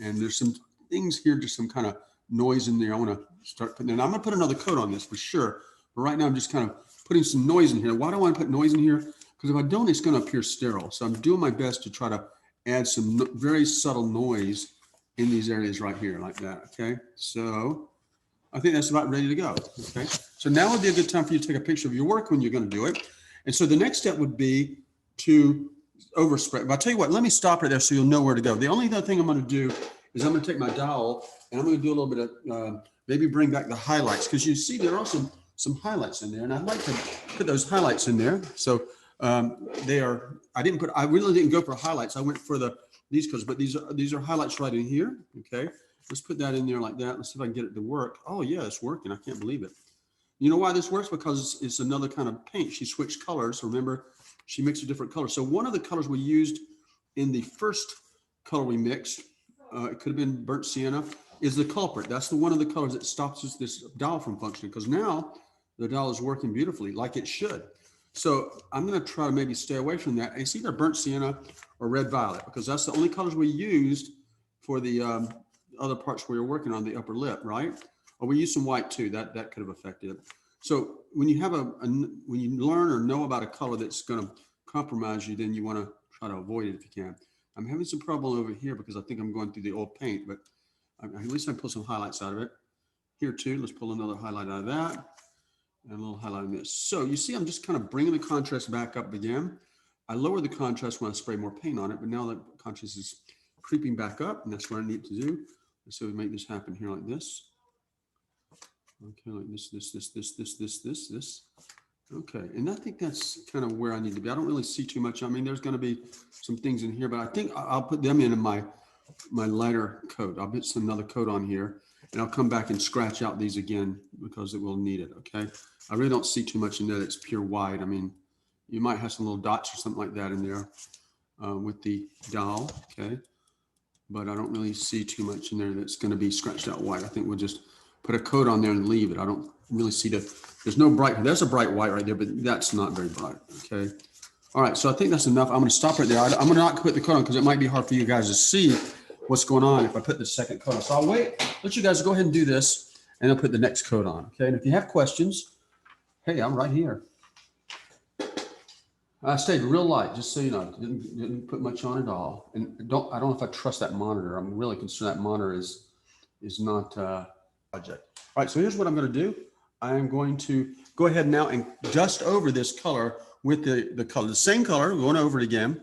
And there's some things here, just some kind of noise in there. I want to start putting in. I'm going to put another coat on this for sure. But right now I'm just kind of putting some noise in here. Why do I want to put noise in here? Because if I don't, it's going to appear sterile. So I'm doing my best to try to add some very subtle noise in these areas right here like that. Okay. So I think that's about ready to go. Okay. So now would be a good time for you to take a picture of your work when you're going to do it. And so the next step would be to overspray. But I'll tell you what, let me stop right there so you'll know where to go. The only other thing I'm going to do is I'm going to take my dowel and I'm going to do a little bit of, maybe bring back the highlights, because you see there are some highlights in there, and I'd like to put those highlights in there. So I really didn't go for highlights. I went for these colors, but these are highlights right in here. Okay. Let's put that in there like that. Let's see if I can get it to work. Oh yeah, it's working. I can't believe it. You know why this works? Because it's another kind of paint. She switched colors. Remember, she mixed a different color. So one of the colors we used in the first color we mixed, it could have been burnt sienna, is the culprit. That's the one of the colors that stops this dial from functioning, because now the dial is working beautifully like it should. So I'm going to try to maybe stay away from that. It's either burnt sienna or red violet, because that's the only colors we used for the other parts we were working on, the upper lip, right? Or we used some white too. That could have affected it. So when you have when you learn or know about a color that's going to compromise you, then you want to try to avoid it if you can. I'm having some trouble over here because I think I'm going through the old paint, but at least I pull some highlights out of it. Here too, let's pull another highlight out of that. And a little highlight on this. So you see, I'm just kind of bringing the contrast back up again. I lower the contrast when I spray more paint on it, but now the contrast is creeping back up, and that's what I need to do. So we make this happen here like this. Okay, like this. Okay, and I think that's kind of where I need to be. I don't really see too much. I mean, there's going to be some things in here, but I think I'll put them in my lighter coat. I'll put another coat on here, and I'll come back and scratch out these again because it will need it. Okay, I really don't see too much in there that's pure white. I mean, you might have some little dots or something like that in there with the dowel. Okay, but I don't really see too much in there that's going to be scratched out white. I think we'll just put a coat on there and leave it. I don't really see there's no bright, there's a bright white right there, but that's not very bright. Okay. All right. So I think that's enough. I'm going to stop right there. I'm going to not put the coat on because it might be hard for you guys to see what's going on if I put the second coat on. So I'll wait, let you guys go ahead and do this, and I'll put the next coat on. Okay. And if you have questions, hey, I'm right here. I stayed real light, just so you know, didn't put much on at all. And I don't know if I trust that monitor. I'm really concerned that monitor is not project. All right, so here's what I'm going to do. I am going to go ahead now and dust over this color with the color, the same color, going over it again.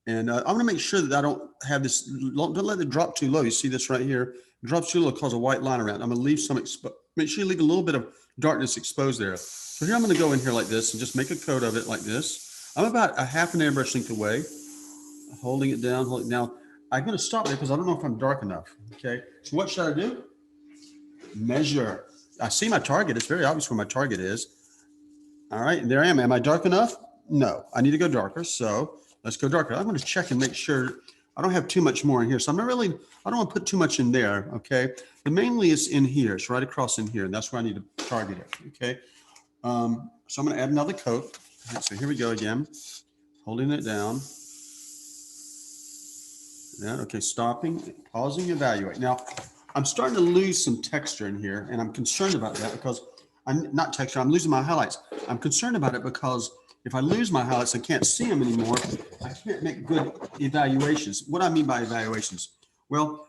And I'm going to make sure that I don't have this, don't let it drop too low. You see this right here? It drops too low, cause a white line around. I'm going to leave some, make sure you leave a little bit of darkness exposed there. So here I'm going to go in here like this and just make a coat of it like this. I'm about a half an airbrush length away, holding it down, Now, I'm going to stop there because I don't know if I'm dark enough. Okay, so what should I do? Measure. I see my target. It's very obvious where my target is. All right, and there I am. Am I dark enough? No, I need to go darker. So let's go darker. I'm going to check and make sure I don't have too much more in here. So I don't want to put too much in there. Okay, but mainly it's in here. It's right across in here, and that's where I need to target it. Okay, so I'm going to add another coat. So here we go again, holding it down. Yeah, okay, stopping, pausing, evaluate. Now, I'm starting to lose some texture in here, and I'm concerned about that because I'm losing my highlights. I'm concerned about it because if I lose my highlights, I can't see them anymore. I can't make good evaluations. What I mean by evaluations? Well,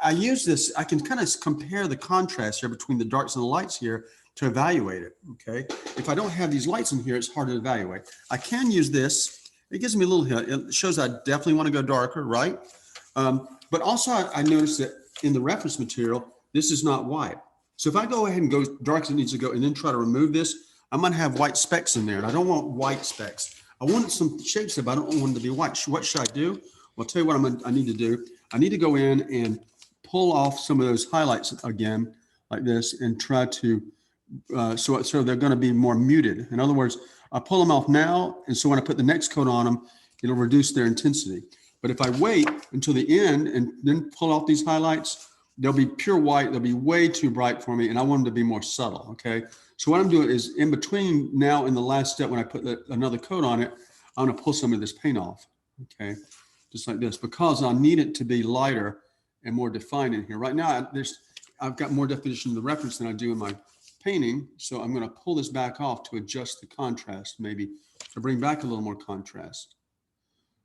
I use this, I can kind of compare the contrast here between the darks and the lights here to evaluate it, okay? If I don't have these lights in here, it's hard to evaluate. I can use this. It gives me a little hint. It shows I definitely want to go darker, right? But also I noticed that in the reference material, this is not white. So if I go ahead and go dark as it needs to go and then try to remove this, I'm going to have white specks in there, and I don't want white specks. I want some shapes, but I don't want them to be white. What should I do? Well, I'll tell you what I need to do. I need to go in and pull off some of those highlights again, like this, and try to, so they're going to be more muted. In other words, I pull them off now, and so when I put the next coat on them, it'll reduce their intensity. But if I wait until the end and then pull off these highlights, they'll be pure white. They'll be way too bright for me, and I want them to be more subtle, okay? So what I'm doing is in between now and the last step when I put another coat on it, I'm going to pull some of this paint off, okay? Just like this, because I need it to be lighter and more defined in here. Right now, I've got more definition in the reference than I do in my painting, so I'm going to pull this back off to adjust the contrast, maybe to bring back a little more contrast.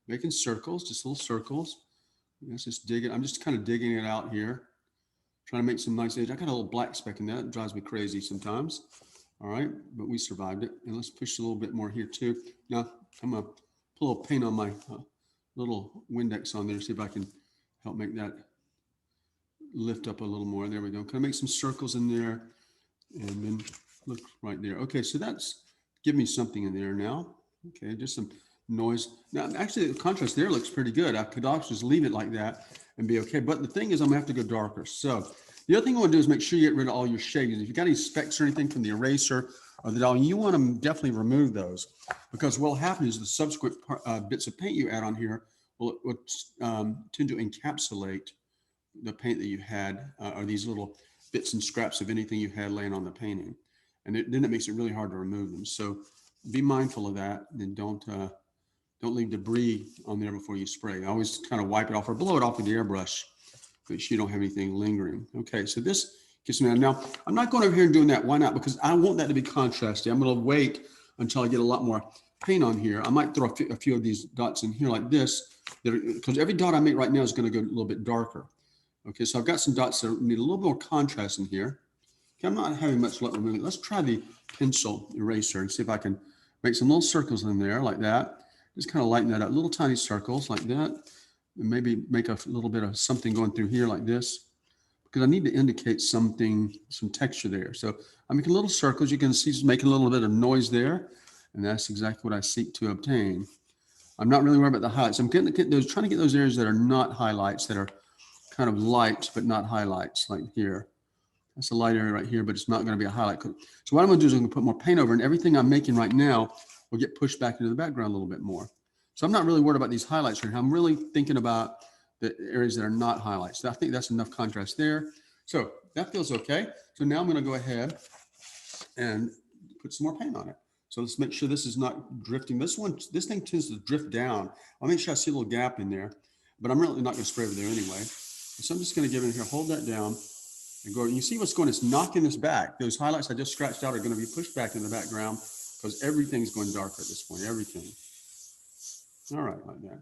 Making circles, just little circles. Let's just dig it. I'm just kind of digging it out here, trying to make some nice edge. I got a little black speck in that. It drives me crazy sometimes. All right, but we survived it. And let's push a little bit more here too. Now I'm gonna put a little paint on my little Windex on there, see if I can help make that lift up a little more. There we go. Kind of make some circles in there and then look right there. Okay, so that's give me something in there now. Okay, just some noise. Now, actually, the contrast there looks pretty good. I could also just leave it like that and be okay. But the thing is, I'm gonna have to go darker. So the other thing I want to do is make sure you get rid of all your shadings. If you got any specks or anything from the eraser or the doll, you want to definitely remove those, because what will happen is the subsequent bits of paint you add on here will tend to encapsulate the paint that you had, or these little bits and scraps of anything you had laying on the painting. And then it makes it really hard to remove them. So be mindful of that, and don't leave debris on there before you spray. Always kind of wipe it off or blow it off with the airbrush, make sure you don't have anything lingering. Okay, so this gets me now. I'm not going over here and doing that. Why not? Because I want that to be contrasty. I'm going to wait until I get a lot more paint on here. I might throw a few of these dots in here like this, because every dot I make right now is going to go a little bit darker. Okay, so I've got some dots that need a little more contrast in here. Okay, I'm not having much luck removing it. Let's try the pencil eraser and see if I can make some little circles in there like that. Just kind of lighten that up, little tiny circles like that. And maybe make a little bit of something going through here like this, because I need to indicate something, some texture there. So I'm making little circles. You can see it's making a little bit of noise there. And that's exactly what I seek to obtain. I'm not really worried about the highlights. I'm trying to get those areas that are not highlights, that are kind of light, but not highlights, like here. That's a light area right here, but it's not going to be a highlight. So what I'm going to do is I'm going to put more paint over, and everything I'm making right now will get pushed back into the background a little bit more. So I'm not really worried about these highlights right now. I'm really thinking about the areas that are not highlights. I think that's enough contrast there. So that feels okay. So now I'm going to go ahead and put some more paint on it. So let's make sure this is not drifting. This thing tends to drift down. I'll make sure I see a little gap in there, but I'm really not going to spray over there anyway. So I'm just going to give it here, hold that down, and go. You see what's going? It's knocking this back. Those highlights I just scratched out are going to be pushed back in the background because everything's going darker at this point. Everything. All right, like that.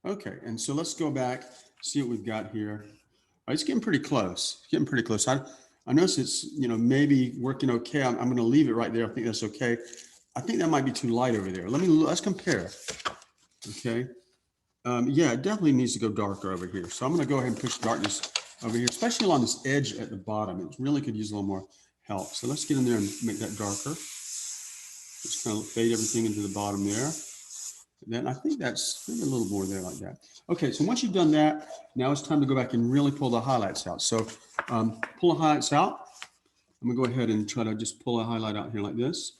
Okay, and so let's go back, see what we've got here. All right, it's getting pretty close. It's getting pretty close. I notice it's maybe working okay. I'm going to leave it right there. I think that's okay. I think that might be too light over there. Let's compare. Okay. Yeah, it definitely needs to go darker over here. So I'm going to go ahead and push darkness over here, especially along this edge at the bottom. It really could use a little more help. So let's get in there and make that darker. Just kind of fade everything into the bottom there. And then I think that's maybe a little more there like that. Okay, so once you've done that, now it's time to go back and really pull the highlights out. So pull the highlights out. I'm going to go ahead and try to just pull a highlight out here like this.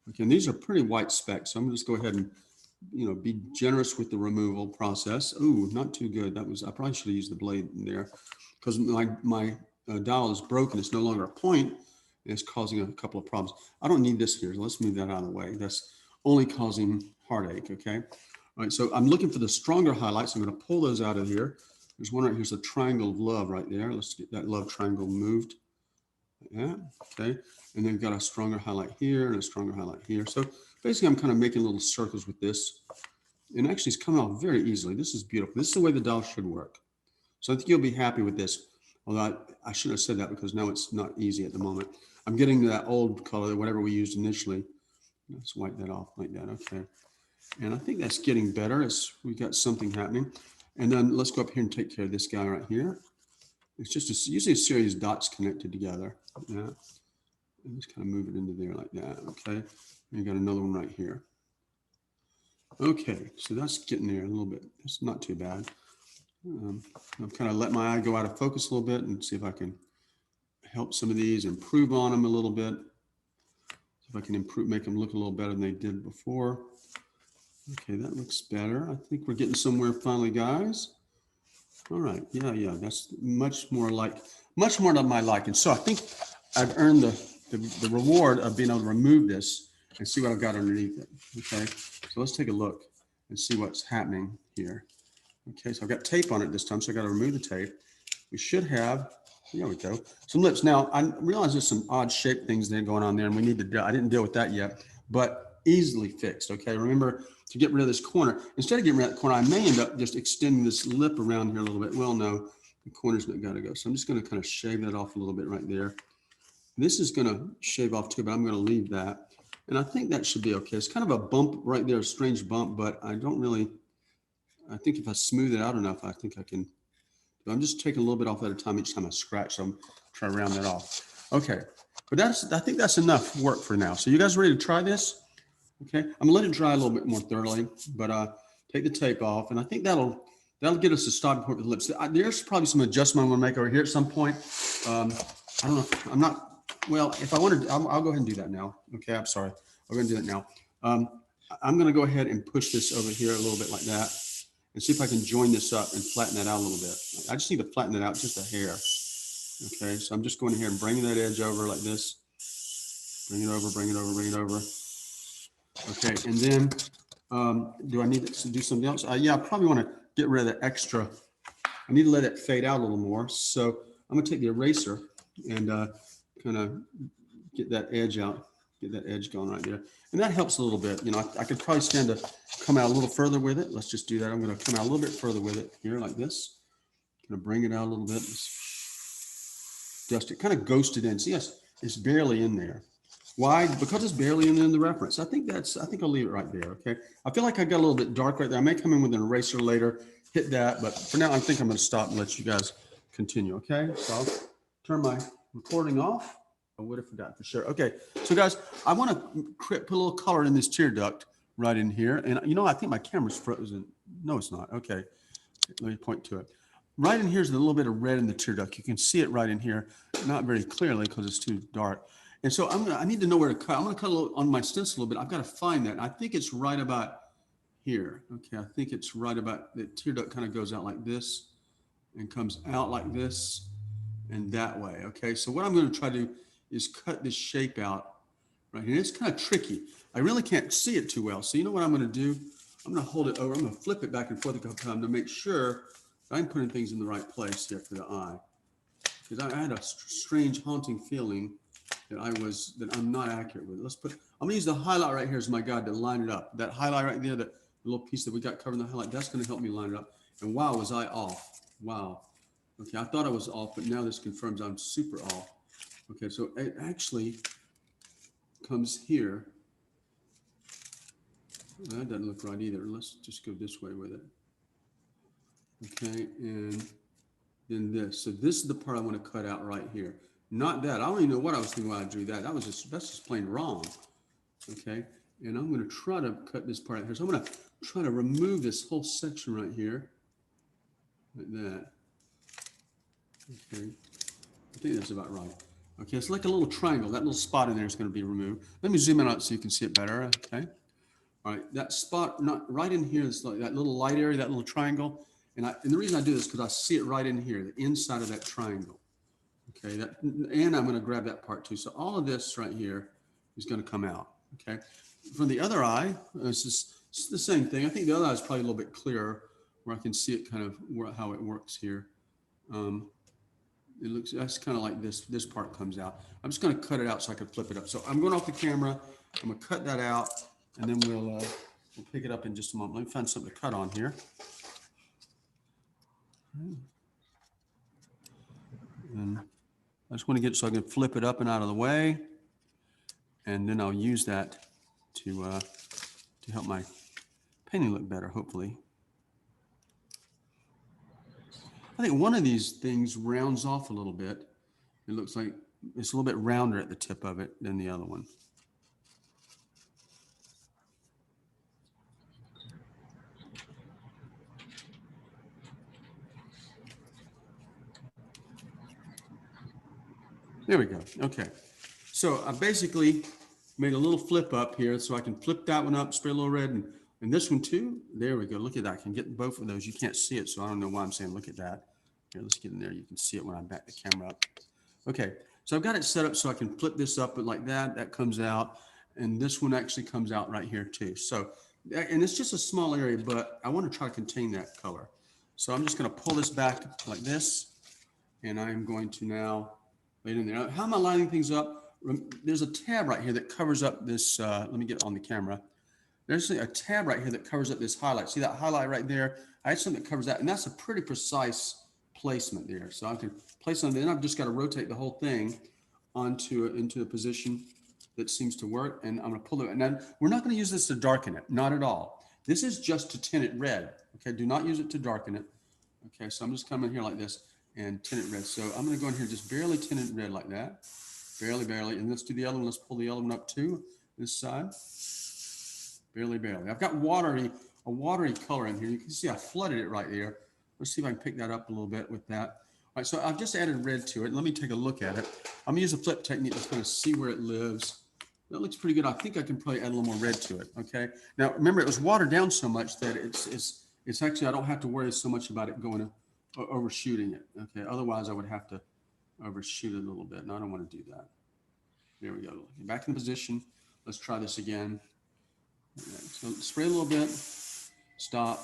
Okay, and these are pretty white specks. So I'm going to just go ahead and be generous with the removal process. Ooh, not too good. I probably should have used the blade in there, because my dowel is broken. It's no longer a point. And it's causing a couple of problems. I don't need this here. So let's move that out of the way. That's only causing heartache. Okay. All right. So I'm looking for the stronger highlights. I'm going to pull those out of here. There's one right here's a triangle of love right there. Let's get that love triangle moved. Yeah. Okay. And then we've got a stronger highlight here and a stronger highlight here. So basically, I'm kind of making little circles with this. And actually, it's coming off very easily. This is beautiful. This is the way the doll should work. So I think you'll be happy with this. Although I shouldn't have said that, because now it's not easy at the moment. I'm getting that old color, whatever we used initially. Let's wipe that off like that. Okay. And I think that's getting better. We got something happening. And then let's go up here and take care of this guy right here. It's just usually a series of dots connected together. Yeah. And just kind of move it into there like that. Okay. And you got another one right here. Okay. So that's getting there a little bit. It's not too bad. I've kind of let my eye go out of focus a little bit and see if I can help some of these, improve on them a little bit. See if I can make them look a little better than they did before. Okay, that looks better. I think we're getting somewhere finally, guys. All right, yeah, that's much more to my liking. So I think I've earned the reward of being able to remove this and see what I've got underneath it. Okay, so let's take a look and see what's happening here. Okay, so I've got tape on it this time, so I got to remove the tape. We should have, there we go, some lips. Now, I realize there's some odd shape things there going on there, and we need to, I didn't deal with that yet, but easily fixed. Okay, remember to get rid of this corner. Instead of getting rid of that corner, I may end up just extending this lip around here a little bit. Well, no, the corner's not got to go. So I'm just going to kind of shave that off a little bit right there. This is going to shave off too, but I'm going to leave that. And I think that should be okay. It's kind of a bump right there, a strange bump, but I don't really, I think if I smooth it out enough, I think I can. I'm just taking a little bit off at a time each time I scratch. So I'm trying to round that off. Okay, but I think that's enough work for now. So you guys ready to try this? Okay, I'm gonna let it dry a little bit more thoroughly, but take the tape off, and I think that'll get us to starting point with the lips. There's probably some adjustment I'm gonna make over here at some point. I don't know. I'm not, well, if I wanted, I'll go ahead and do that now. Okay, I'm sorry. I'm gonna do that now. I'm gonna go ahead and push this over here a little bit like that and see if I can join this up and flatten that out a little bit. I just need to flatten it out just a hair. Okay, so I'm just going here and bringing that edge over like this. Bring it over, bring it over, bring it over. Okay, and then do I need to do something else? Yeah, I probably want to get rid of the extra. I need to let it fade out a little more. So I'm gonna take the eraser and kind of get that edge out, get that edge going right there. And that helps a little bit. You know, I could probably stand to come out a little further with it. Let's just do that. I'm gonna come out a little bit further with it here like this. Gonna bring it out a little bit. Just it kind of ghosted in. See, yes, it's barely in there. Why? Because it's barely in the reference. I think I'll leave it right there. Okay. I feel like I got a little bit dark right there. I may come in with an eraser later, hit that, but for now, I think I'm going to stop and let you guys continue. Okay. So I'll turn my recording off. I would have forgotten for sure. Okay. So guys, I want to put a little color in this tear duct right in here. And you know, I think my camera's frozen. No, it's not. Okay. Let me point to it. Right in here is a little bit of red in the tear duct. You can see it right in here, not very clearly because it's too dark. And so I need to know where to cut. I'm going to cut a little on my stencil a little bit. I've got to find that. I think it's right about here. Okay, I think it's right about, the tear duct kind of goes out like this and comes out like this and that way. Okay, so what I'm going to try to do is cut this shape out right here. It's kind of tricky. I really can't see it too well. So you know what I'm going to do? I'm going to hold it over. I'm going to flip it back and forth a couple times to make sure I'm putting things in the right place here for the eye. Because I had a strange haunting feeling that I'm not accurate with. I'm gonna use the highlight right here as my guide to line it up. That highlight right there, that little piece that we got covered in the highlight, that's gonna help me line it up. And wow, was I off. Wow. Okay, I thought I was off, but now this confirms I'm super off. Okay, so it actually comes here. That doesn't look right either. Let's just go this way with it. Okay, and then this. So this is the part I want to cut out right here. Not that. I don't even know what I was thinking when I drew that. That's just plain wrong. Okay, and I'm going to try to cut this part out here. So I'm going to try to remove this whole section right here, like that. Okay, I think that's about right. Okay, it's like a little triangle. That little spot in there is going to be removed. Let me zoom in on it so you can see it better. Okay, all right, that spot not right in here is like that little light area, that little triangle. And the reason I do this is because I see it right in here, the inside of that triangle. Okay, and I'm going to grab that part too. So all of this right here is going to come out. Okay, from the other eye, it's the same thing. I think the other eye is probably a little bit clearer, where I can see it kind of how it works here. It looks, that's kind of like this. This part comes out. I'm just going to cut it out so I can flip it up. So I'm going off the camera. I'm going to cut that out, and then we'll pick it up in just a moment. Let me find something to cut on here. And I just want to get so I can flip it up and out of the way, and then I'll use that to help my painting look better, hopefully. I think one of these things rounds off a little bit. It looks like it's a little bit rounder at the tip of it than the other one. There we go. Okay. So I basically made a little flip up here so I can flip that one up, spray a little red, and this one too. There we go. Look at that. I can get both of those. You can't see it, so I don't know why I'm saying look at that. Here, let's get in there. You can see it when I back the camera up. Okay. So I've got it set up so I can flip this up like that. That comes out. And this one actually comes out right here too. So, and it's just a small area, but I want to try to contain that color. So I'm just going to pull this back like this. And I'm going to now lay it in there. How am I lining things up? There's a tab right here that covers up this. Let me get it on the camera. There's a tab right here that covers up this highlight. See that highlight right there? I had something that covers that, and that's a pretty precise placement there. So I can place on there, and I've just got to rotate the whole thing into a position that seems to work. And I'm going to pull it. And then we're not going to use this to darken it, not at all. This is just to tint it red. Okay, do not use it to darken it. Okay, so I'm just coming here like this and tint it red. So I'm going to go in here and just barely tint it red like that. Barely, barely. And let's do the other one. Let's pull the other one up too, this side. Barely, barely. I've got a watery color in here. You can see I flooded it right there. Let's see if I can pick that up a little bit with that. All right, so I've just added red to it. Let me take a look at it. I'm gonna use a flip technique to kind of see where it lives. That looks pretty good. I think I can probably add a little more red to it, okay? Now, remember, it was watered down so much that it's actually, I don't have to worry so much about it going overshooting it, okay? Otherwise, I would have to overshoot it a little bit, and I don't want to do that. There we go. Back in position. Let's try this again. So spray a little bit, stop,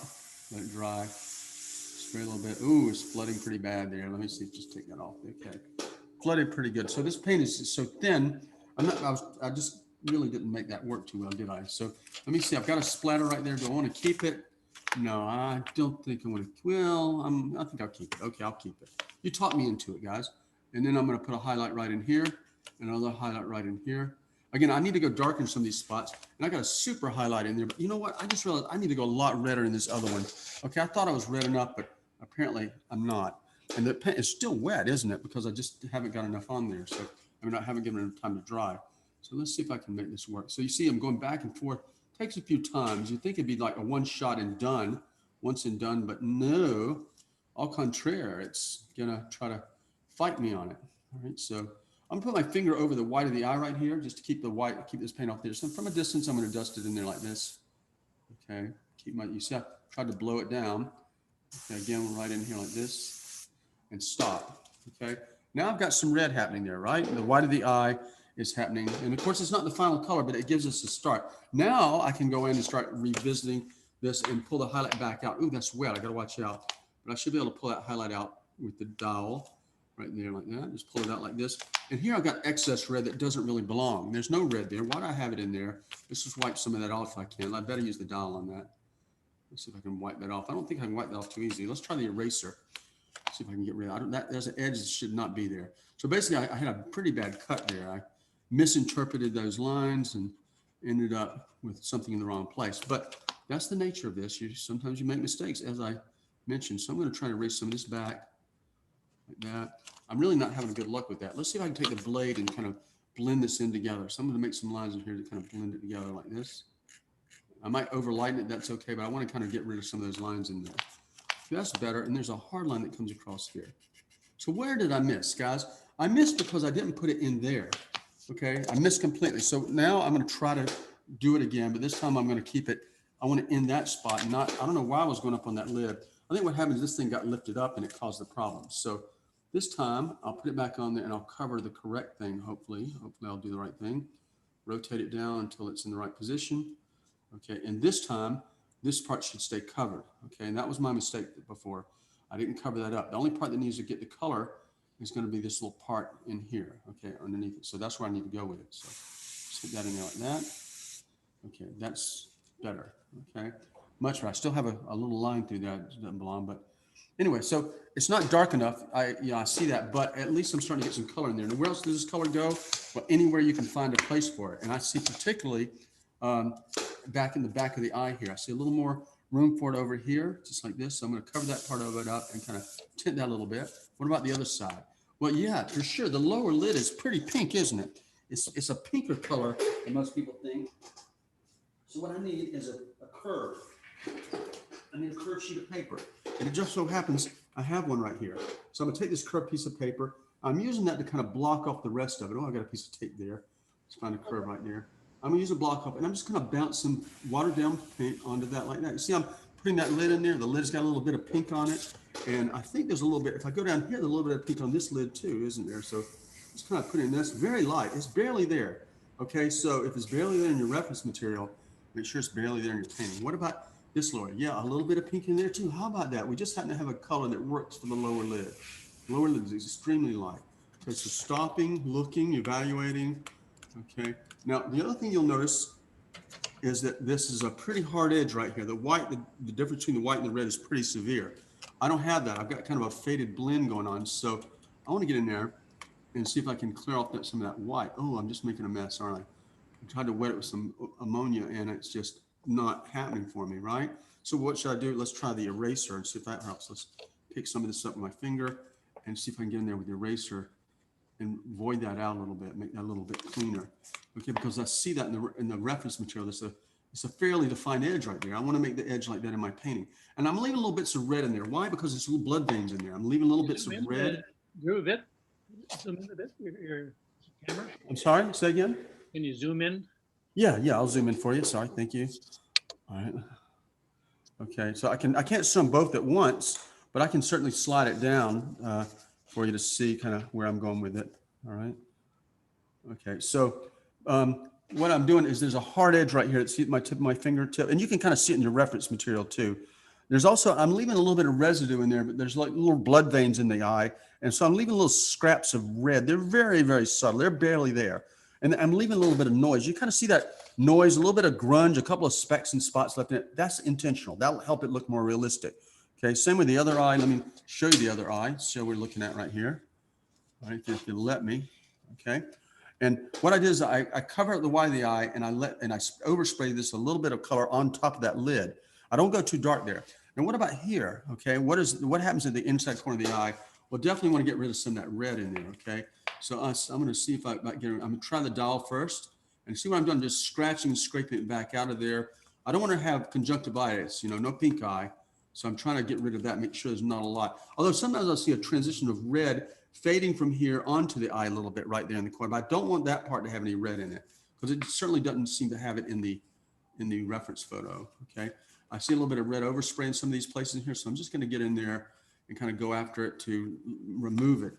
let it dry. Spray a little bit. Ooh, it's flooding pretty bad there. Let me see, just take that off. Okay, flooded pretty good. So this paint is so thin. I just really didn't make that work too well, did I? So let me see. I've got a splatter right there. Do I want to keep it? No, I don't think I want to. Well, I think I'll keep it. Okay, I'll keep it. You taught me into it, guys. And then I'm going to put a highlight right in here, another highlight right in here. Again, I need to go darken some of these spots, and I got a super highlight in there. But you know what? I just realized I need to go a lot redder in this other one. Okay, I thought I was red enough, but apparently I'm not. And the paint is still wet, isn't it? Because I just haven't got enough on there. So I haven't given it enough time to dry. So let's see if I can make this work. So you see I'm going back and forth. Takes a few times. You'd think it'd be like a one shot and done, once and done, but no, au contraire, it's gonna try to fight me on it. All right, so I'm gonna put my finger over the white of the eye right here, just to keep the white, keep this paint off there. So from a distance, I'm gonna dust it in there like this. Okay, you see I tried to blow it down. Okay, again, we're right in here like this, and stop. Okay, now I've got some red happening there, right? The white of the eye is happening. And of course, it's not the final color, but it gives us a start. Now I can go in and start revisiting this and pull the highlight back out. Ooh, that's wet, I gotta watch out. But I should be able to pull that highlight out with the dowel right there like that. Just pull it out like this. And here I've got excess red that doesn't really belong. There's no red there. Why do I have it in there? Let's just wipe some of that off if I can. I better use the dowel on that. Let's see if I can wipe that off. I don't think I can wipe that off too easy. Let's try the eraser. See if I can get rid of that. There's an edge that should not be there. So basically, I had a pretty bad cut there. I misinterpreted those lines and ended up with something in the wrong place. But that's the nature of this. Sometimes you make mistakes, as I mentioned. So I'm going to try to erase some of this back like that. I'm really not having good luck with that. Let's see if I can take the blade and kind of blend this in together. So I'm going to make some lines in here to kind of blend it together like this. I might overlighten it. That's okay, but I want to kind of get rid of some of those lines in there. That's better. And there's a hard line that comes across here. So where did I miss, guys? I missed because I didn't put it in there. Okay, I missed completely. So now I'm going to try to do it again, but this time I'm going to keep it. I want to end that spot. I don't know why I was going up on that lid. I think what happened is this thing got lifted up and it caused the problem. So this time I'll put it back on there and I'll cover the correct thing. Hopefully I'll do the right thing. Rotate it down until it's in the right position. Okay, and this time this part should stay covered. Okay, and that was my mistake before. I didn't cover that up. The only part that needs to get the color is going to be this little part in here, okay, underneath it. So that's where I need to go with it. So stick that in there like that. Okay, that's better, okay. Much better. I still have a little line through that. It doesn't belong, but anyway, so it's not dark enough. I see that, but at least I'm starting to get some color in there. And where else does this color go? Well, anywhere you can find a place for it. And I see particularly back in the back of the eye here. I see a little more room for it over here, just like this. So I'm going to cover that part of it up and kind of tint that a little bit. What about the other side? Well, yeah, for sure. The lower lid is pretty pink, isn't it? It's a pinker color than most people think. So what I need is a curve. I need a curved sheet of paper. And it just so happens I have one right here. So I'm going to take this curved piece of paper. I'm using that to kind of block off the rest of it. Oh, I got a piece of tape there. Let's find a curve right there. I'm going to use a block off, and I'm just going to bounce some watered down paint onto that like that. You see, I'm putting that lid in there. The lid's got a little bit of pink on it. And I think there's a little bit, if I go down here, there's a little bit of pink on this lid too, isn't there? So just kind of putting this very light. It's barely there. Okay, so if it's barely there in your reference material, make sure it's barely there in your painting. What about this lower? Yeah, a little bit of pink in there too. How about that? We just happen to have a color that works for the lower lid. The lower lid is extremely light. Okay, so stopping, looking, evaluating. Okay, now the other thing you'll notice is that this is a pretty hard edge right here. The white, the difference between the white and the red is pretty severe. I don't have that. I've got kind of a faded blend going on. So I want to get in there and see if I can clear off some of that white. Oh, I'm just making a mess, aren't I? I tried to wet it with some ammonia and it's just not happening for me, right? So what should I do? Let's try the eraser and see if that helps. Let's pick some of this up with my finger and see if I can get in there with the eraser and void that out a little bit, make that a little bit cleaner. Okay, because I see that in the reference material. It's a fairly defined edge right there. I want to make the edge like that in my painting. And I'm leaving little bits of red in there. Why? Because there's little blood veins in there. I'm leaving little bits of Zoom in, red. Drew, a bit. Zoom in a bit, your camera. I'm sorry, say again? Can you zoom in? Yeah, I'll zoom in for you. Sorry, thank you. All right. Okay, so I can't zoom both at once, but I can certainly slide it down for you to see kind of where I'm going with it. All right. Okay, so what I'm doing is there's a hard edge right here. It's my tip of my fingertip, and you can kind of see it in your reference material too. There's also, I'm leaving a little bit of residue in there, but there's like little blood veins in the eye. And so I'm leaving little scraps of red. They're very, very subtle. They're barely there. And I'm leaving a little bit of noise. You kind of see that noise, a little bit of grunge, a couple of specks and spots left in it. That's intentional. That'll help it look more realistic. Okay, same with the other eye. Let me show you the other eye. So we're looking at right here. All right, if you let me. Okay. And what I did is I cover up the white of the eye and I overspray this a little bit of color on top of that lid. I don't go too dark there. And what about here? Okay, what happens at the inside corner of the eye? Well, definitely want to get rid of some of that red in there. Okay, so I'm going to see if I might get. I'm going to try the dial first and see what I'm doing. Just scratching and scraping it back out of there. I don't want to have conjunctivitis. No pink eye. So I'm trying to get rid of that. Make sure there's not a lot. Although sometimes I'll see a transition of red fading from here onto the eye a little bit right there in the corner. But I don't want that part to have any red in it because it certainly doesn't seem to have it in the reference photo. Okay. I see a little bit of red overspray in some of these places here. So I'm just going to get in there and kind of go after it to remove it.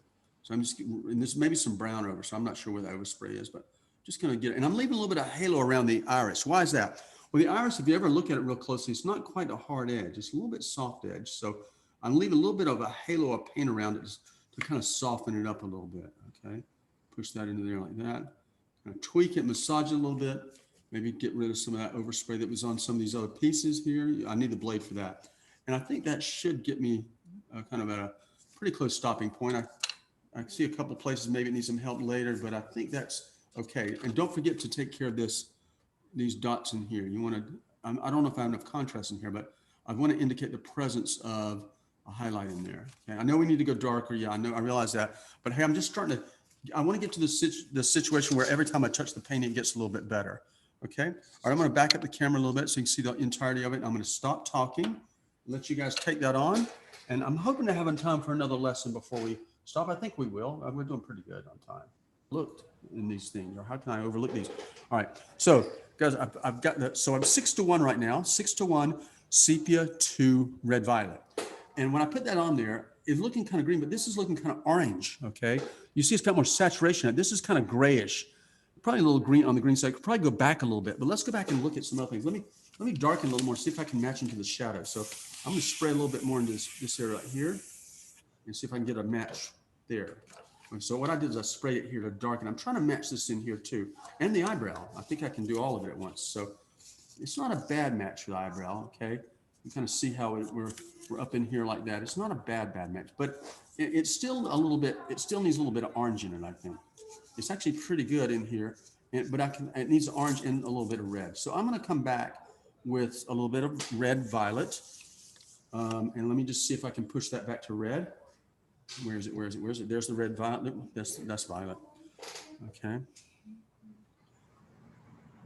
So I'm just, and there's maybe some brown over. So I'm not sure where the overspray is, but just going to get it. And I'm leaving a little bit of halo around the iris. Why is that? Well, the iris, if you ever look at it real closely, it's not quite a hard edge. It's a little bit soft edge. So I'm leaving a little bit of a halo of paint around it to kind of soften it up a little bit. Okay. Push that into there like that. Kind of tweak it, massage it a little bit. Maybe get rid of some of that overspray that was on some of these other pieces here. I need the blade for that. And I think that should get me kind of at a pretty close stopping point. I see a couple places maybe it needs some help later, but I think that's okay. And don't forget to take care of these dots in here. You want to, I don't know if I have enough contrast in here, but I want to indicate the presence of a highlight in there. Okay. I know we need to go darker. Yeah, I realize that. But hey, I'm just starting to, I want to get to the situation where every time I touch the painting, it gets a little bit better. Okay. All right. I'm going to back up the camera a little bit so you can see the entirety of it. I'm going to stop talking, let you guys take that on. And I'm hoping to have time for another lesson before we stop. I think we will. We're doing pretty good on time. Looked in these things, or how can I overlook these? All right. So guys, I've got that. So I'm 6-1 right now, 6-1 sepia to red violet. And when I put that on there, it's looking kind of green, but this is looking kind of orange. Okay. You see it's got more saturation. This is kind of grayish. Probably a little green on the green side. Could probably go back a little bit, but let's go back and look at some other things. Let me darken a little more, see if I can match into the shadow. So I'm going to spray a little bit more into this area right here and see if I can get a match there. And so what I did is I sprayed it here to darken. I'm trying to match this in here too. And the eyebrow. I think I can do all of it at once. So it's not a bad match for the eyebrow. Okay. You kind of see how we're up in here like that. It's not a bad match, but it's still a little bit, it still needs a little bit of orange in it, I think. It's actually pretty good in here, but it needs orange and a little bit of red. So I'm going to come back with a little bit of red violet. And let me just see if I can push that back to red. Where is it? There's the red violet. That's violet. Okay.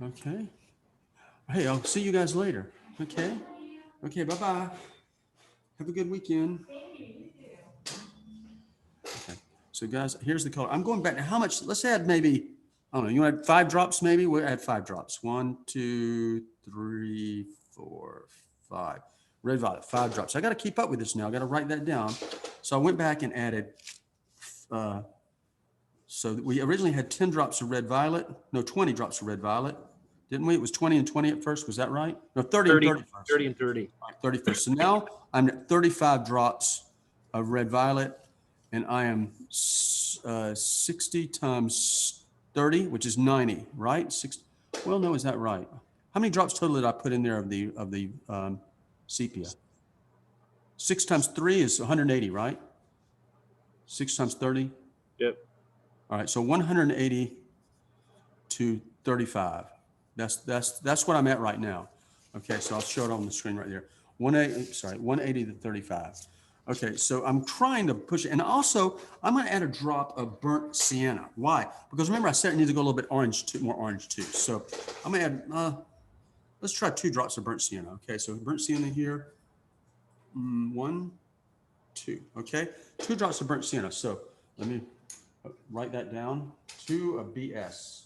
Okay. Hey, I'll see you guys later. Okay. Okay. Bye-bye. Have a good weekend. Okay. So guys, here's the color. I'm going back to how much, let's add maybe, I don't know, you want to add 5 drops maybe? We'll add 5 drops. 1, 2, 3, 4, 5. Red violet, 5 drops. I got to keep up with this now. I got to write that down. So I went back and added, so we originally had 10 drops of red violet. No, 20 drops of red violet. Didn't we? It was 20 and 20 at first. Was that right? No, 30 and 30 first. 30 and 30. 30 first. So now I'm at 35 drops of red violet, and I am 60 times 30, which is 90, right? Well, no, is that right? How many drops total did I put in there of the sepia? 6 times 3 is 180, right? 6 times 30? Yep. All right, so 180 to 35. That's what I'm at right now. Okay, so I'll show it on the screen right there. 180, sorry, 180 to 35. Okay, so I'm trying to push it. And also, I'm going to add a drop of burnt sienna. Why? Because remember, I said it needs to go a little bit orange, too, more orange too. So I'm going to add, let's try 2 drops of burnt sienna. Okay, so burnt sienna here. 1, 2. Okay, 2 drops of burnt sienna. So let me write that down. 2 of BS.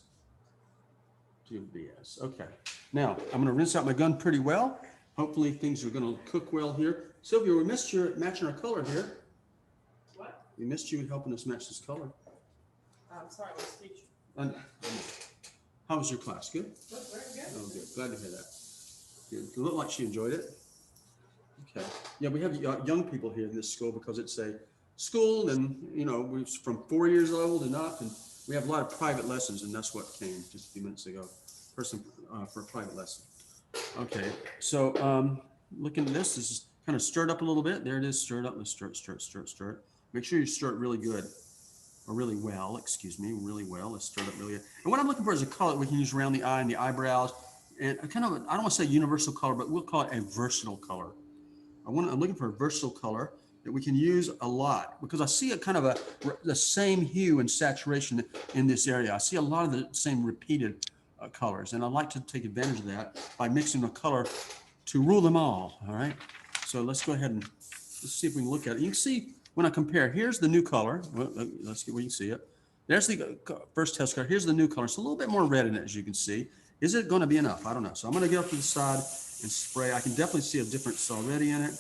2 of BS. Okay. Now I'm going to rinse out my gun pretty well. Hopefully things are going to cook well here. Sylvia, we missed you matching our color here. What? We missed you helping us match this color. I'm sorry, I was teaching. And how was your class? Good? Look, very good. Oh, good. Glad to hear that. Good. It looked like she enjoyed it. Okay. Yeah, we have young people here in this school because it's a school and, you know, we're from 4 years old and up, and we have a lot of private lessons, and that's what came just a few minutes ago. Person for a private lesson. Okay, so looking at this is kind of stirred up a little bit. There it is, stirred up. Let's stir it. Make sure you stir it really good, or really well, excuse me, really well. Let's stir it up really good. And what I'm looking for is a color that we can use around the eye and the eyebrows, and a kind of, I don't want to say universal color, but we'll call it a versatile color. I'm looking for a versatile color that we can use a lot, because I see a kind of the same hue and saturation in this area. I see a lot of the same repeated colors, and I like to take advantage of that by mixing a color to rule them all right? So let's go ahead and let's see if we can look at it. You can see when I compare, here's the new color. Well, let's get where you can see it. There's the first test color. Here's the new color. It's a little bit more red in it, as you can see. Is it going to be enough? I don't know. So I'm going to get up to the side and spray. I can definitely see a difference already in it.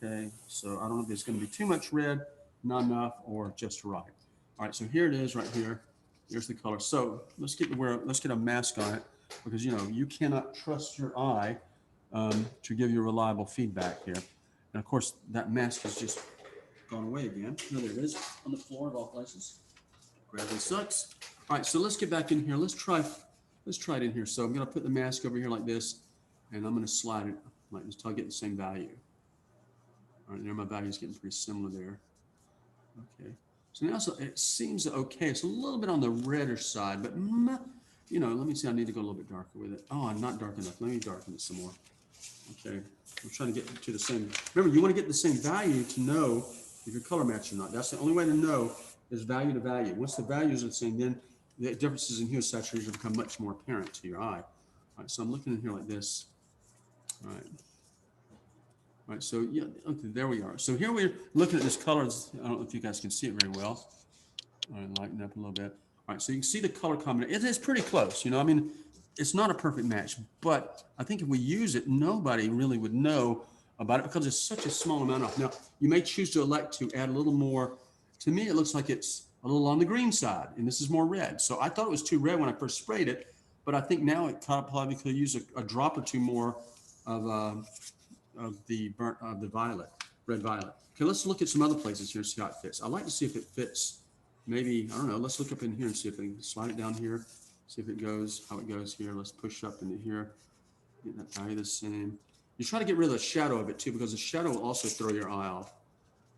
Okay, so I don't know if there's going to be too much red, not enough, or just right. All right, so here it is right here. Here's the color. So let's get a mask on it, because you know you cannot trust your eye to give you reliable feedback here. And of course that mask has just gone away again. No, there it is on the floor of all places. Gravity sucks. All right, so let's get back in here. Let's try it in here. So I'm going to put the mask over here like this, and I'm going to slide it like this until I get the same value. All right, there my value is getting pretty similar there. Okay. So now it seems okay. It's a little bit on the redder side, but you know, let me see. I need to go a little bit darker with it. Oh, I'm not dark enough. Let me darken it some more. Okay. I'm trying to get to the same. Remember, you want to get the same value to know if you're color matched or not. That's the only way to know is value to value. Once the values are the same, then the differences in hue and saturation become much more apparent to your eye. All right. So I'm looking in here like this. All right. All right, so yeah, okay, there we are. So here we're looking at this colors. I don't know if you guys can see it very well. All right, lighten up a little bit. All right, so you can see the color combination. It is pretty close, you know. I mean, it's not a perfect match, but I think if we use it, nobody really would know about it because it's such a small amount of. Now, you may choose to elect to add a little more. To me, it looks like it's a little on the green side, and this is more red. So I thought it was too red when I first sprayed it, but I think now it probably could use a drop or two more of the violet, red violet. Okay, let's look at some other places here and see how it fits. I'd like to see if it fits. Maybe, I don't know, let's look up in here and see if we can slide it down here, see if it goes, how it goes here. Let's push up into here, get that value the same. You try to get rid of the shadow of it too, because the shadow will also throw your eye off.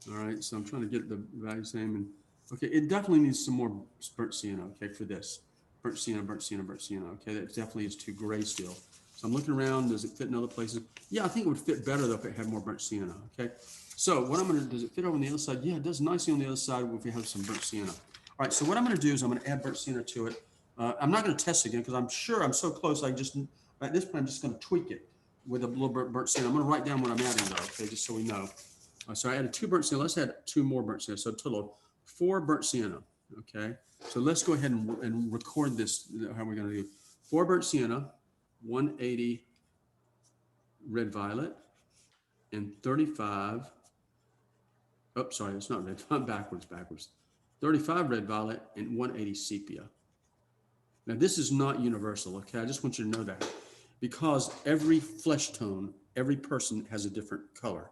All right, so I'm trying to get the value same. And okay, it definitely needs some more burnt sienna, okay, for this. Burnt sienna, okay, that definitely is too gray still. So I'm looking around, does it fit in other places? Yeah, I think it would fit better though if it had more burnt sienna, okay? So what I'm gonna, does it fit over on the other side? Yeah, it does nicely on the other side if we have some burnt sienna. All right, so what I'm gonna do is I'm gonna add burnt sienna to it. I'm not gonna test again because I'm sure I'm so close, at this point I'm just gonna tweak it with a little burnt sienna. I'm gonna write down what I'm adding though, okay, just so we know. So I added 2 burnt sienna, let's add 2 more burnt sienna, so a total of 4 burnt sienna, okay? So let's go ahead and record this, how we're gonna do. 4 burnt sienna, 180 red violet, and 35, oh, sorry, it's not red, I'm backwards. 35 red violet and 180 sepia. Now this is not universal, okay? I just want you to know that, because every flesh tone, every person has a different color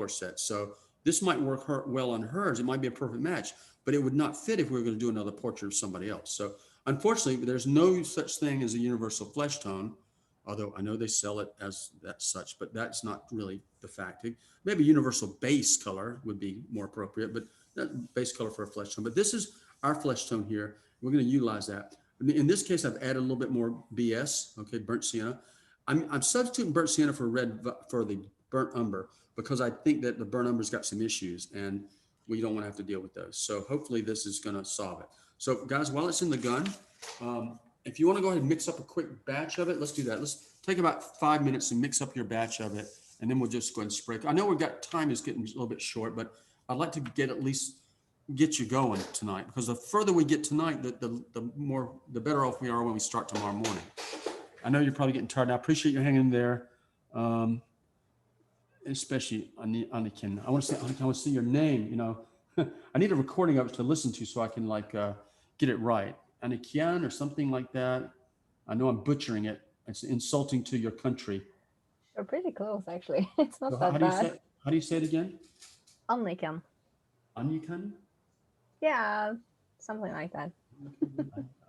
set. So this might work well on hers. It might be a perfect match, but it would not fit if we were going to do another portrait of somebody else. So unfortunately, there's no such thing as a universal flesh tone, although I know they sell it as that such, but that's not really the fact. Maybe universal base color would be more appropriate, but that base color for a flesh tone. But this is our flesh tone here. We're going to utilize that. In this case, I've added a little bit more BS, okay, burnt sienna. I'm substituting burnt sienna for for the burnt umber because I think that the burnt umber's got some issues and we don't want to have to deal with those. So hopefully this is going to solve it. So guys, while it's in the gun, if you want to go ahead and mix up a quick batch of it, let's do that. Let's take about 5 minutes and mix up your batch of it, and then we'll just go ahead and spray. I know we've got time is getting a little bit short, but I'd like to get at least get you going tonight, because the further we get tonight, the better off we are when we start tomorrow morning. I know you're probably getting tired. And I appreciate you hanging in there, especially Anakin. I want to see your name. You know, I need a recording of it to listen to so I can get it right. Anakin or something like that. I know I'm butchering it. It's insulting to your country. You're pretty close, actually. It's not So that bad. how do you say it again? Anniken. Anakin? Yeah, something like that.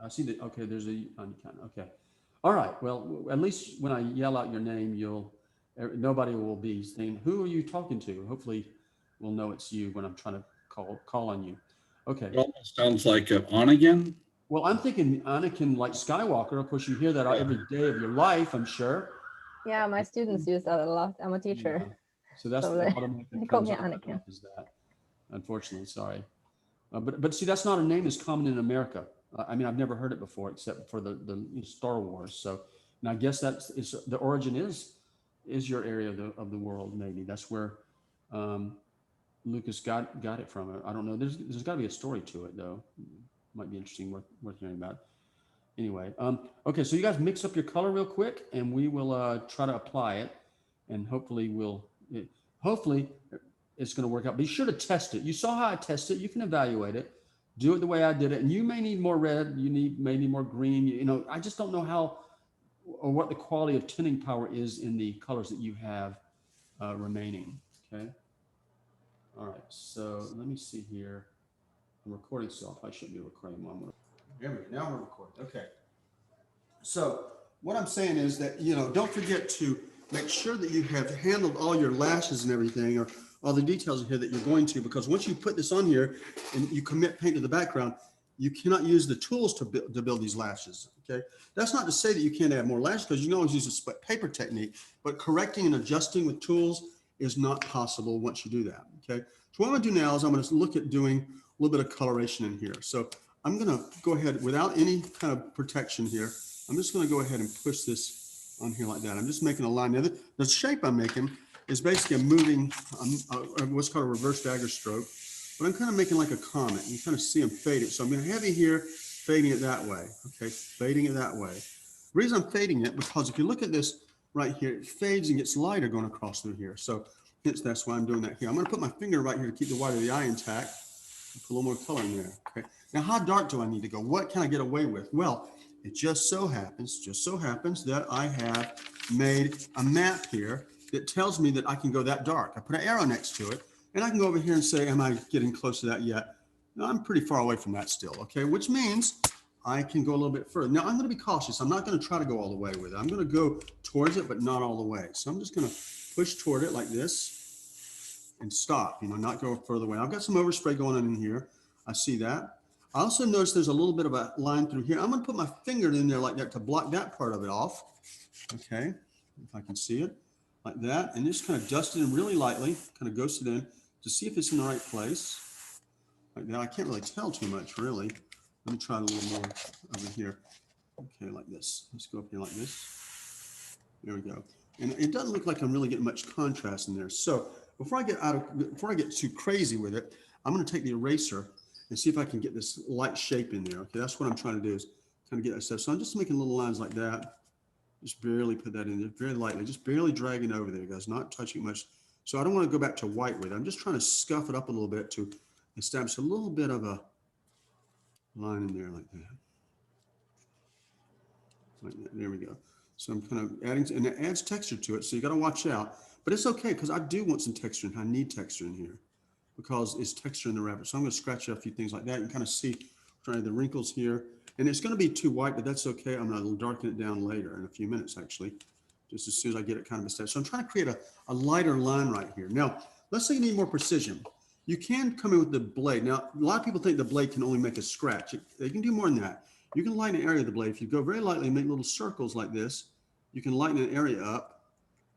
I see that. Okay, there's a Anakin. Okay. All right. Well, at least when I yell out your name, nobody will be saying, "Who are you talking to?" Hopefully, we'll know it's you when I'm trying to call on you. Okay. It almost sounds like on again. Well, I'm thinking Anakin like Skywalker. Of course, you hear that every day of your life, I'm sure. Yeah, my students use that a lot. I'm a teacher. Yeah. So that's So the they automatic call comes me up Anakin. is that. Unfortunately, sorry. But see, that's not a name that's common in America. I mean, I've never heard it before, except for the Star Wars. So, and I guess is the origin is your area of the world. Maybe that's where Lucas got it from. I don't know. There's got to be a story to it, though. Might be interesting, worth hearing about. Anyway, okay. So you guys mix up your color real quick, and we will try to apply it, and hopefully it's going to work out. Be sure to test it. You saw how I tested it. You can evaluate it. Do it the way I did it. And you may need more red. You may need more green. You know, I just don't know how or what the quality of tinting power is in the colors that you have remaining. Okay. All right. So let me see here. I'm recording, so I shouldn't be recording while I'm recording. There we go. Now we're recording. Okay. So what I'm saying is that, don't forget to make sure that you have handled all your lashes and everything, or all the details in here that you're going to, because once you put this on here and you commit paint to the background, you cannot use the tools to build these lashes. Okay. That's not to say that you can't add more lashes, because you can always use a split paper technique, but correcting and adjusting with tools is not possible once you do that. Okay. So what I'm going to do now is I'm going to look at doing a little bit of coloration in here. So I'm going to go ahead without any kind of protection here. I'm just going to go ahead and push this on here like that. I'm just making a line. Now, the shape I'm making is basically a moving, what's called a reverse dagger stroke, but I'm kind of making like a comet. You kind of see them fade it. So I'm going to heavy here, fading it that way. Okay, fading it that way. The reason I'm fading it, because if you look at this right here, it fades and gets lighter going across through here. So hence that's why I'm doing that here. I'm going to put my finger right here to keep the white of the eye intact. Put a little more color in there. Okay. Now, how dark do I need to go? What can I get away with? Well, it just so happens that I have made a map here that tells me that I can go that dark. I put an arrow next to it, and I can go over here and say, am I getting close to that yet? No, I'm pretty far away from that still, okay? Which means I can go a little bit further. Now, I'm gonna be cautious. I'm not gonna try to go all the way with it. I'm gonna go towards it, but not all the way. So I'm just gonna push toward it like this and stop, not go further away. I've got some overspray going on in here. I see that. I also notice there's a little bit of a line through here. I'm gonna put my finger in there like that to block that part of it off. Okay, if I can see it. Like that, and just kind of dust it in really lightly, kind of ghost it in to see if it's in the right place. Like that, I can't really tell too much, really. Let me try a little more over here. Okay, like this. Let's go up here like this. There we go. And it doesn't look like I'm really getting much contrast in there. So before I get too crazy with it, I'm going to take the eraser and see if I can get this light shape in there. Okay, that's what I'm trying to do, is kind of get that stuff. So I'm just making little lines like that. Just barely put that in there, very lightly, just barely dragging over there, guys, not touching much. So I don't want to go back to white with it. I'm just trying to scuff it up a little bit to establish a little bit of a line in there like that. Like that. There we go. So I'm kind of adding, and it adds texture to it, so you got to watch out. But it's okay, because I do want some texture, and I need texture in here because it's texture in the wrapper. So I'm going to scratch out a few things like that. You can kind of see the wrinkles here. And it's going to be too white, but that's okay. I'm going to darken it down later in a few minutes, actually, just as soon as I get it kind of established. So I'm trying to create a lighter line right here. Now, let's say you need more precision. You can come in with the blade. Now, a lot of people think the blade can only make a scratch. They can do more than that. You can line an area of the blade. If you go very lightly and make little circles like this, you can lighten an area up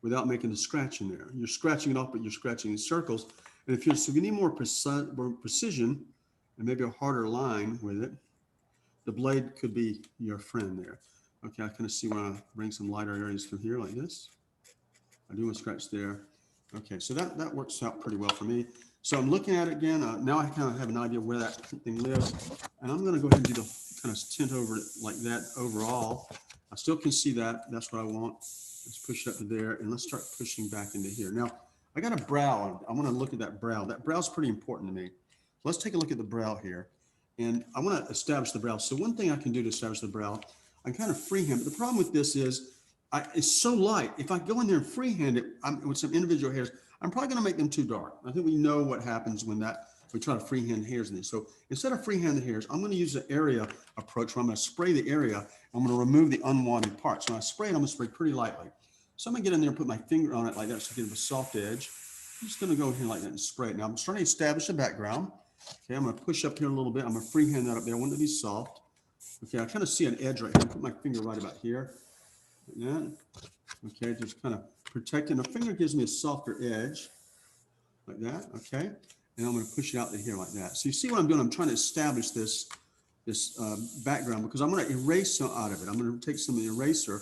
without making the scratch in there. You're scratching it off, but you're scratching in circles. And if you need more precision and maybe a harder line with it, the blade could be your friend there. Okay, I kind of see where I bring some lighter areas through here like this. I do want to scratch there. Okay, so that works out pretty well for me. So I'm looking at it again. Now I kind of have an idea where that thing lives. And I'm going to go ahead and do the kind of tint over it like that overall. I still can see that. That's what I want. Let's push it up to there, and let's start pushing back into here. Now, I got a brow. I want to look at that brow. That brow is pretty important to me. Let's take a look at the brow here. And I want to establish the brow. So one thing I can do to establish the brow, I can kind of freehand. But the problem with this is it's so light. If I go in there and freehand it with some individual hairs, I'm probably going to make them too dark. I think we know what happens when we try to freehand hairs in this. So instead of freehand the hairs, I'm going to use the area approach where I'm going to spray the area. I'm going to remove the unwanted parts. So when I spray it, I'm going to spray pretty lightly. So I'm going to get in there and put my finger on it like that so I get a soft edge. I'm just going to go here like that and spray it. Now I'm starting to establish a background. Okay, I'm going to push up here a little bit. I'm going to freehand that up there. I want it to be soft. Okay, I kind of see an edge right here. Put my finger right about here. Like that. Okay, just kind of protecting. The finger gives me a softer edge. Like that, okay? And I'm going to push it out to here like that. So you see what I'm doing? I'm trying to establish this background because I'm going to erase some out of it. I'm going to take some of the eraser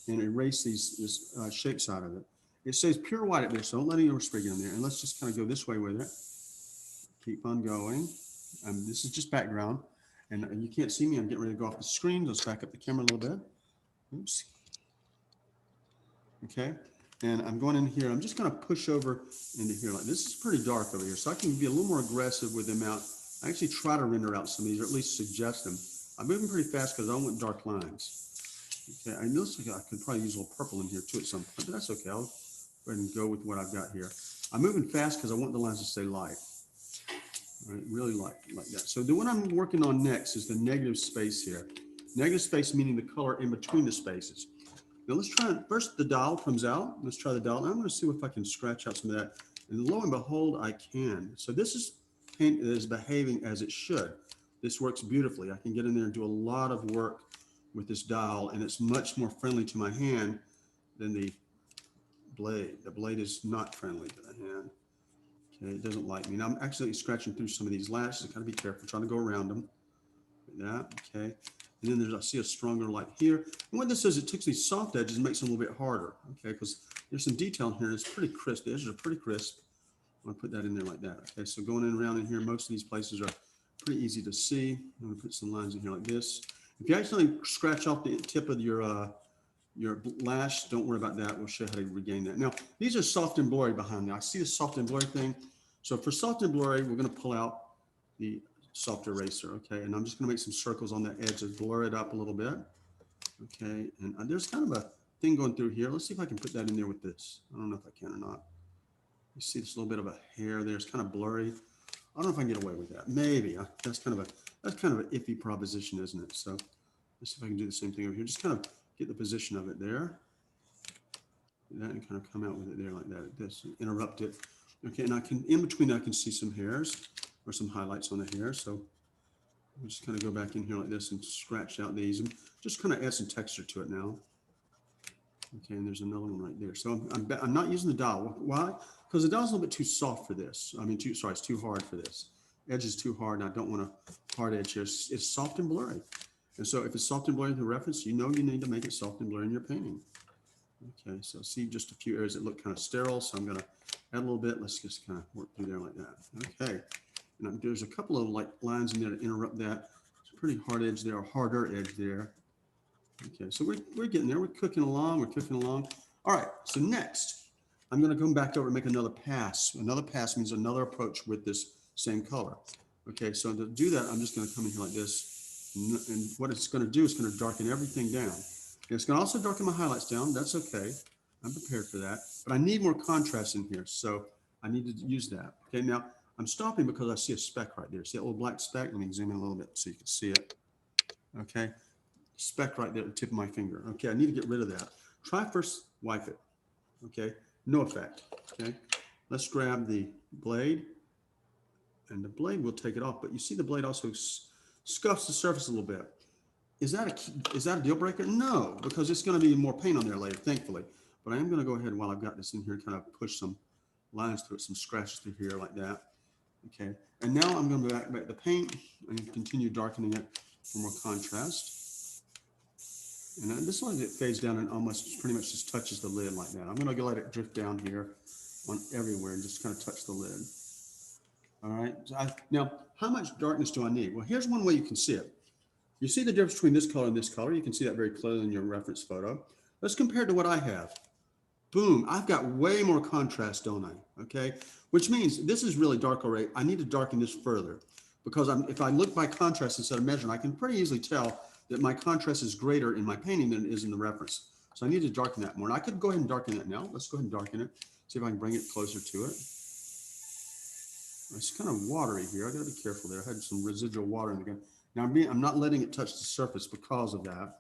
and erase these shapes out of it. It says pure white up there, so don't let any overspray get in there. And let's just kind of go this way with it. Keep on going. This is just background. And you can't see me. I'm getting ready to go off the screen. Let's back up the camera a little bit. Oops. Okay. And I'm going in here. I'm just going to push over into here. Like this is pretty dark over here. So I can be a little more aggressive with the amount. I actually try to render out some of these, or at least suggest them. I'm moving pretty fast because I don't want dark lines. Okay, I know I could probably use a little purple in here too at some point, but that's okay. I'll go ahead and go with what I've got here. I'm moving fast because I want the lines to stay light. All right, really light like that. So the one I'm working on next is the negative space here. Negative space meaning the color in between the spaces. Now let's try it. First, the dial comes out. Let's try the dial. And I'm going to see if I can scratch out some of that. And lo and behold, I can. So this is paint that is behaving as it should. This works beautifully. I can get in there and do a lot of work with this dial, and it's much more friendly to my hand than the blade. The blade is not friendly to the hand. Okay, it doesn't like me. Now I'm actually scratching through some of these lashes. I gotta be careful, trying to go around them. Like that, okay. And then I see a stronger light here. And what this is, it takes these soft edges and makes them a little bit harder, okay, because there's some detail in here. It's pretty crisp. The edges are pretty crisp. I'm gonna put that in there like that. Okay, so going in around in here, most of these places are pretty easy to see. I'm gonna put some lines in here like this. If you accidentally scratch off the tip of your lash, don't worry about that. We'll show you how to regain that. Now, these are soft and blurry behind me. I see the soft and blurry thing. So for soft and blurry, we're gonna pull out the soft eraser, okay? And I'm just gonna make some circles on that edge to blur it up a little bit, okay? And there's kind of a thing going through here. Let's see if I can put that in there with this. I don't know if I can or not. You see this little bit of a hair there. It's kind of blurry. I don't know if I can get away with that. Maybe. That's kind of an iffy proposition, isn't it? So let's see if I can do the same thing over here. Just kind of get the position of it there. Do that and kind of come out with it there like that. This interrupt it. Okay, and I can, in between that, I can see some hairs or some highlights on the hair. So we'll just kind of go back in here like this and scratch out these and just kind of add some texture to it now. Okay, and there's another one right there. So I'm not using the dial. Why? Because the dial's a little bit too soft for this. I mean, it's too hard for this. Edge is too hard, and I don't want a hard edge here. It's soft and blurry. And so if it's soft and blurry in the reference, you know you need to make it soft and blurry in your painting. Okay, so see just a few areas that look kind of sterile. So I'm going to add a little bit. Let's just kind of work through there like that. Okay, and there's a couple of like lines in there to interrupt that. It's a pretty hard edge there, a harder edge there. Okay, so we're getting there. We're cooking along. All right, so next, I'm going to come back over and make another pass. Another pass means another approach with this same color. Okay, so to do that, I'm just going to come in here like this. And what it's going to do is going to darken everything down. And it's going to also darken my highlights down. That's okay. I'm prepared for that. But I need more contrast in here, so I need to use that. Okay, now I'm stopping because I see a speck right there. See that little black speck? Let me zoom in a little bit so you can see it. Okay. Speck right there at the tip of my finger. Okay, I need to get rid of that. Try first, wipe it. Okay, no effect. Okay, let's grab the blade, and the blade will take it off. But you see the blade also scuffs the surface a little bit. is that a deal breaker? No, because it's going to be more paint on there later, thankfully. But I am going to go ahead while I've got this in here, kind of push some lines through it, some scratches through here like that. Okay, and now I'm going to go back the paint and continue darkening it for more contrast. And then this one, it fades down and almost pretty much just touches the lid like that. I'm going to let it drift down here on everywhere and just kind of touch the lid. All right, so now how much darkness do I need? Well, here's one way you can see it. You see the difference between this color and this color. You can see that very clearly in your reference photo. Let's compare to what I have. Boom, I've got way more contrast, don't I? Okay, which means this is really dark already. I need to darken this further because if I look by contrast instead of measuring, I can pretty easily tell that my contrast is greater in my painting than it is in the reference. So I need to darken that more. And I could go ahead and darken it now. Let's go ahead and darken it. See if I can bring it closer to it. It's kind of watery here. I gotta be careful there. I had some residual water in the gun. Now I'm not letting it touch the surface because of that.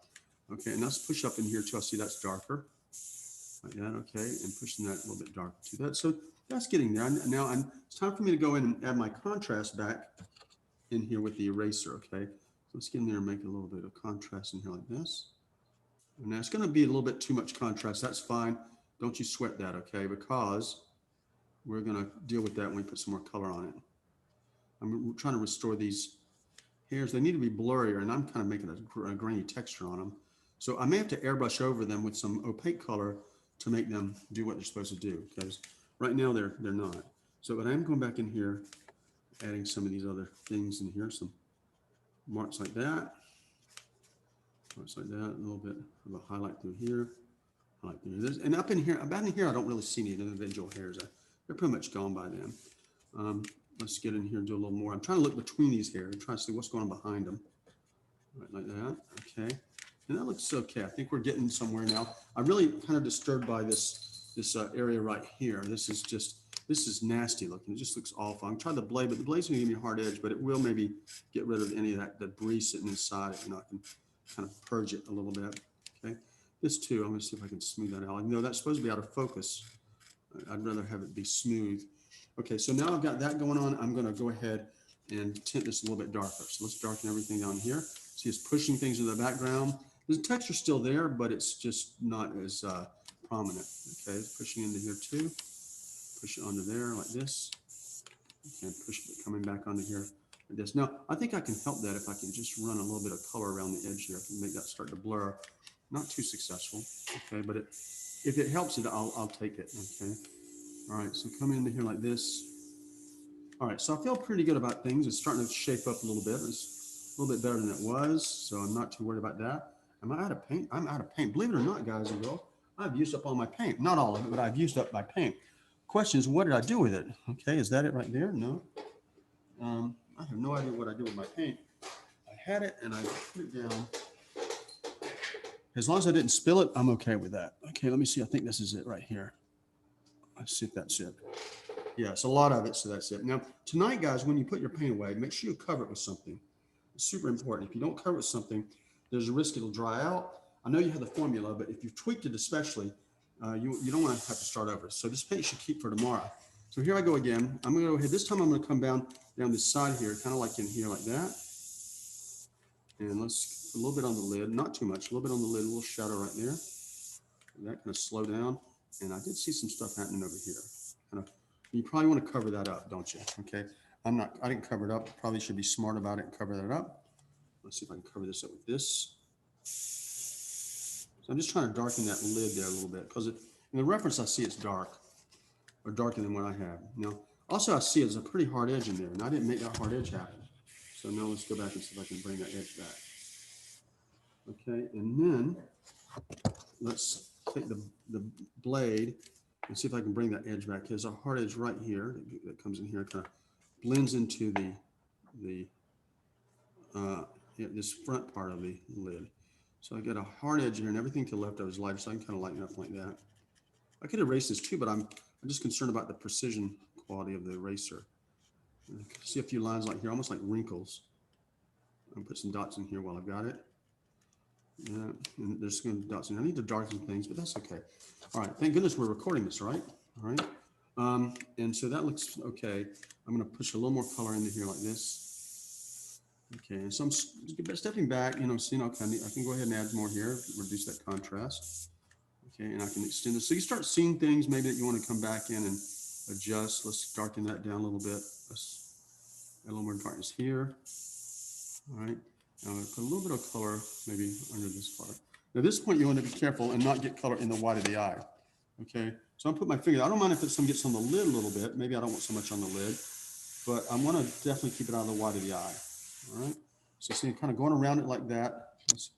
Okay, and let's push up in here too. I see that's darker. Like that, okay, and pushing that a little bit darker too. So that's getting there. Now it's time for me to go in and add my contrast back in here with the eraser, okay? So let's get in there and make a little bit of contrast in here like this. And now it's gonna be a little bit too much contrast. That's fine. Don't you sweat that, okay? Because we're gonna deal with that when we put some more color on it. I'm trying to restore these hairs. They need to be blurrier, and I'm kind of making a grainy texture on them. So I may have to airbrush over them with some opaque color to make them do what they're supposed to do, because right now they're not. So, but I am going back in here, adding some of these other things in here, some marks like that, a little bit of a highlight through here, highlight through this, and up in here, about in here, I don't really see any individual hairs. They're pretty much gone by then. Let's get in here and do a little more. I'm trying to look between these hairs and try to see what's going on behind them. Right, like that, okay. And that looks okay. I think we're getting somewhere now. I'm really kind of disturbed by this area right here. This is nasty looking. It just looks awful. I'm trying to blade, but the blade's gonna give me a hard edge, but it will maybe get rid of any of that debris sitting inside it. You know, I can kind of purge it a little bit, okay. This too, I'm gonna see if I can smooth that out. I know that's supposed to be out of focus. I'd rather have it be smooth. Okay, so now I've got that going on. I'm gonna go ahead and tint this a little bit darker. So let's darken everything down here. See, it's pushing things in the background. The texture's still there, but it's just not as prominent. Okay, it's pushing into here too. Push it onto there like this. And push it coming back onto here like this. Now, I think I can help that if I can just run a little bit of color around the edge here. I can make that start to blur. Not too successful, okay, but if it helps it, I'll take it, okay. All right, so come into here like this. All right, so I feel pretty good about things. It's starting to shape up a little bit. It's a little bit better than it was, so I'm not too worried about that. Am I out of paint? I'm out of paint. Believe it or not, guys and girls, I've used up all my paint. Not all of it, but I've used up my paint. Question is, what did I do with it? Okay, is that it right there? No. I have no idea what I did with my paint. I had it and I put it down. As long as I didn't spill it, I'm okay with that. Okay, let me see. I think this is it right here. Let's see if that's it. Yeah, it's a lot of it, so that's it. Now, tonight, guys, when you put your paint away, make sure you cover it with something. It's super important. If you don't cover it with something, there's a risk it'll dry out. I know you have the formula, but if you've tweaked it especially, you don't want to have to start over. So this paint should keep for tomorrow. So here I go again. I'm going to go ahead. This time I'm going to come down this side here, kind of like in here like that. And let's a little bit on the lid, not too much, a little bit on the lid, a little shadow right there. And that kind of slow down. And I did see some stuff happening over here. Kind of, you probably want to cover that up, don't you? Okay. I didn't cover it up. Probably should be smart about it and cover that up. Let's see if I can cover this up with this. So I'm just trying to darken that lid there a little bit because in the reference I see it's dark or darker than what I have. Now, also I see there's a pretty hard edge in there and I didn't make that hard edge happen. So now let's go back and see if I can bring that edge back. Okay, and then let's take the blade and see if I can bring that edge back. There's a hard edge right here that comes in here, kind of blends into this front part of the lid. So I get a hard edge here and everything to the left of is lighter, so I can kind of lighten up like that. I could erase this too, but I'm just concerned about the precision quality of the eraser. I see a few lines like here, almost like wrinkles. I'll put some dots in here while I've got it. Yeah, and there's going to be dots in here. I need to darken things, but that's okay. All right, thank goodness we're recording this, right? All right. And so that looks okay. I'm going to push a little more color into here like this. Okay, and so I'm stepping back, you know, seeing, okay, I can go ahead and add more here, reduce that contrast. Okay, and I can extend this. So you start seeing things maybe that you want to come back in and adjust. Let's darken that down a little bit. Let's add a little more darkness here. All right, now I'm gonna put a little bit of color maybe under this part. Now, at this point, you want to be careful and not get color in the white of the eye. Okay, so I'm putting my finger. I don't mind if some gets on the lid a little bit. Maybe I don't want so much on the lid, but I want to definitely keep it out of the white of the eye. All right, so see, kind of going around it like that. Let's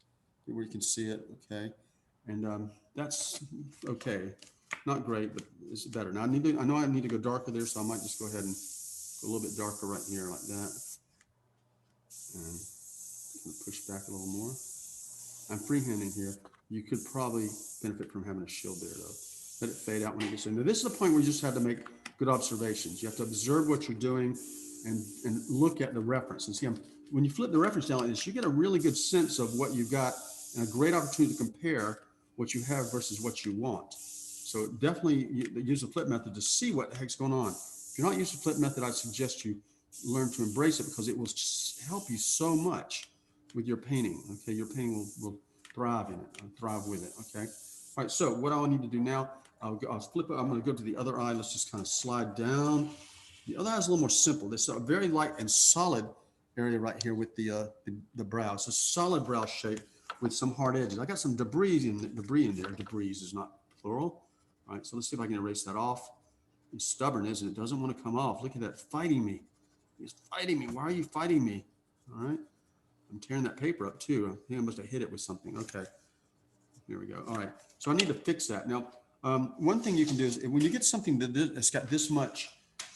see where you can see it. Okay, and that's okay. Not great, but it's better. Now I know I need to go darker there, so I might just go ahead and go a little bit darker right here like that. And push back a little more. I'm freehanding here. You could probably benefit from having a shield there though. Let it fade out when it gets in. Now this is the point where you just have to make good observations. You have to observe what you're doing and look at the reference. And see, when you flip the reference down like this, you get a really good sense of what you've got and a great opportunity to compare what you have versus what you want. So definitely use the flip method to see what the heck's going on. If you're not using the flip method, I suggest you learn to embrace it because it will just help you so much with your painting. Okay, your painting will thrive in it, thrive with it. Okay. All right. So what I'll need to do now, I'll flip it. I'm going to go to the other eye. Let's just kind of slide down. The other eye is a little more simple. This is a very light and solid area right here with the brow. It's a solid brow shape with some hard edges. I got some debris in there. Debris is not plural. All right. So let's see if I can erase that off. It's stubborn, isn't it? Doesn't want to come off. Look at that, fighting me. He's fighting me. Why are you fighting me? All right. I'm tearing that paper up too. I think I must have hit it with something. Okay. Here we go. All right. So I need to fix that. Now, one thing you can do is when you get something that's got this much,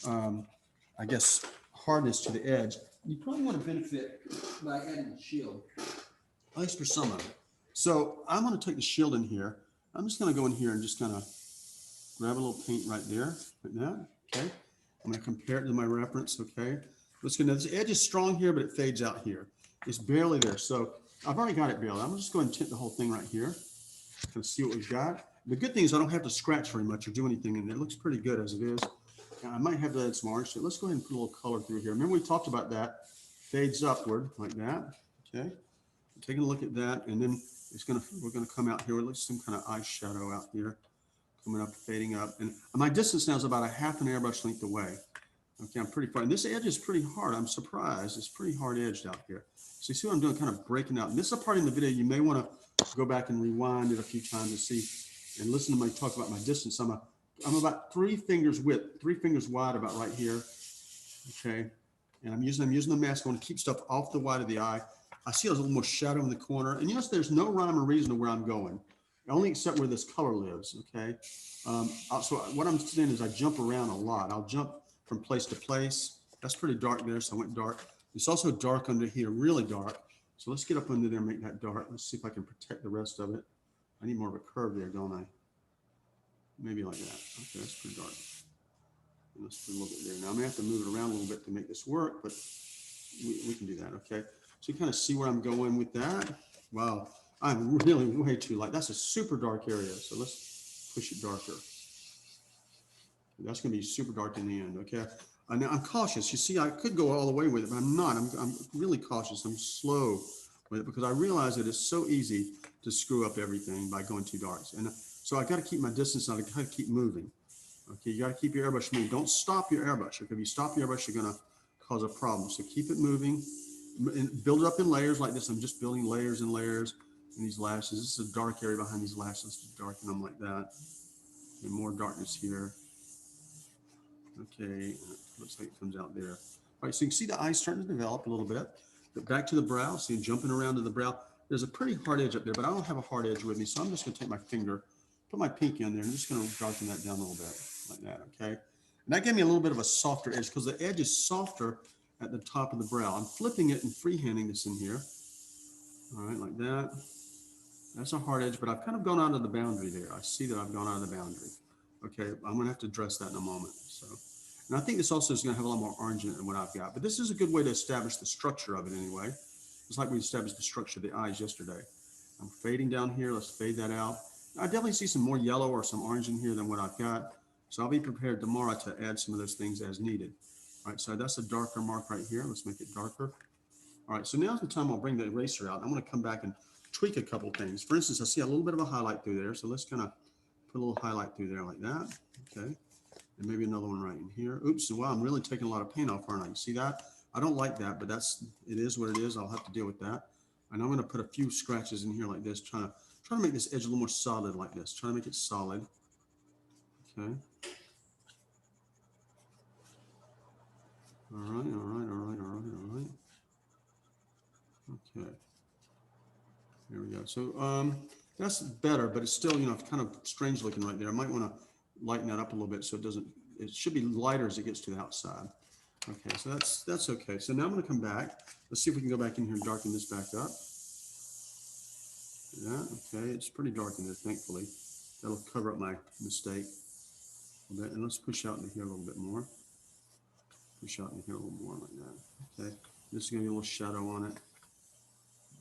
I guess, hardness to the edge, you probably want to benefit by adding a shield, at least for some of it. So I'm going to take the shield in here. I'm just going to go in here and just kind of grab a little paint right there, like that. Okay. I'm going to compare it to my reference. Okay. Let's go. Now this edge is strong here, but it fades out here. It's barely there. So I've already got it barely. I'm just going to tint the whole thing right here. Kind of see what we've got. The good thing is I don't have to scratch very much or do anything in there. It looks pretty good as it is. Now, I might have to add some orange. So let's go ahead and put a little color through here. Remember we talked about that. Fades upward like that. Okay. Taking a look at that, and then we're gonna come out here. Let's some kind of eyeshadow out here. Coming up, fading up. And my distance now is about a half an airbrush length away. Okay, I'm pretty far. And this edge is pretty hard. I'm surprised. It's pretty hard edged out here. So you see what I'm doing, kind of breaking out. And this is a part in the video you may want to go back and rewind it a few times to see and listen to me talk about my distance. I'm about 3 fingers width, 3 fingers wide about right here. Okay. And I'm using the mask. I want to keep stuff off the white of the eye. I see there's a little more shadow in the corner. And yes, there's no rhyme or reason to where I'm going, only except where this color lives. Okay. So what I'm saying is I jump around a lot. I'll jump from place to place. That's pretty dark there, so I went dark. It's also dark under here, really dark. So let's get up under there and make that dark. Let's see if I can protect the rest of it. I need more of a curve there, don't I? Maybe like that. Okay, that's pretty dark. And let's put a little bit there. Now I may have to move it around a little bit to make this work, but we can do that, okay? So you kind of see where I'm going with that. Wow, I'm really way too light. That's a super dark area, so let's push it darker. That's going to be super dark in the end, okay? Now I'm cautious. You see, I could go all the way with it, but I'm not. I'm really cautious. I'm slow with it because I realize that it's so easy to screw up everything by going too dark. And so I got to keep my distance and I got to keep moving. Okay, you got to keep your airbrush moving. Don't stop your airbrush. If you stop your airbrush, you're going to cause a problem. So keep it moving and build it up in layers like this. I'm just building layers and layers in these lashes. This is a dark area behind these lashes. Let's just darken them like that. And more darkness here. Okay, looks like it comes out there. All right, so you can see the eyes starting to develop a little bit. But back to the brow, see, jumping around to the brow. There's a pretty hard edge up there, but I don't have a hard edge with me, so I'm just gonna take my finger, put my pinky on there, and I'm just gonna darken that down a little bit, like that, okay? And that gave me a little bit of a softer edge, because the edge is softer at the top of the brow. I'm flipping it and freehanding this in here. All right, like that. That's a hard edge, but I've kind of gone out of the boundary there. I see that I've gone out of the boundary. Okay, I'm gonna have to address that in a moment. So, and I think this also is gonna have a lot more orange in it than what I've got, but this is a good way to establish the structure of it anyway. It's like we established the structure of the eyes yesterday. I'm fading down here, let's fade that out. I definitely see some more yellow or some orange in here than what I've got. So I'll be prepared tomorrow to add some of those things as needed. All right, so that's a darker mark right here. Let's make it darker. All right, so now's the time I'll bring the eraser out. I'm going to come back and tweak a couple things. For instance, I see a little bit of a highlight through there. So let's kind of put a little highlight through there like that. Okay. And maybe another one right in here. Oops, wow, I'm really taking a lot of paint off, aren't I? See that? I don't like that, but it is what it is. I'll have to deal with that. And I'm going to put a few scratches in here like this, trying to make this edge a little more solid like this. Trying to make it solid. Okay. All right, all right, all right, all right, all right. Okay. There we go. So that's better, but it's still, you know, kind of strange looking right there. I might want to lighten that up a little bit so it should be lighter as it gets to the outside. Okay, so that's okay. So now I'm going to come back. Let's see if we can go back in here and darken this back up. Yeah, okay, it's pretty dark in there, thankfully. That'll cover up my mistake a bit. And let's push out into here a little bit more. Push out into here a little more like that. Okay, this is going to be a little shadow on it.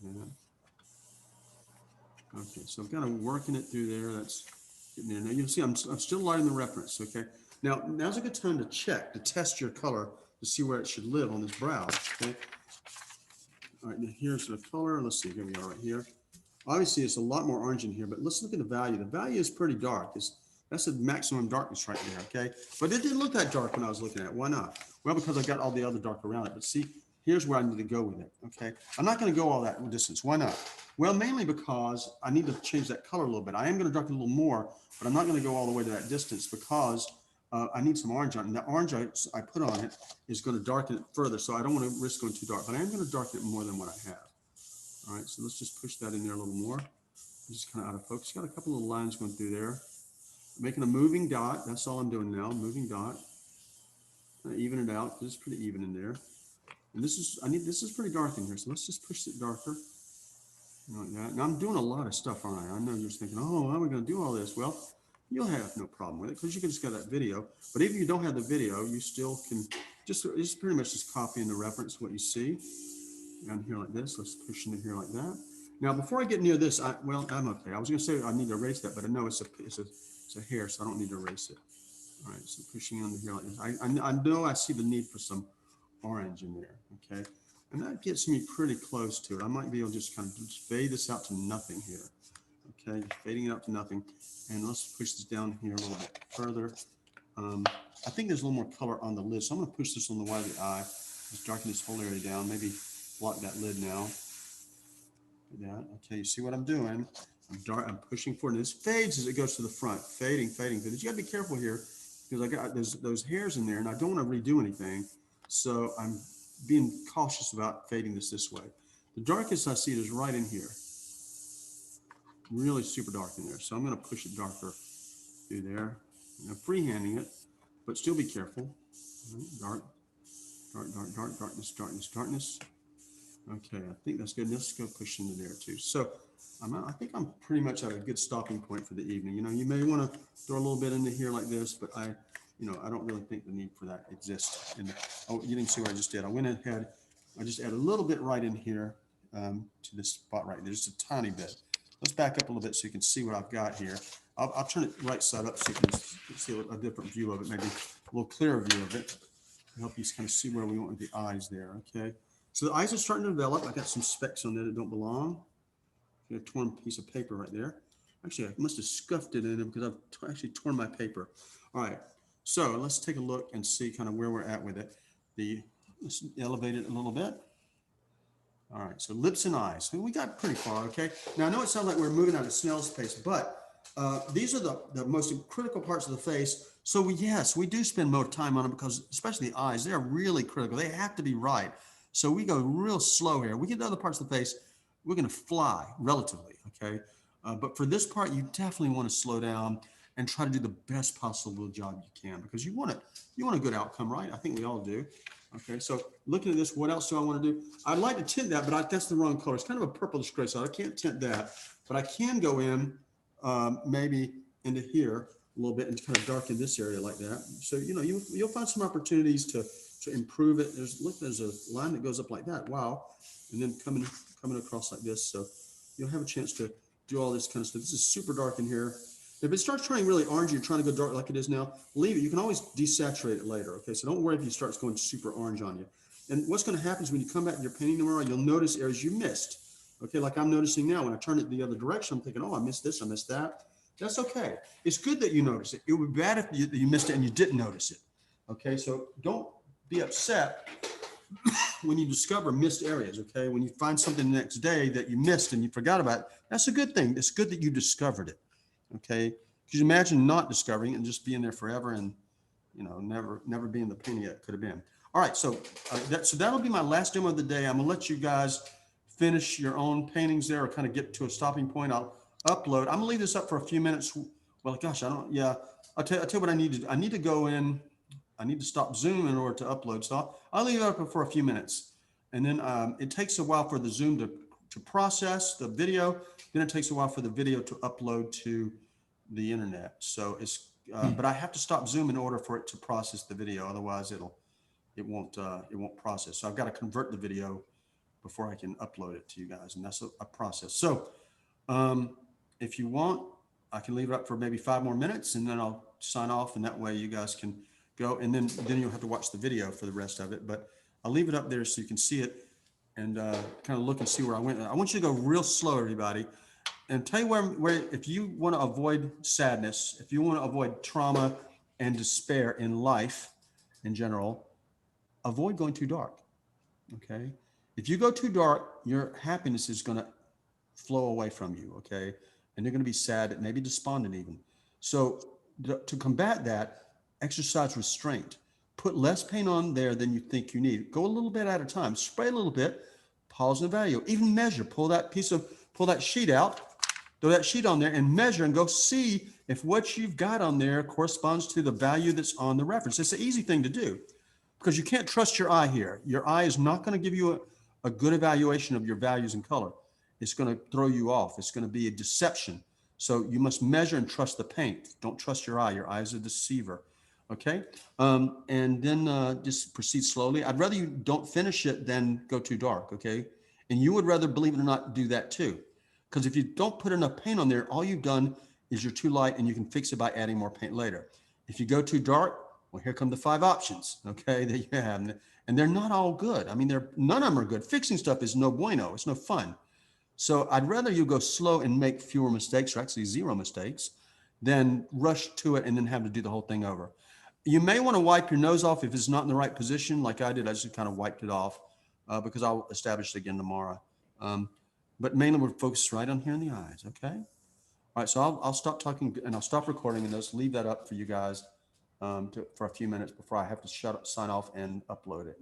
Yeah. Okay, so I'm kind of working it through there. That's getting there. Now you'll see I'm still lighting the reference. Okay. Now's a good time to check, to test your color to see where it should live on this brow. Okay. All right, now here's the color. Let's see. Here we are right here. Obviously, it's a lot more orange in here, but let's look at the value. The value is pretty dark. That's the maximum darkness right there. Okay. But it didn't look that dark when I was looking at it. Why not? Well, because I got all the other dark around it. But see, here's where I need to go with it. Okay. I'm not going to go all that distance. Why not? Well, mainly because I need to change that color a little bit. I am going to darken a little more, but I'm not going to go all the way to that distance because I need some orange on it. And the orange I put on it is going to darken it further. So I don't want to risk going too dark, but I am going to darken it more than what I have. All right, so let's just push that in there a little more. Just kind of out of focus. Got a couple of lines going through there. Making a moving dot. That's all I'm doing now. Moving dot. Even it out. This is pretty even in there. And this is pretty dark in here. So let's just push it darker. Like that. Now I'm doing a lot of stuff, aren't I? I know you're thinking, oh, how are we going to do all this? Well, you'll have no problem with it because you can just get that video. But if you don't have the video, you still can it's pretty much just copying the reference, what you see. Down here like this. Let's push into here like that. Now, before I get near this, I'm okay. I was going to say I need to erase that, but I know it's a hair, so I don't need to erase it. All right, so pushing under here like this. I know I see the need for some orange in there. Okay. And that gets me pretty close to it. I might be able to just kind of fade this out to nothing here. Okay, just fading it out to nothing. And let's push this down here a little bit further. I think there's a little more color on the lid. So I'm going to push this on the white of the eye. Just darken this whole area down. Maybe block that lid now. Like that. Okay, you see what I'm doing? I'm pushing forward. And this fades as it goes to the front. Fading, fading, fading. You got to be careful here because I got those hairs in there and I don't want to redo anything. So I'm being cautious about fading this way. The darkest I see it is right in here. Really super dark in there. So I'm going to push it darker through there. I'm freehanding it, but still be careful. Dark, dark, dark, dark, darkness, darkness, darkness. Okay, I think that's good. Let's go push into there too. So I think I'm pretty much at a good stopping point for the evening. You know, you may want to throw a little bit into here like this, but I don't really think the need for that exists. Oh, you didn't see what I just did. I went ahead, I just add a little bit right in here to this spot right there, just a tiny bit. Let's back up a little bit so you can see what I've got here. I'll turn it right side up so you can see a different view of it, maybe a little clearer view of it. Help you kind of see where we want the eyes there, okay? So the eyes are starting to develop. I got some specks on there that don't belong. A torn piece of paper right there. Actually, I must have scuffed it in there because I've actually torn my paper. All right. So let's take a look and see kind of where we're at with it. Let's elevate it a little bit. All right, so lips and eyes. So we got pretty far, okay? Now I know it sounds like we're moving at a snail's pace, but these are the most critical parts of the face. So yes, we do spend more time on them because especially the eyes, they're really critical. They have to be right. So we go real slow here. We get to other parts of the face, we're gonna fly relatively, okay? But for this part, you definitely wanna slow down and try to do the best possible job you can because you want a good outcome, right? I think we all do. Okay, so looking at this, what else do I want to do? I'd like to tint that, but that's the wrong color. It's kind of a purplish gray, so I can't tint that. But I can go in maybe into here a little bit and kind of darken this area like that. So, you know, you'll find some opportunities to improve it. There's a line that goes up like that. Wow. And then coming across like this. So you'll have a chance to do all this kind of stuff. This is super dark in here. If it starts turning really orange, you're trying to go dark like it is now, leave it. You can always desaturate it later, okay? So don't worry if it starts going super orange on you. And what's going to happen is when you come back to your painting tomorrow, you'll notice areas you missed. Okay, like I'm noticing now when I turn it the other direction, I'm thinking, oh, I missed this, I missed that. That's okay. It's good that you notice it. It would be bad if you missed it and you didn't notice it. Okay, so don't be upset when you discover missed areas. Okay, when you find something the next day that you missed and you forgot about, that's a good thing. It's good that you discovered it. Okay, because imagine not discovering it and just being there forever and never being the painting it could have been. All right, so that'll be my last demo of the day. I'm gonna let you guys finish your own paintings there, or kind of get to a stopping point. I'll upload. I'm gonna leave this up for a few minutes. Well, gosh, I'll tell you what I need to do. I need to go in. I need to stop Zoom in order to upload. So I'll leave it up for a few minutes, and then it takes a while for the Zoom to process the video. Then it takes a while for the video to upload to the internet. So it's but I have to stop Zoom in order for it to process the video. Otherwise, it won't process. So I've got to convert the video before I can upload it to you guys, and that's a process. So if you want, I can leave it up for maybe 5 more minutes, and then I'll sign off, and that way you guys can go, and then you'll have to watch the video for the rest of it. But I'll leave it up there so you can see it and kind of look and see where I went. I want you to go real slow, everybody, and tell you where if you want to avoid sadness, if you want to avoid trauma and despair in life in general, avoid going too dark. Okay. If you go too dark, your happiness is going to flow away from you, okay? And you're going to be sad, maybe despondent even. So to combat that, exercise restraint. Put less paint on there than you think you need. Go a little bit at a time. Spray a little bit, pause and evaluate. Even measure. Pull that sheet out, throw that sheet on there and measure and go see if what you've got on there corresponds to the value that's on the reference. It's an easy thing to do because you can't trust your eye here. Your eye is not going to give you a good evaluation of your values and color. It's going to throw you off. It's going to be a deception. So you must measure and trust the paint. Don't trust your eye. Your eye is a deceiver. Okay. And then just proceed slowly. I'd rather you don't finish it than go too dark. Okay. And you would rather, believe it or not, do that too. Because if you don't put enough paint on there, all you've done is you're too light, and you can fix it by adding more paint later. If you go too dark, well, here come the 5 options. Okay. That you have. And they're not all good. I mean, none of them are good. Fixing stuff is no bueno. It's no fun. So I'd rather you go slow and make fewer mistakes, or actually 0 mistakes, than rush to it and then have to do the whole thing over. You may want to wipe your nose off if it's not in the right position, like I did. I just kind of wiped it off because I'll establish it again tomorrow. But mainly we're focused right on here in the eyes. Okay. All right. So I'll stop talking and I'll stop recording and just leave that up for you guys for a few minutes before I have to sign off and upload it.